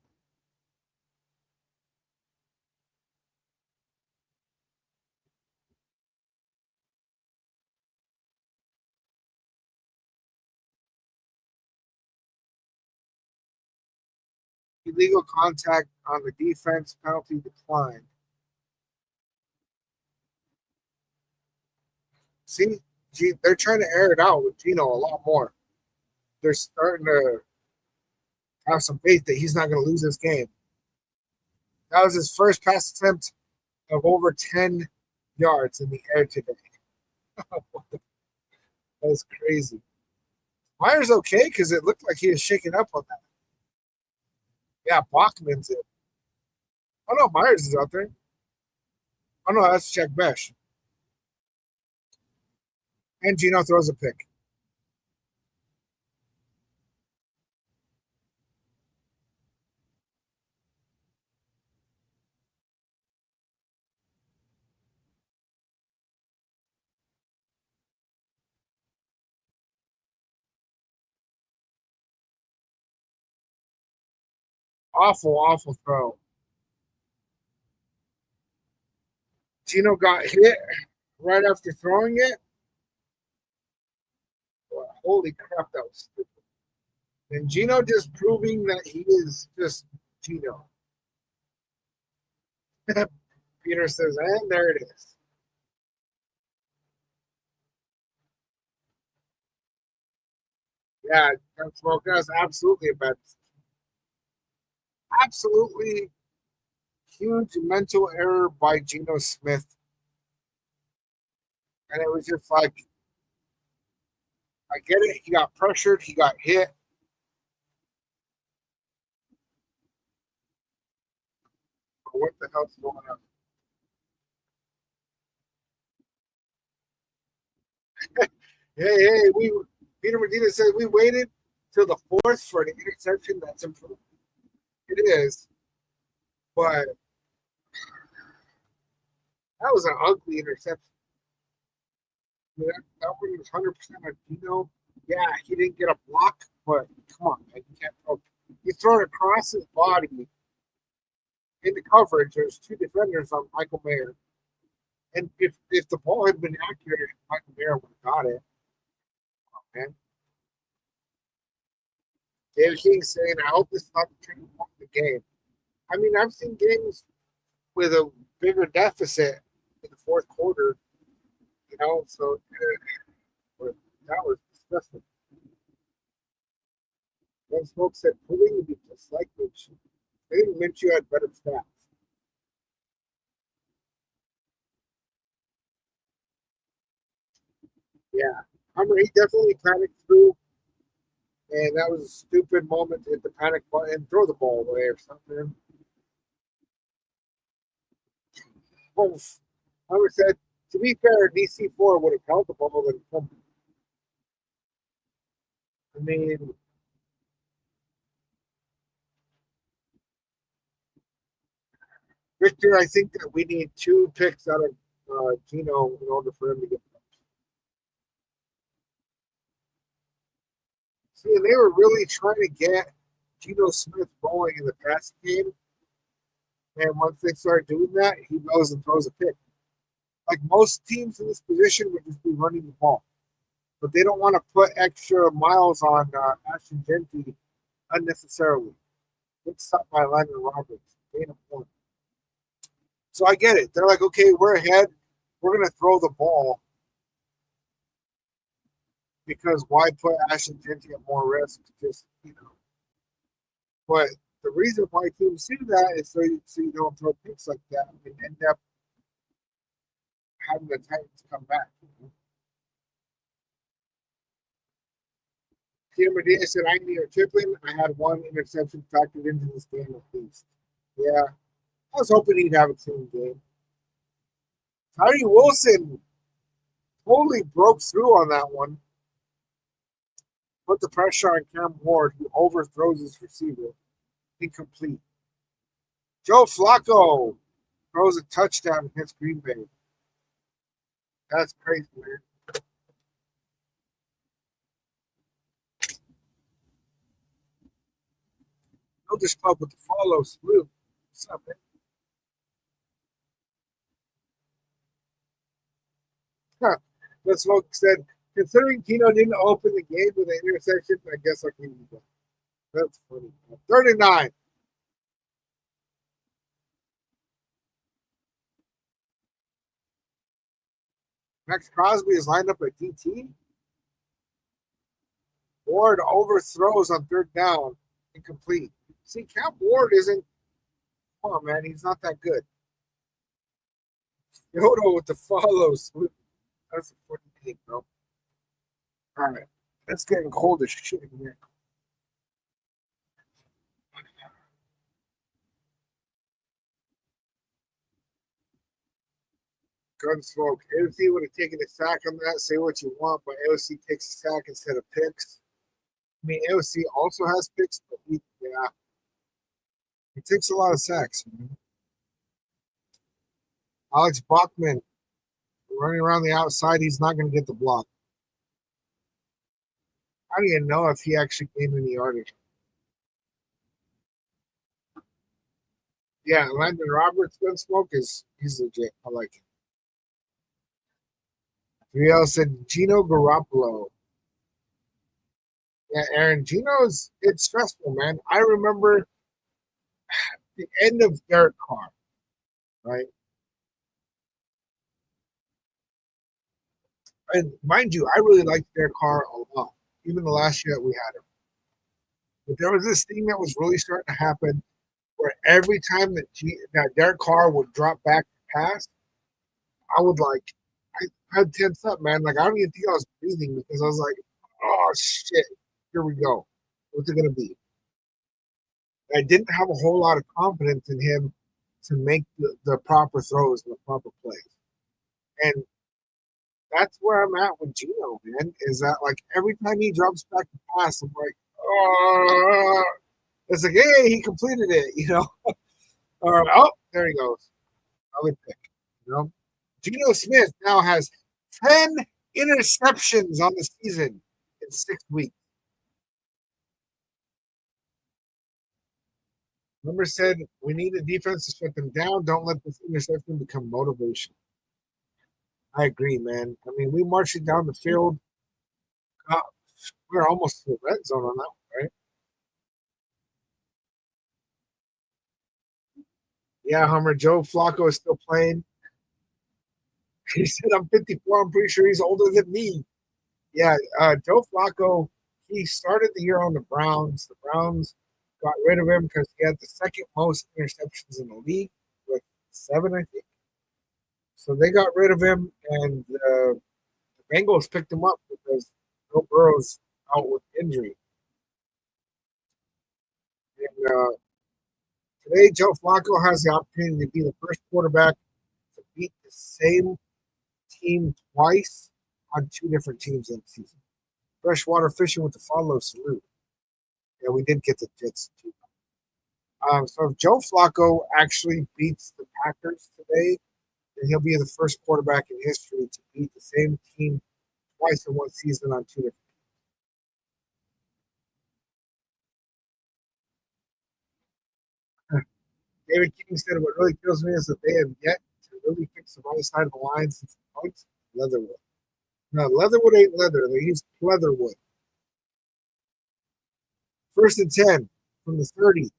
Illegal contact on the defense, penalty declined. See, they're trying to air it out with Gino a lot more. They're starting to have some faith that he's not going to lose this game. That was his first pass attempt of over 10 yards in the air today. That's crazy. Myers okay because it looked like he was shaking up on that. Yeah, Bachman's it. Oh no, Myers is out there. Oh no, that's Jack Besh. And Gino throws a pick. Awful throw. Gino got hit right after throwing it. Well, holy crap, that was stupid. And Gino just proving that he is just Gino. Peter says, and there it is. Yeah, that's absolutely a bad decision. Absolutely huge mental error by Geno Smith. And it was just like, I get it. He got pressured. He got hit. But what the hell's going on? Hey, Peter Medina says we waited till the fourth for an interception. That's improved. It is. But that was an ugly interception. I mean, that one was 100% on Gino. Yeah, he didn't get a block, but come on, man. You can't throw. You throw it across his body into coverage. There's two defenders on Michael Mayer. And if the ball had been accurate, Michael Mayer would have got it. Oh, man. David King saying, I hope this is not the turning point of the game. I mean, I've seen games with a bigger deficit in the fourth quarter, so that was disgusting. One Smoke said, pulling would be just like Mitch. I think Minshew had better stats. Yeah. He definitely panicked through, and that was a stupid moment to hit the panic button and throw the ball away or something. Well, Hummer said, to be fair, DC4 would have held the ball and fumbled. I mean, Victor, I think that we need 2 picks out of Gino in order for him to get. See, and they were really trying to get Geno Smith going in the passing game. And once they start doing that, he goes and throws a pick. Like most teams in this position would just be running the ball. But they don't want to put extra miles on Ashton Genty unnecessarily. It's stopped by Landon Roberts. So I get it. They're like, okay, we're ahead. We're going to throw the ball. Because why put Ashton Genty at more risk? But the reason why teams do that is so you don't throw picks like that and end up having the Titans come back. Peter Medina said, I need a tripling. I had one interception factored into this game at least. Yeah. I was hoping he'd have a clean game. Tyree Wilson totally broke through on that one. put the pressure on Cam Ward, who overthrows his receiver. Incomplete. Joe Flacco throws a touchdown against Green Bay. That's crazy, man. Know this club with the follow. Salute. What's up, man? Huh. That's what said. Considering Tino didn't open the game with an interception, I guess I can use that. That's funny. 39. Max Crosby is lined up at DT. Ward overthrows on third down. Incomplete. See, Cam Ward isn't. Come on, man. He's not that good. Yoda with the follows. That's a funny thing, bro. All right. It's getting cold as shit in here. Gunsmoke. AOC would have taken a sack on that. Say what you want, but AOC takes a sack instead of picks. I mean, AOC also has picks, but he takes a lot of sacks, man. Alex Bachman running around the outside. He's not going to get the block. I don't even know if he actually gained any yardage. Yeah, Landon Roberts, Gunsmoke he's legit. I like it. 3L said Gino Garoppolo. Yeah, Aaron, it's stressful, man. I remember the end of Derek Carr, right? And mind you, I really liked Derek Carr a lot, even the last year that we had him. But there was this thing that was really starting to happen where every time that Derek Carr would drop back to pass, I would I'd tense up, man. Like I don't even think I was breathing because I was like, oh shit, here we go. What's it gonna be? I didn't have a whole lot of confidence in him to make the proper throws and the proper plays. And that's where I'm at with Gino, man. Is that like every time he drops back to pass, I'm like, oh, it's like, hey, he completed it, you know. Or oh, there he goes. Another pick, you know. Geno Smith now has 10 interceptions on the season in 6 weeks. Remember said we need a defense to shut them down. Don't let this interception become motivation. I agree, man. I mean, we marched it down the field. Uh, we're almost to the red zone on that one, right? Yeah, Hummer. Joe Flacco is still playing. He said, I'm 54. I'm pretty sure he's older than me. Yeah, Joe Flacco, he started the year on the Browns. The Browns got rid of him because he had the second most interceptions in the league with 7, I think. So they got rid of him, and the Bengals picked him up because Joe Burrow's out with injury. And today, Joe Flacco has the opportunity to be the first quarterback to beat the same team twice on 2 different teams in the season. Freshwater fishing with the follow salute. Yeah, we did get the Jets too. So if Joe Flacco actually beats the Packers today, then he'll be the first quarterback in history to beat the same team twice in one season on 2 different. David King said, "What really kills me is that they have yet to really fix the right side of the line since the points Leatherwood. No, Leatherwood ain't leather. They use pleatherwood. First and 10 from the 30.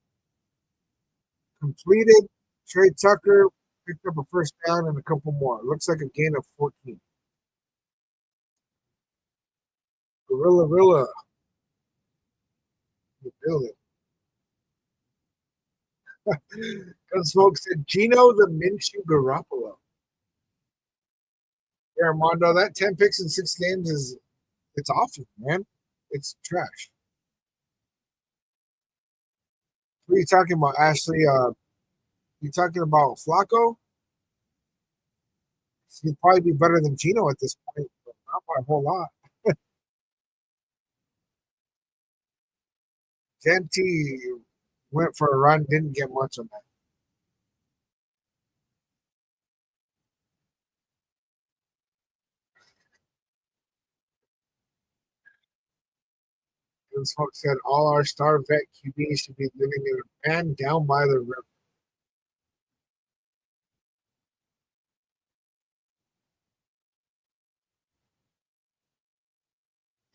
Completed. Trey Tucker picked up a first down and a couple more. Looks like a gain of 14. Gorilla Rilla. The building. Gunsmoke said Gino the Minshew Garoppolo. Yeah, Armando, that 10 picks in 6 games it's awful, man. It's trash. What are you talking about, Ashley? You talking about Flacco? He'd probably be better than Gino at this point, but not by a whole lot. Genty went for a run, didn't get much on that. And Smoke said all our star vet QBs should be living in a van down by the river.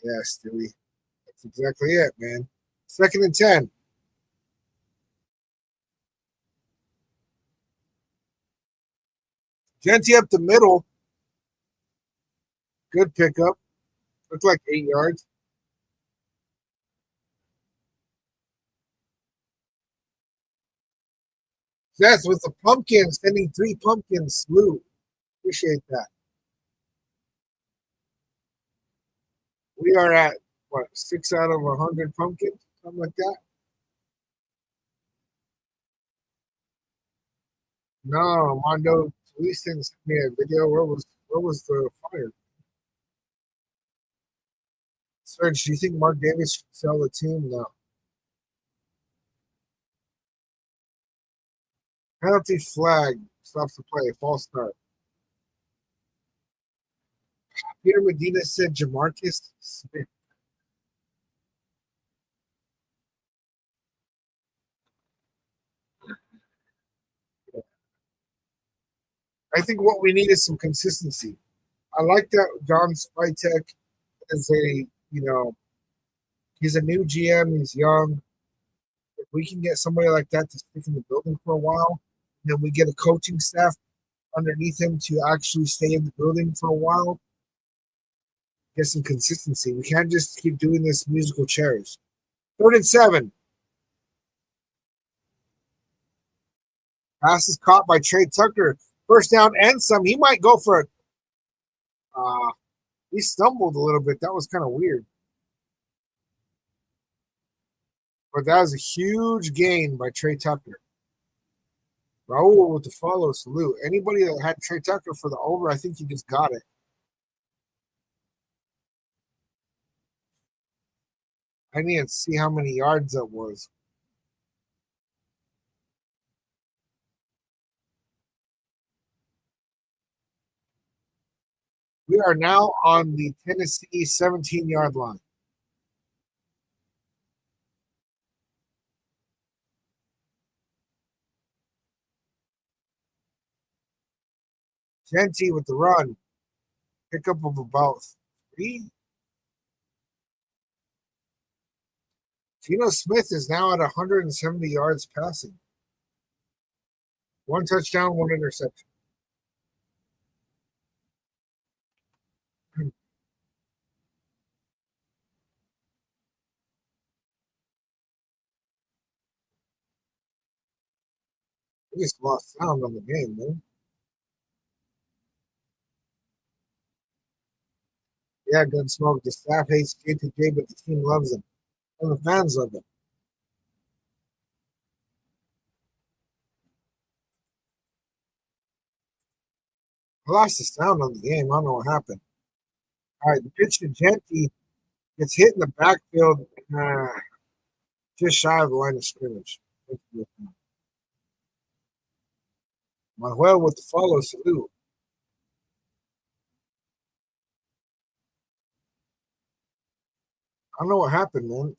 Yeah, Stewie. That's exactly it, man. 2nd and 10. Genty up the middle. Good pickup. Looked like 8 yards. Seth with the pumpkin, sending 3 pumpkins. Lou, appreciate that. We are at, what, 6 out of 100 pumpkins? Something like that? No, Mondo police didn't send me a video. Where was the fire? Serge, do you think Mark Davis should sell the team? No. Penalty flag stops the play. False start. Peter Medina said Jamarcus Smith. I think what we need is some consistency. I like that John Spytek is he's a new GM. He's young. If we can get somebody like that to stick in the building for a while, then we get a coaching staff underneath him to actually stay in the building for a while, get some consistency. We can't just keep doing this musical chairs. 3rd and 7. Pass is caught by Trey Tucker. First down and some. He might go for it. He stumbled a little bit. That was kind of weird. But that was a huge gain by Trey Tucker. Raul with the follow salute. Anybody that had Trey Tucker for the over, I think you just got it. I need to see how many yards that was. We are now on the Tennessee 17-yard line. Genty with the run. Pickup of about 3. Geno Smith is now at 170 yards passing. 1 touchdown, 1 interception. We just lost sound on the game, man. Yeah, Gunsmoke. The staff hates JPJ, but the team loves him. And the fans love him. I lost the sound on the game. I don't know what happened. All right, the pitch to Genty gets hit in the backfield, just shy of the line of scrimmage. Manuel with the follow salute. I don't know what happened, man.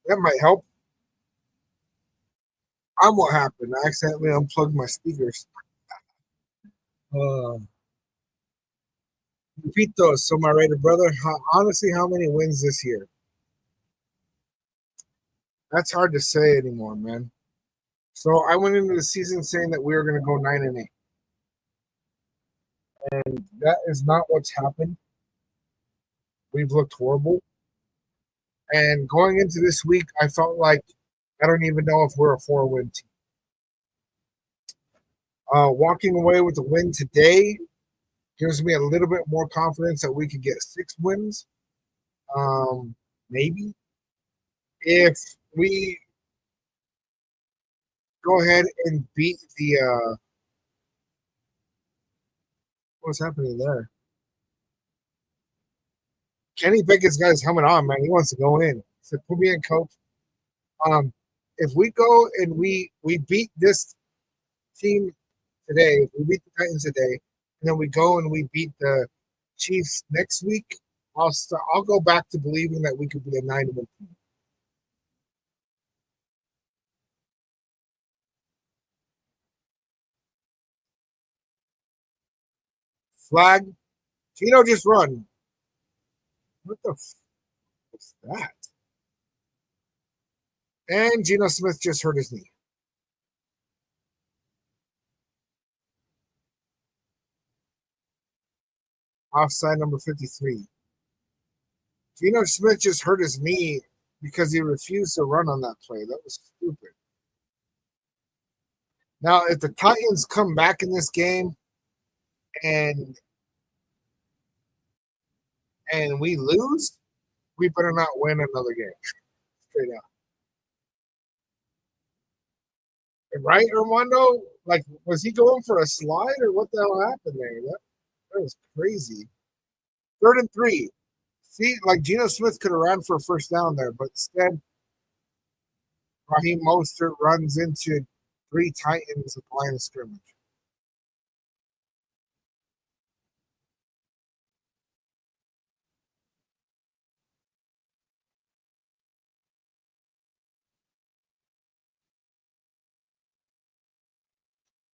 That might help. I'm what happened. I accidentally unplugged my speakers. Uh, Repeat those. So, my Raider brother, honestly, how many wins this year? That's hard to say anymore, man. So, I went into the season saying that we were going to go 9-8. And that is not what's happened. We've looked horrible. And going into this week, I felt like I don't even know if we're a 4-win team. Walking away with the win today gives me a little bit more confidence that we could get 6 wins. Maybe. If we go ahead and beat the what's happening there? Kenny Pickett's got his helmet on, man. He wants to go in. So put me in, coach. Um, if we go and we beat this team today, if we beat the Titans today, and then we go and we beat the Chiefs next week, I'll go back to believing that we could be a 9-win team. Flag, Gino just run. What the what's that? And Geno Smith just hurt his knee. Offside number 53. Geno Smith just hurt his knee because he refused to run on that play. That was stupid. Now, if the Titans come back in this game and we lose, we better not win another game. Straight out. Right, Armando? Like, was he going for a slide or what the hell happened there? That was crazy. 3rd and 3. See, like Geno Smith could have ran for a first down there, but instead, Raheem Mostert runs into 3 Titans at the line of scrimmage.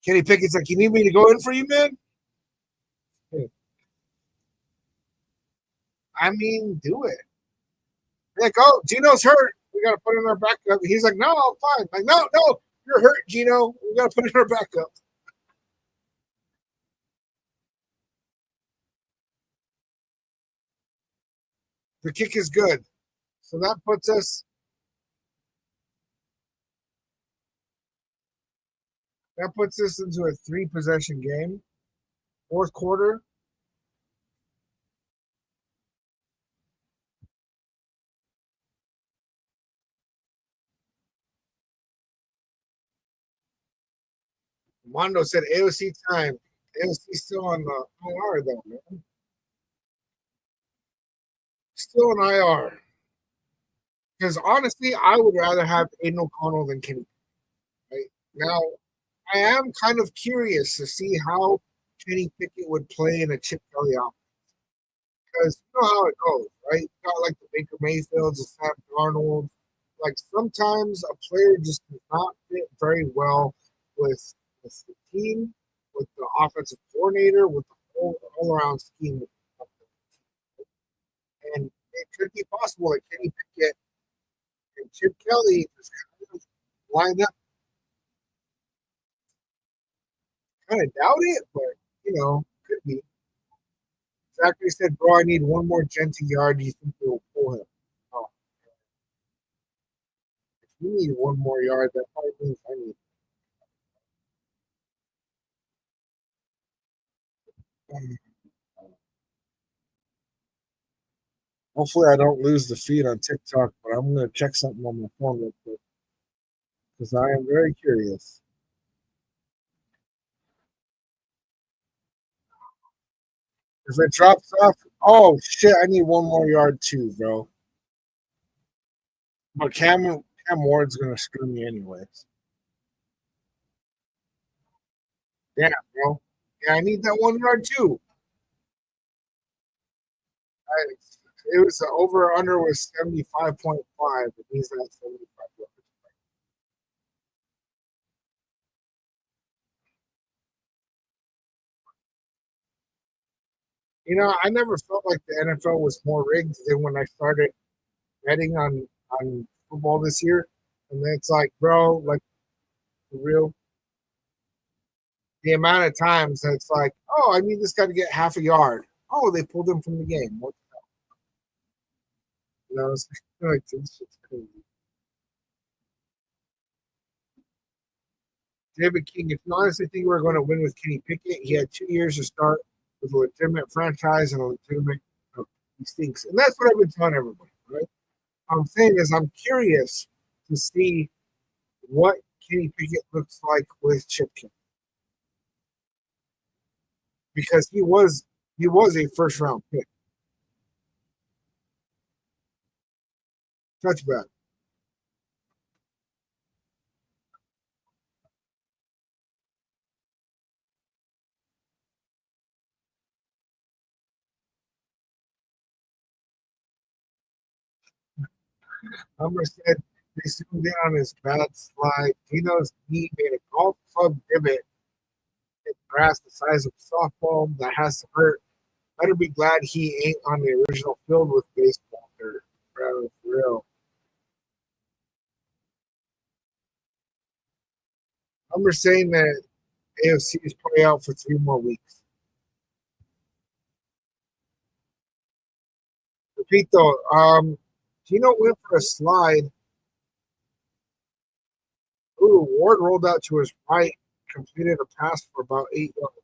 Kenny Pickett's like, you need me to go in for you, man? I mean, do it. Like, oh, Geno's hurt. We got to put in our backup. He's like, no, I'm fine. Like, no, you're hurt, Geno. We got to put in our backup. The kick is good. So that puts us into a 3-possession game. 4th quarter. Mondo said AOC time. AOC still on the IR though, man. Still on IR. Because honestly, I would rather have Aiden O'Connell than Kenny. Right now, I am kind of curious to see how Kenny Pickett would play in a Chip Kelly offense. Because you know how it goes, right? You got like the Baker Mayfields, the Sam Darnold. Like sometimes a player just does not fit very well with, with the team, with the offensive coordinator, with the whole all around scheme. And it could be possible that Kenny Pickett and Chip Kelly just kind of line up. Kind of doubt it, but could be. Zachary said, "Bro, I need one more Genti yard. Do you think they will pull him?" Oh, if you need one more yard, that probably means I need. Hopefully, I don't lose the feed on TikTok, but I'm going to check something on my phone real quick because I am very curious. If it drops off, oh shit, I need one more yard too, bro. But Cam Ward's going to screw me anyways. Yeah, bro. Yeah, I need that 1 yard too. I, it was the over under was 75.5. It means that 75 yards. I never felt like the NFL was more rigged than when I started betting on football this year. And then it's like, bro, like for real, the amount of times that it's like, oh, I need this guy to get half a yard. Oh, they pulled him from the game. What the hell? It's like this shit's crazy. David King, if you honestly think we're going to win with Kenny Pickett, he had 2 years to start with a legitimate franchise and a legitimate. He stinks, and that's what I've been telling everybody. Right? I'm saying is I'm curious to see what Kenny Pickett looks like with Chipkin, because he was a first round pick. Touchback. Hummer said they zoomed in on his bad slide. Dino's knee made a golf club divot in grass the size of a softball. That has to hurt. Better be glad he ain't on the original field with baseball dirt. Bro, for real. Hummer saying that AFC is probably out for 3 more weeks. Repeat though, Gino went for a slide. Ooh, Ward rolled out to his right, completed a pass for about 8 yards.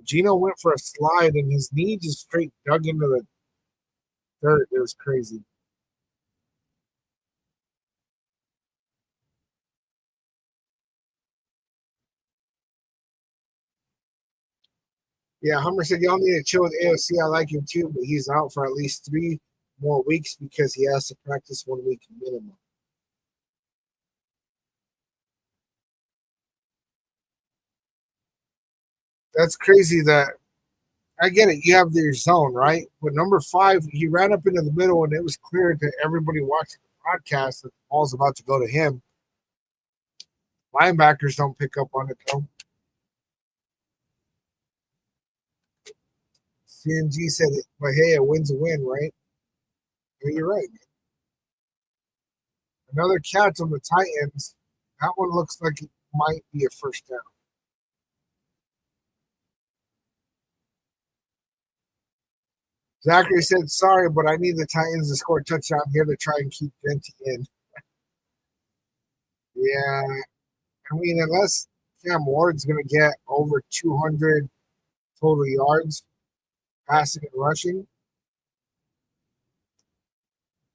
Gino went for a slide and his knee just straight dug into the dirt. It was crazy. Yeah, Hummer said y'all need to chill with AFC. I like him too, but he's out for at least 3 more weeks because he has to practice 1 week minimum. That's crazy that I get it. You have your zone, right? But number 5, he ran up into the middle and it was clear to everybody watching the broadcast that the ball's about to go to him. Linebackers don't pick up on it though. CNG said it, but hey, a win's a win, right? Yeah, you're right. Another catch on the Titans. That one looks like it might be a first down. Zachary said, sorry, but I need the Titans to score a touchdown here to try and keep Genty in. Yeah, I mean, unless Cam Ward's going to get over 200 total yards, passing and rushing.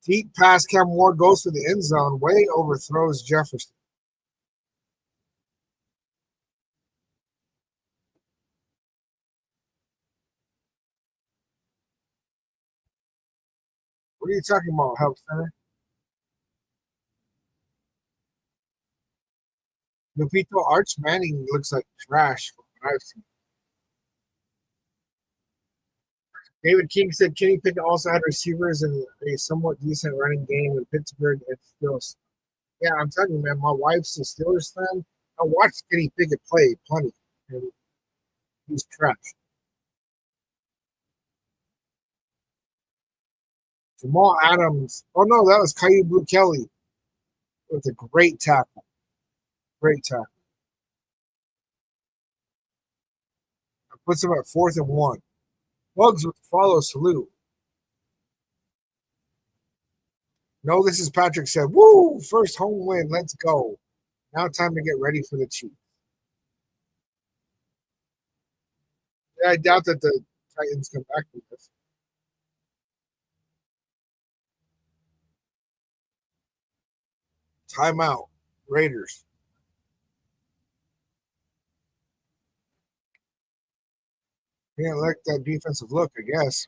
Deep pass, Cam Ward goes to the end zone, way overthrows Jefferson. What are you talking about, Help Center? Lupito Arch Manning looks like trash from what I've seen. David King said Kenny Pickett also had receivers and a somewhat decent running game in Pittsburgh and still. Yeah, I'm telling you, man, my wife's a Steelers fan. I watched Kenny Pickett play plenty, and he's trash. Jamal Adams. Oh no, that was Caillou Blue Kelly with a great tackle. Great tackle. Puts him at 4th and 1. Bugs with the follow salute. No, this is Patrick said, woo, first home win. Let's go. Now time to get ready for the Chiefs. Yeah, I doubt that the Titans come back with this. Timeout. Raiders. Can't like that defensive look, I guess.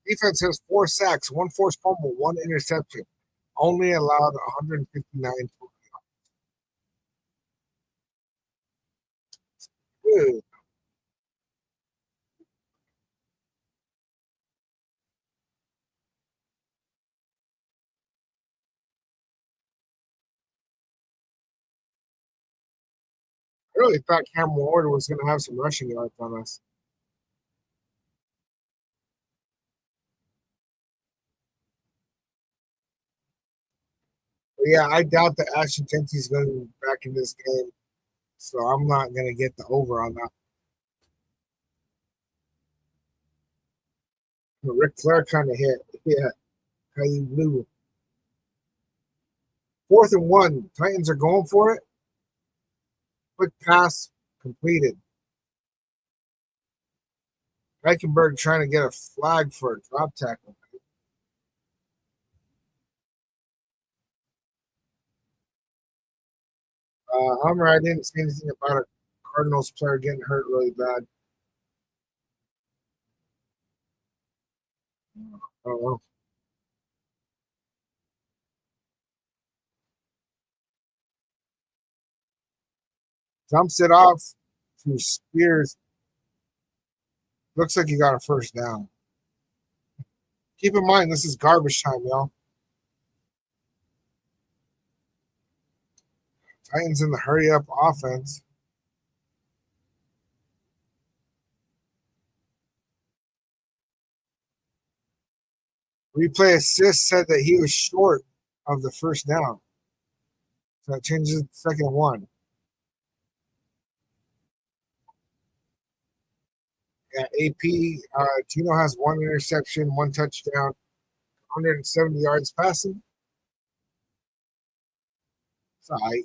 Defense has 4 sacks, 1 forced fumble, 1 interception. Only allowed 159 total. Good. I really thought Cam Ward was going to have some rushing yards on us. But yeah, I doubt that Ashton Genty's going to be back in this game, so I'm not going to get the over on that. But Ric Flair kind of hit. Yeah, how you blew. 4th and 1. Titans are going for it. Quick pass completed. Eichenberg trying to get a flag for a drop tackle. Hummer, I didn't see anything about a Cardinals player getting hurt really bad. I don't know. Dumps it off to Spears. Looks like he got a first down. Keep in mind, this is garbage time, y'all. Titans in the hurry up offense. Replay assist said that he was short of the first down. So that changes it to second one. Yeah, AP, Gino has one interception, one touchdown, 170 yards passing. It's all right.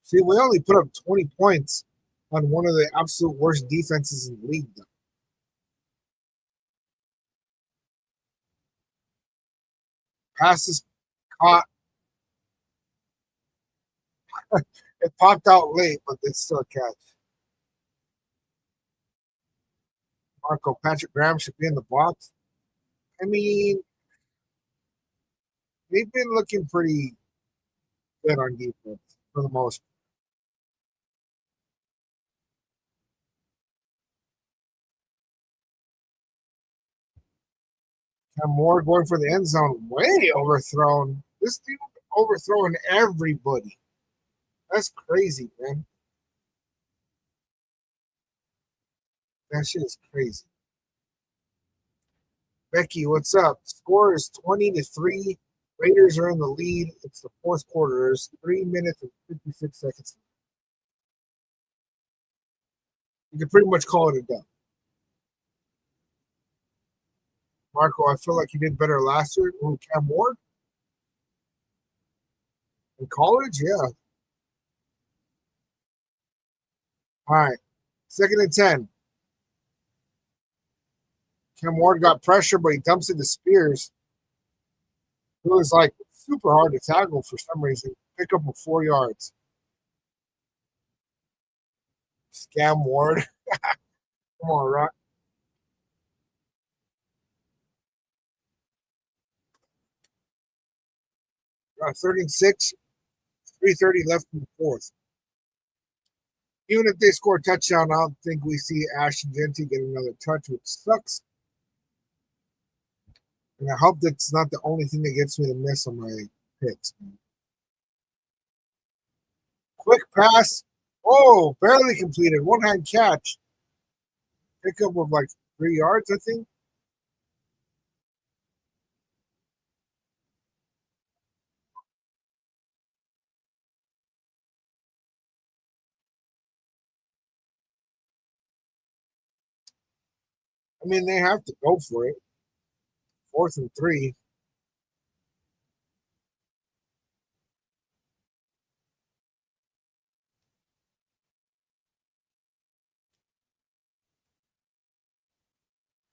See, we only put up 20 points on one of the absolute worst defenses in the league, though. Passes caught. It popped out late, but it's still a catch. Marco Patrick Graham should be in the box. I mean, they've been looking pretty good on defense for the most part. Cam Moore going for the end zone, way overthrown. This team overthrowing everybody. That's crazy, man. That shit is crazy. Becky, what's up? Score is 20-3. Raiders are in the lead. It's the fourth quarter. There's 3 minutes and 56 seconds. You can pretty much call it a done. Marco, I feel like you did better last year. Ooh, Cam Ward in college, yeah. All right, 2nd and 10. Cam Ward got pressure, but he dumps it to Spears. It was like super hard to tackle for some reason. Pick up with 4 yards. Scam Ward. Come on, Rock. 36, 3:30 left in the fourth. Even if they score a touchdown, I don't think we see Ashton Genty get another touch, which sucks. And I hope that's not the only thing that gets me to miss on my picks. Quick pass. Oh, barely completed. One hand catch. Pick up of like 3 yards, I think. I mean, they have to go for it. 4th and 3.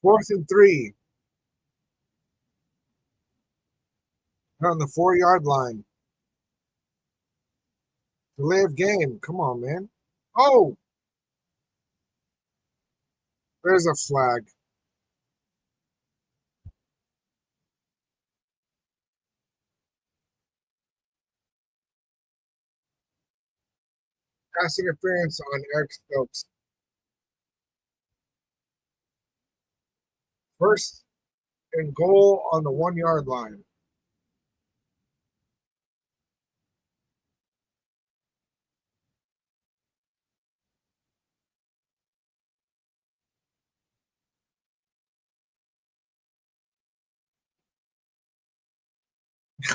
Fourth and 3. They're on the 4 yard line. Delay of game. Come on, man. Oh, there's a flag. Pass interference on Eric Stokes. First and goal on the 1 yard line.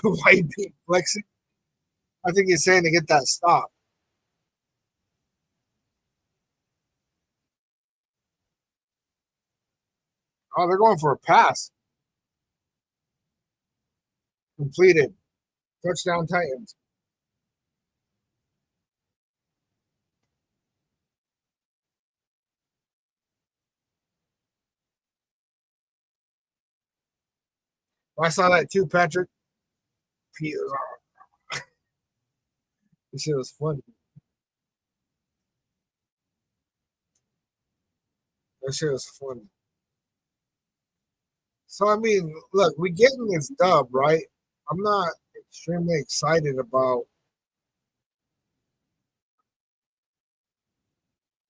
White beat flexing. I think he's saying to get that stop. Oh, they're going for a pass. Completed. Touchdown Titans. I saw that too, Patrick. This shit was funny. That shit was funny. So I mean, look, we getting this dub, right? I'm not extremely excited about.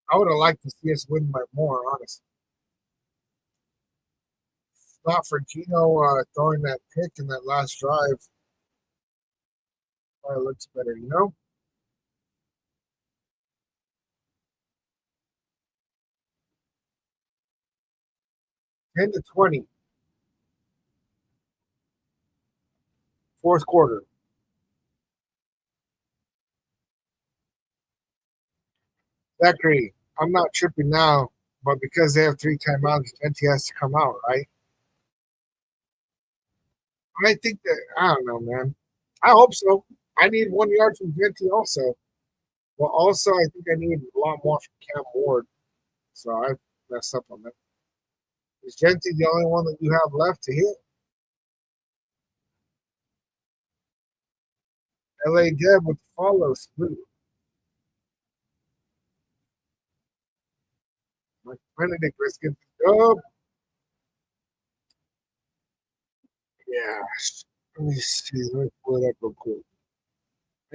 I would have liked to see us win by more, honestly. Not for Gino throwing that pick in that last drive. Probably looks better, 10-20, fourth quarter. Zachary, I'm not tripping now, but because they have three timeouts, NT has to come out, right? I think that I don't know, man. I hope so. I need 1 yard from Genty also. But also I think I need a lot more from Cam Ward. So I messed up on that. Is Genty the only one that you have left to hit? LA Deb with the follow split. Mike Benedict risking the dub. Yeah. Let me see. Let me pull it up real quick.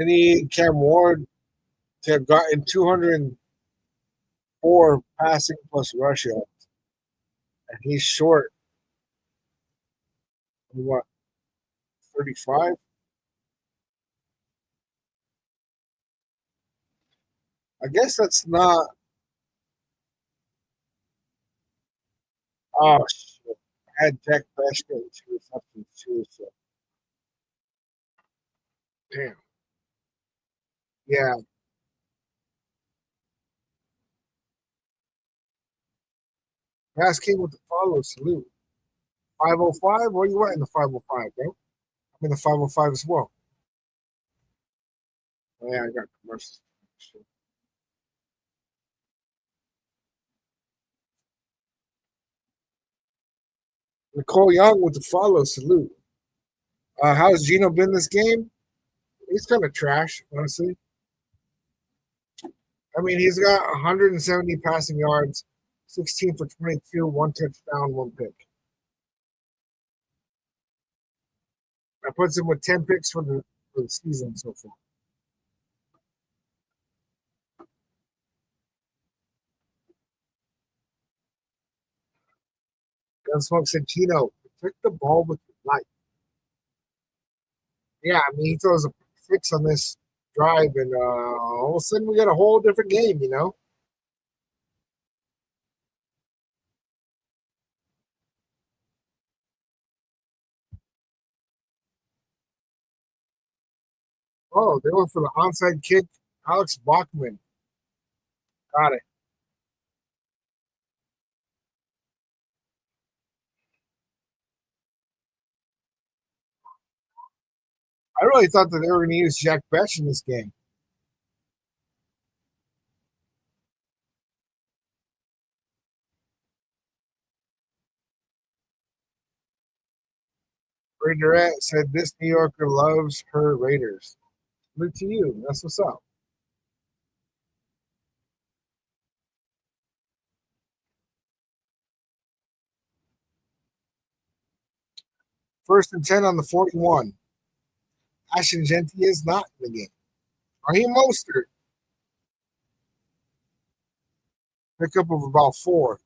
I need Cam Ward to have gotten 204 passing plus rush yards. And he's short. What, 35? I guess that's not. Oh, shit. I had Jack Best getting 2 receptions too. So, damn. Yeah. Pass King with the follow salute. 505? Where you at in the 505, bro? I'm in the 505 as well. Oh, yeah, I got commercials. Nicole Young with the follow salute. How's Gino been this game? He's kind of trash, honestly. I mean, he's got 170 passing yards, 16 for 22, 1 touchdown, 1 pick. That puts him with 10 picks for the season so far. Gunsmoke said, Gino, protect the ball with your life. Yeah, I mean, he throws a six on this drive, and all of a sudden we got a whole different game. Oh, they went for the onside kick. Alex Bachman got it. I really thought that they were going to use Jack Bech in this game. Raiderette said this New Yorker loves her Raiders. Look to you. That's what's up. First and 10 on the 41. Ashton Genty is not in the game. Raheem Mostert. Pickup of about 4.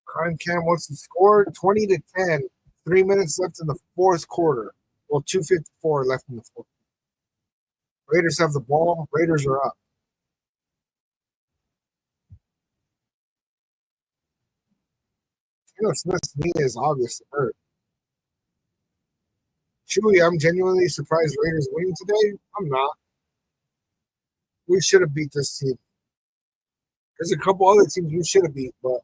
Kyle Cam wants to score 20-10. 3 minutes left in the fourth quarter. Well, 2:54 left in the fourth. Raiders have the ball. Raiders are up. Smith's knee is obviously hurt. Chewy, I'm genuinely surprised Raiders winning today. I'm not. We should have beat this team. There's a couple other teams we should have beat, but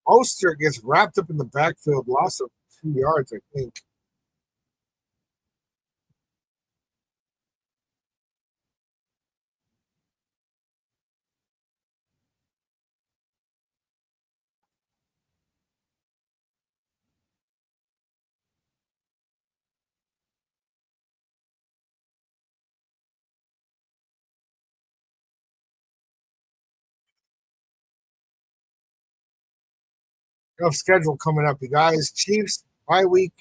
Oster gets wrapped up in the backfield, loss of 2 yards, I think. Tough schedule coming up, you guys. Chiefs, bye week,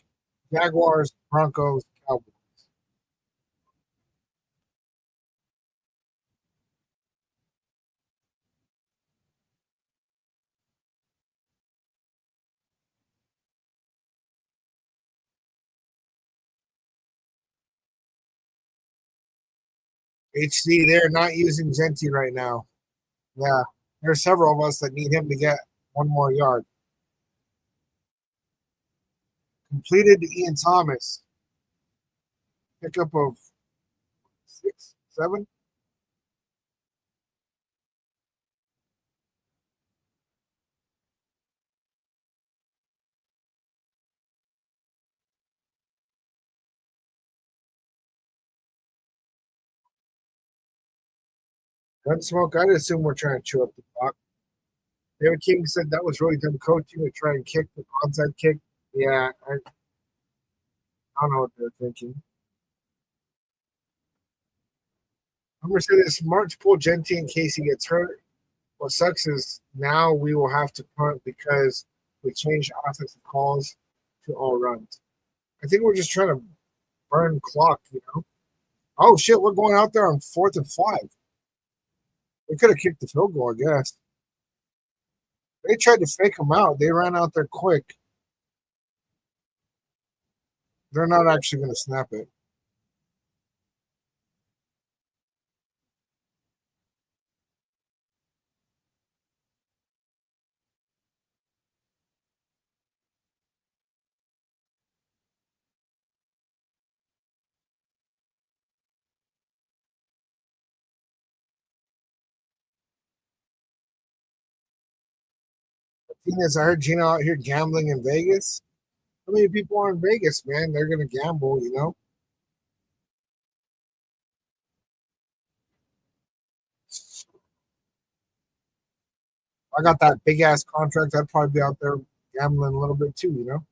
Jaguars, Broncos, Cowboys. HC, they're not using Genti right now. Yeah, there's several of us that need him to get one more yard. Completed to Ian Thomas. Pickup of 6, 7. Gunsmoke, I'd assume we're trying to chew up the clock. David King said that was really dumb coaching to try and kick the onside kick. Yeah, I don't know what they're thinking. I'm gonna say this: March pull Genti in case he gets hurt. What sucks is now we will have to punt because we changed offensive calls to all runs. I think we're just trying to burn clock, you know. Oh shit, we're going out there on 4th and 5. We could have kicked the field goal, I guess. They tried to fake them out. They ran out there quick. They're not actually going to snap it. The thing is, I heard Gino out here gambling in Vegas. How many people are in Vegas, man? They're going to gamble, you know? I got that big ass contract. I'd probably be out there gambling a little bit too, you know?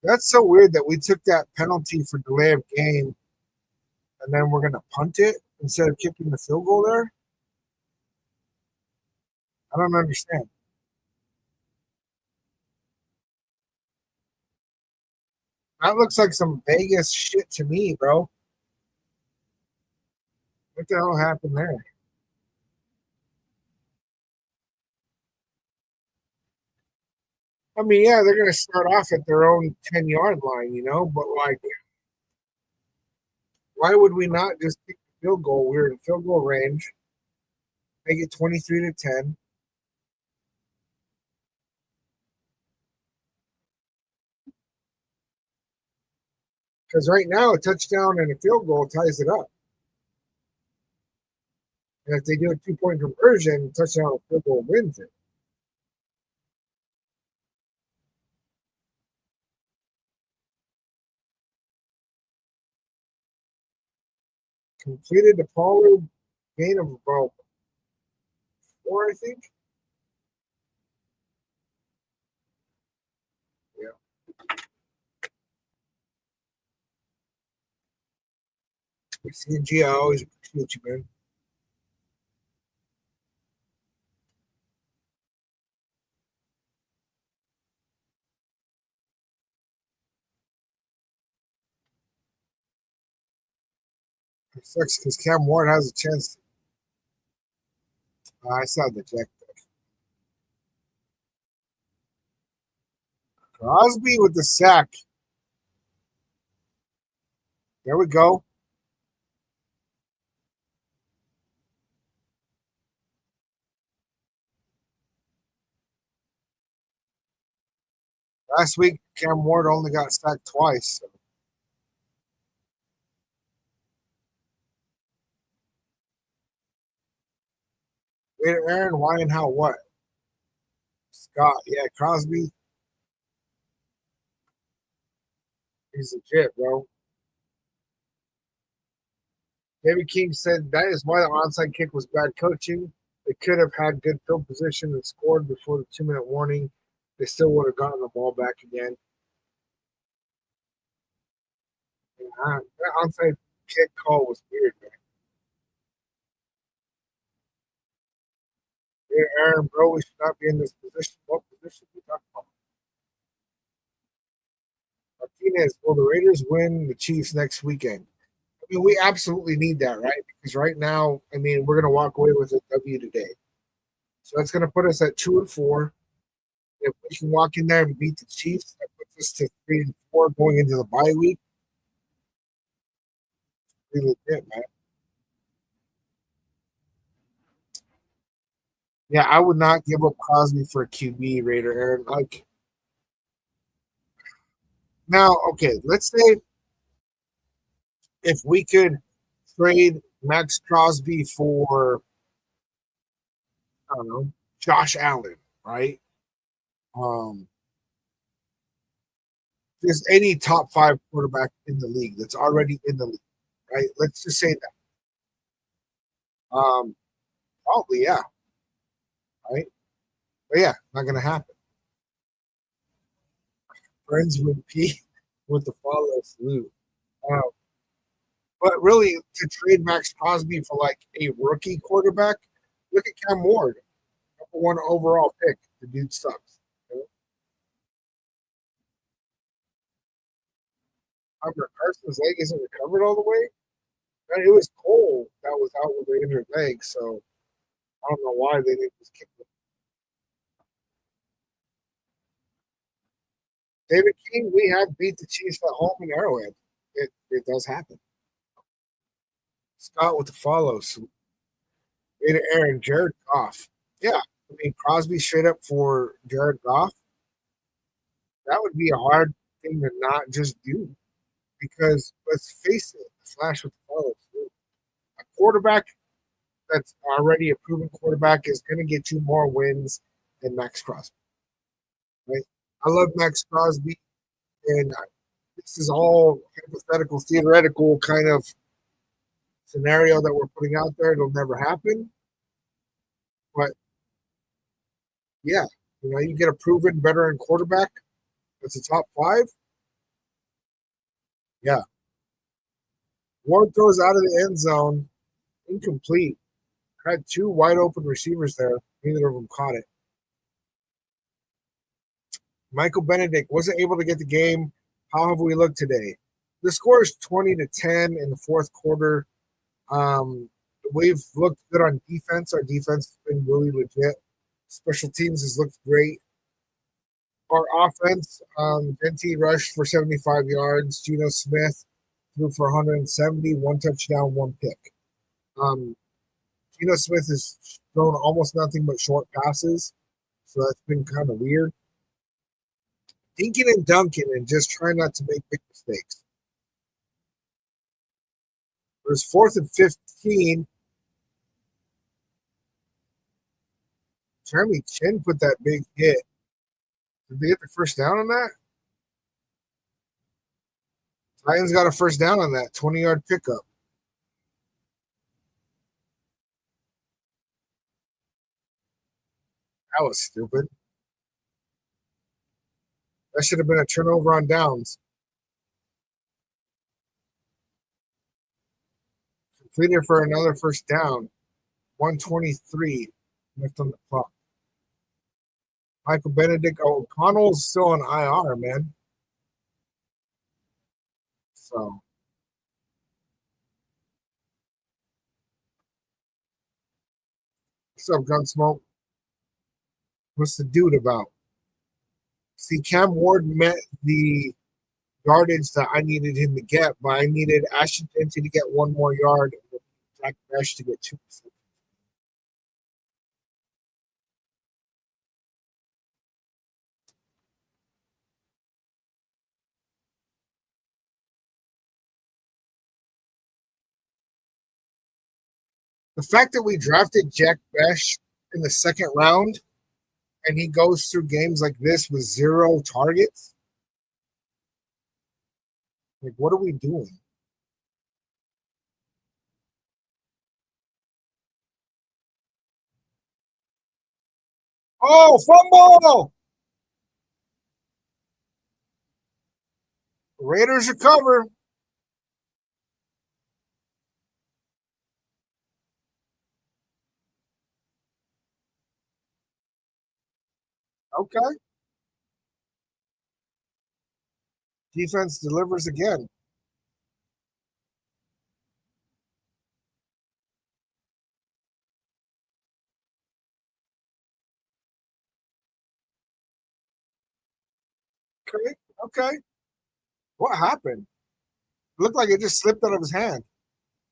That's so weird that we took that penalty for delay of game and then we're going to punt it instead of kicking the field goal there. I don't understand. That looks like some Vegas shit to me, bro. What the hell happened there? I mean, yeah, they're going to start off at their own 10-yard line, you know, but like, why would we not just kick the field goal? We're in field goal range, make it 23-10. Because right now, a touchdown and a field goal ties it up. And if they do a 2-point conversion, touchdown and field goal wins it. Completed the Pollard gain of about 4, I think. Yeah. CNG, I always appreciate you, man. It sucks because Cam Ward has a chance. I saw the jack. Crosby with the sack. There we go. Last week, Cam Ward only got sacked twice. So Raider Aaron, why and how what? Scott, yeah, Crosby, he's legit, bro. David King said that is why the onside kick was bad coaching. They could have had good field position and scored before the 2-minute warning. They still would have gotten the ball back again. That onside kick call was weird, man. Yeah, Aaron, bro, we should not be in this position. What position we talking about? Martinez, will the Raiders win the Chiefs next weekend? I mean, we absolutely need that, right? Because right now, I mean, we're going to walk away with a W today. So that's going to put us at 2-4. If we can walk in there and beat the Chiefs, that puts us to 3-4 going into the bye week. Pretty legit, man. Yeah, I would not give up Crosby for a QB Raider, Aaron. Like now, okay, let's say if we could trade Max Crosby for I don't know Josh Allen, right? Um, there's any top 5 quarterback in the league that's already in the league, right? Let's just say that. Probably, yeah, right? But yeah, not gonna happen. Friends with P with the follow salute. Uh, but really, to trade Max Crosby for like a rookie quarterback, look at Cam Ward, #1 overall pick. The dude sucks. Carson's leg isn't recovered all the way. And it was Cole that was out with the injured leg, so I don't know why they didn't just kick him. David King, we have beat the Chiefs at home in Arrowhead. It does happen. Scott with the follows. Aaron, Jared Goff. Yeah, I mean Crosby straight up for Jared Goff. That would be a hard thing to not just do because let's face it, Flash with the follows. A quarterback that's already a proven quarterback is going to get you more wins than Max Crosby. Right? I love Max Crosby, and this is all hypothetical, theoretical kind of scenario that we're putting out there. It'll never happen, but yeah, you get a proven veteran quarterback that's a top 5. Yeah, Ward throws out of the end zone, incomplete. Had 2 wide open receivers there. Neither of them caught it. Michael Benedict wasn't able to get the game. How have we looked today? The score is 20-10 in the fourth quarter. We've looked good on defense. Our defense has been really legit. Special teams has looked great. Our offense, Genti rushed for 75 yards. Geno Smith threw for 170, 1 touchdown, 1 pick. Um, Geno Smith has thrown almost nothing but short passes, so that's been kind of weird. Dinking and dunking and just trying not to make big mistakes. It was 4th and 15. Jeremy Chin put that big hit. Did they get the first down on that? Titans got a first down on that 20-yard pickup. That was stupid. That should have been a turnover on downs. Completed for another first down. 123 left on the clock. Michael Benedict O'Connell's still on IR, man. So what's up, Gunsmoke? What's the dude about? See, Cam Ward met the yardage that I needed him to get, but I needed Ashton Jeanty to get 1 more yard and Zach Mesh to get 2. The fact that we drafted Jack Mesh in the second round and he goes through games like this with 0 targets, like what are we doing? Oh, fumble! Raiders recover. Okay. Defense delivers again. Okay. Okay. What happened? It looked like it just slipped out of his hand.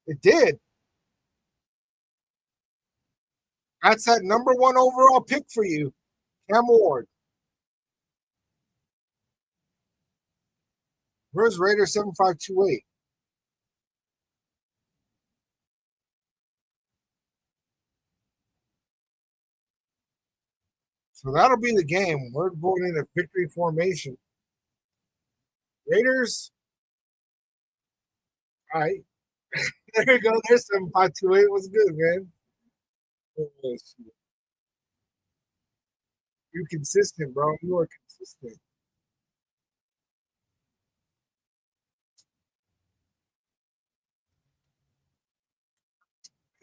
It did. That's that number 1 overall pick for you, Cam Ward. Where's Raider 7528? So that'll be the game. We're going into victory formation. Raiders. All right. There you go. There's 7528. What's good, man? Oh, you're consistent, bro. You are consistent.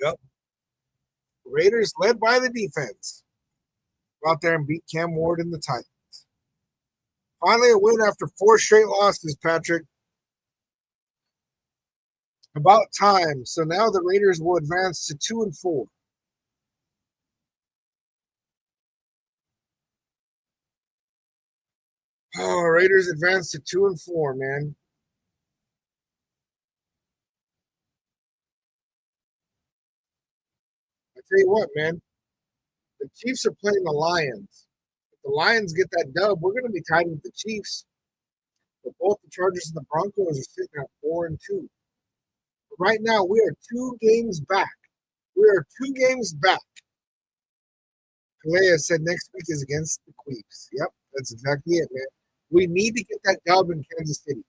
Yep. Raiders led by the defense. Go out there and beat Cam Ward and the Titans. Finally, a win after 4 straight losses, Patrick. About time. So now the Raiders will advance to 2-4. Oh, Raiders advance to 2-4, man. I tell you what, man. The Chiefs are playing the Lions. If the Lions get that dub, we're going to be tied with the Chiefs. But both the Chargers and the Broncos are sitting at 4-2. But right now, we are 2 games back. We are 2 games back. Kalea said next week is against the Queeps. Yep, that's exactly it, man. We need to get that dub in Kansas City.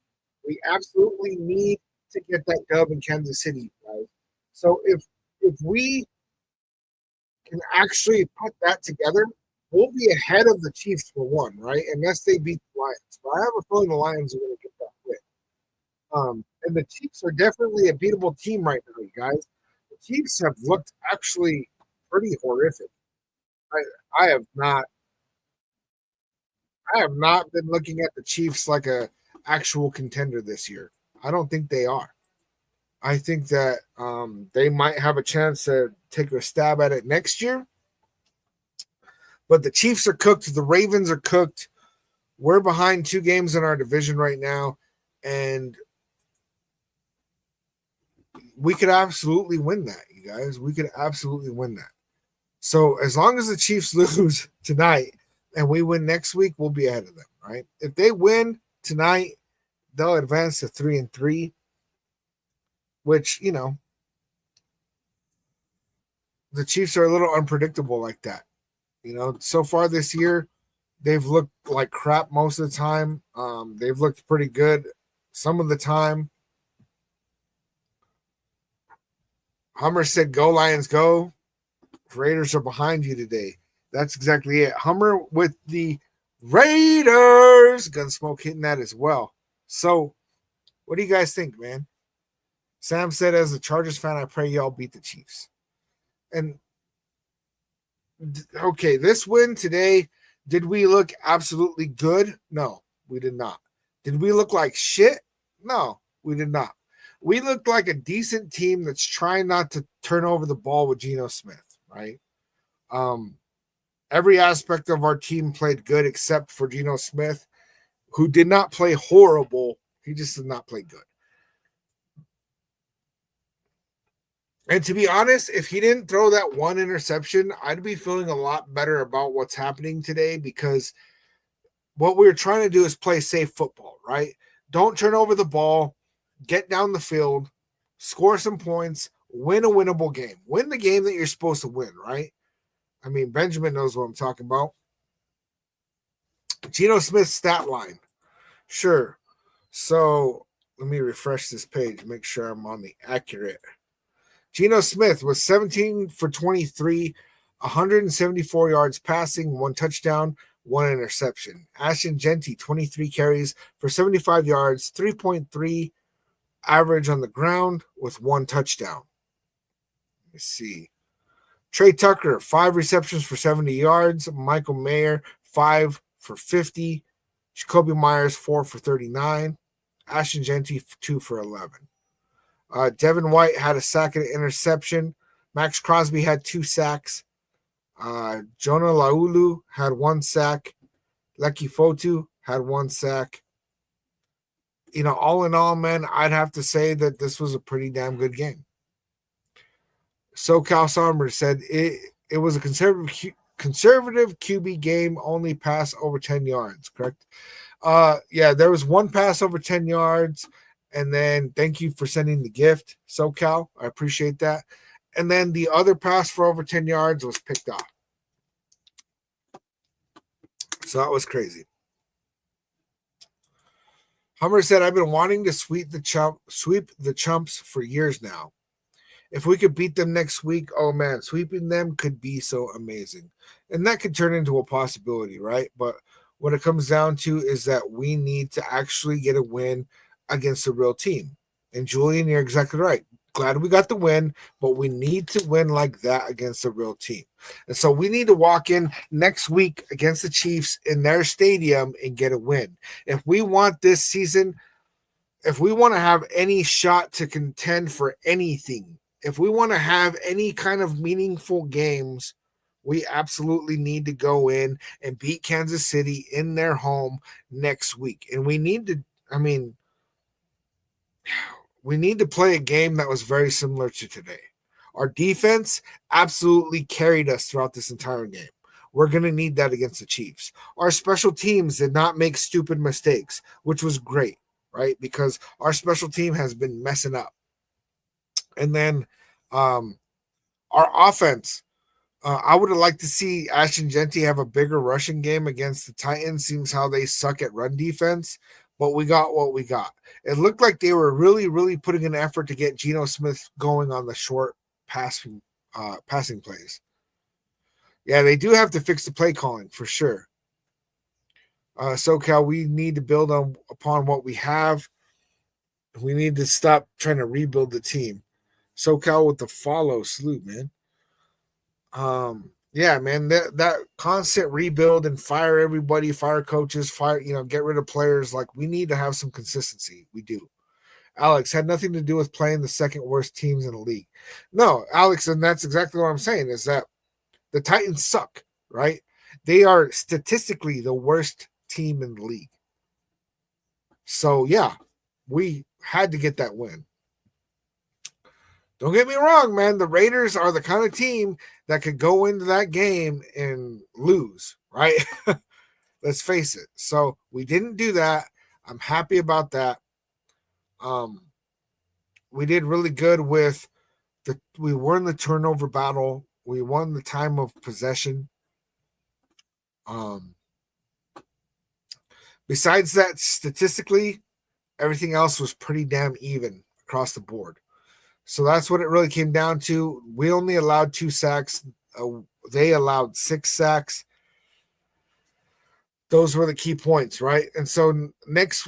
We absolutely need to get that dub in Kansas City, guys. So if we can actually put that together, we'll be ahead of the Chiefs for one, right? Unless they beat the Lions. But I have a feeling the Lions are going to get that win. And the Chiefs are definitely a beatable team right now, you guys. The Chiefs have looked actually pretty horrific. I, I have not I have not been looking at the Chiefs like a actual contender this year. I don't think they are. I think that they might have a chance to take a stab at it next year. But the Chiefs are cooked. The Ravens are cooked. We're behind 2 games in our division right now, and we could absolutely win that, you guys. We could absolutely win that. So as long as the Chiefs lose tonight and we win next week, we'll be ahead of them, right? If they win tonight, they'll advance to 3-3, which, the Chiefs are a little unpredictable like that. So far this year, they've looked like crap most of the time. They've looked pretty good some of the time. Hummer said, "Go Lions, go." Raiders are behind you today. That's exactly it. Hummer with the Raiders. Gunsmoke hitting that as well. So, what do you guys think, man? Sam said, as a Chargers fan, I pray y'all beat the Chiefs. And okay, this win today, did we look absolutely good? No, we did not. Did we look like shit? No, we did not. We looked like a decent team that's trying not to turn over the ball with Geno Smith, right? Every aspect of our team played good except for Geno Smith, who did not play horrible. He just did not play good. And to be honest, if he didn't throw that 1 interception, I'd be feeling a lot better about what's happening today, because what we're trying to do is play safe football, right? Don't turn over the ball, get down the field, score some points, win a winnable game. Win the game that you're supposed to win, right? I mean, Benjamin knows what I'm talking about. Geno Smith's stat line. Sure. So let me refresh this page, make sure I'm on the accurate. Geno Smith was 17 for 23, 174 yards passing, 1 touchdown, 1 interception. Ashton Genty, 23 carries for 75 yards, 3.3 average on the ground with 1 touchdown. Let me see. Trey Tucker, 5 receptions for 70 yards. Michael Mayer, 5 for 50. Jacoby Myers, 4 for 39. Ashton Genty, 2 for 11. Devin White had a sack and an interception. Max Crosby had 2 sacks. Jonah Laulu had 1 sack. Leki Fotu had 1 sack. All in all, man, I'd have to say that this was a pretty damn good game. SoCal Somber said it was a conservative QB game, only pass over 10 yards, correct? Yeah, there was 1 pass over 10 yards, and then thank you for sending the gift, SoCal. I appreciate that. And then the other pass for over 10 yards was picked off. So that was crazy. Hummer said, I've been wanting to sweep the Chumps for years now. If we could beat them next week, oh man, sweeping them could be so amazing. And that could turn into a possibility, right? But what it comes down to is that we need to actually get a win against a real team. And Julian, you're exactly right. Glad we got the win, but we need to win like that against a real team. And so we need to walk in next week against the Chiefs in their stadium and get a win. If we want this season, if we want to have any shot to contend for anything, if we want to have any kind of meaningful games, we absolutely need to go in and beat Kansas City in their home next week. And we need to, we need to play a game that was very similar to today. Our defense absolutely carried us throughout this entire game. We're going to need that against the Chiefs. Our special teams did not make stupid mistakes, which was great, right? Because our special team has been messing up. And then our offense, I would have liked to see Ashton Genty have a bigger rushing game against the Titans. Seems how they suck at run defense, but we got what we got. It looked like they were really, really putting an effort to get Geno Smith going on the short passing plays. Yeah, they do have to fix the play calling for sure. SoCal, we need to build upon what we have. We need to stop trying to rebuild the team. SoCal with the follow salute, man. Yeah, man, that constant rebuild and fire everybody, fire coaches, get rid of players. Like, we need to have some consistency. We do. Alex, had nothing to do with playing the second worst teams in the league. No, Alex, and that's exactly what I'm saying, is that the Titans suck, right? They are statistically the worst team in the league. So, yeah, we had to get that win. Don't get me wrong, man. The Raiders are the kind of team that could go into that game and lose, right? Let's face it. So we didn't do that. I'm happy about that. We did really good with we won the turnover battle. We won the time of possession. Besides that, statistically, everything else was pretty damn even across the board. So that's what it really came down to. We only allowed 2 sacks. They allowed 6 sacks. Those were the key points, right? And so next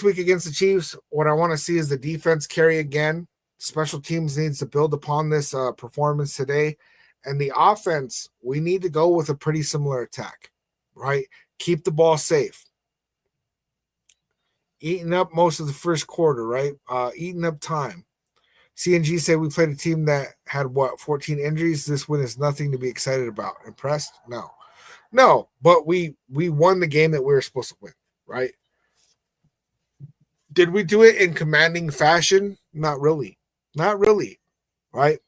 week against the Chiefs, what I want to see is the defense carry again. Special teams needs to build upon this performance today. And the offense, we need to go with a pretty similar attack, right? Keep the ball safe. Eating up most of the first quarter, right? Eating up time. CNG said we played a team that had, 14 injuries? This win is nothing to be excited about. Impressed? No, but we won the game that we were supposed to win, right? Did we do it in commanding fashion? Not really, right?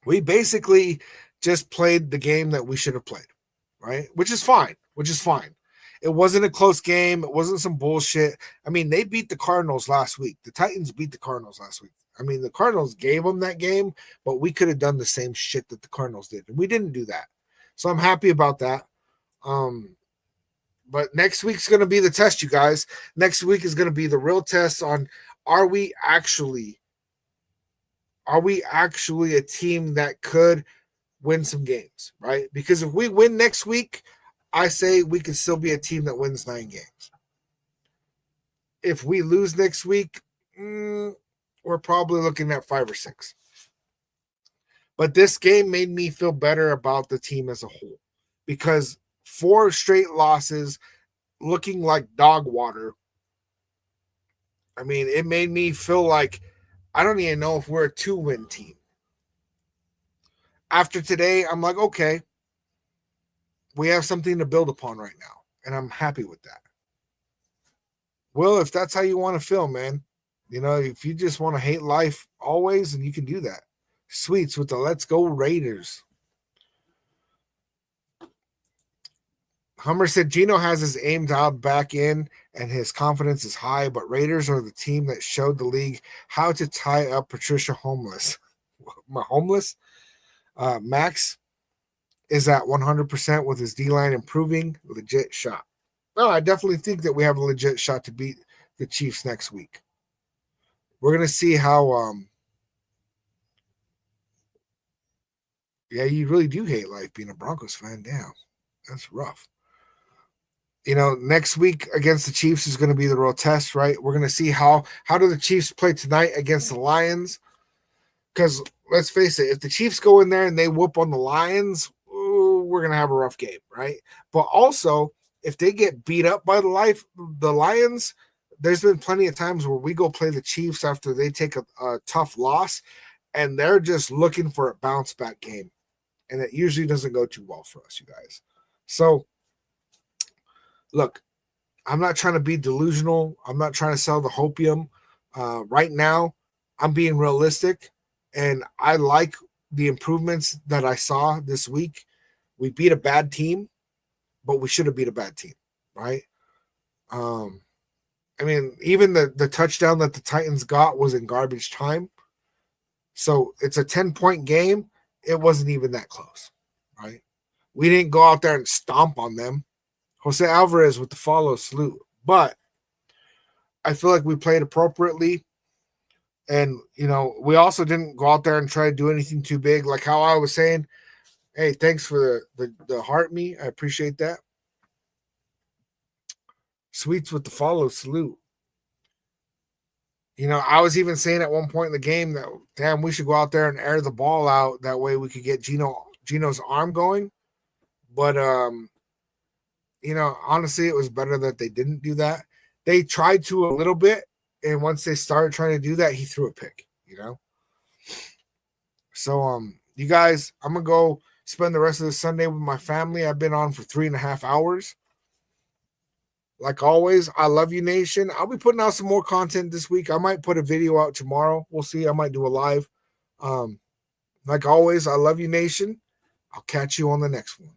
We basically just played the game that we should have played, right? Which is fine. It wasn't a close game. It wasn't some bullshit. They beat the Cardinals last week. The Titans beat the Cardinals last week. The Cardinals gave them that game, but we could have done the same shit that the Cardinals did, and we didn't do that. So I'm happy about that. But next week's going to be the test, you guys. Next week is going to be the real test on are we actually a team that could win some games, right? Because if we win next week, I say we could still be a team that wins 9 games. If we lose next week, we're probably looking at 5 or 6. But this game made me feel better about the team as a whole because 4 straight losses looking like dog water. I mean, it made me feel like I don't even know if we're a 2-win team. After today, I'm like, okay, we have something to build upon right now, and I'm happy with that. Well, if that's how you want to feel, man, if you just want to hate life always, then you can do that. Sweets with the Let's Go Raiders. Hummer said Gino has his aim dialed back in and his confidence is high, but Raiders are the team that showed the league how to tie up Patricia Homeless. Max is at 100% with his D-line improving. Legit shot. No, I definitely think that we have a legit shot to beat the Chiefs next week. We're going to see how yeah, you really do hate life being a Broncos fan. Damn, that's rough. Next week against the Chiefs is going to be the real test, right? We're going to see how do the Chiefs play tonight against the Lions. Because let's face it, if the Chiefs go in there and they whoop on the Lions, we're going to have a rough game, right? But also, if they get beat up by the Lions, there's been plenty of times where we go play the Chiefs after they take a tough loss, and they're just looking for a bounce-back game. And it usually doesn't go too well for us, you guys. So, look, I'm not trying to be delusional. I'm not trying to sell the hopium. Right now, I'm being realistic, and I like the improvements that I saw this week. We beat a bad team, but we should have beat a bad team, right? I mean, even the touchdown that the Titans got was in garbage time. So it's a 10-point game. It wasn't even that close, right? We didn't go out there and stomp on them. Jose Alvarez with the follow salute. But I feel like we played appropriately. And, we also didn't go out there and try to do anything too big. Like how I was saying, hey, thanks for the heart me. I appreciate that. Sweets with the follow salute. I was even saying at one point in the game that, damn, we should go out there and air the ball out. That way we could get Gino's arm going. But, honestly, it was better that they didn't do that. They tried to a little bit, and once they started trying to do that, he threw a pick, So, you guys, I'm going to go spend the rest of the Sunday with my family. I've been on for 3.5 hours. Like always, I love you, Nation. I'll be putting out some more content this week. I might put a video out tomorrow. We'll see. I might do a live. Like always, I love you, Nation. I'll catch you on the next one.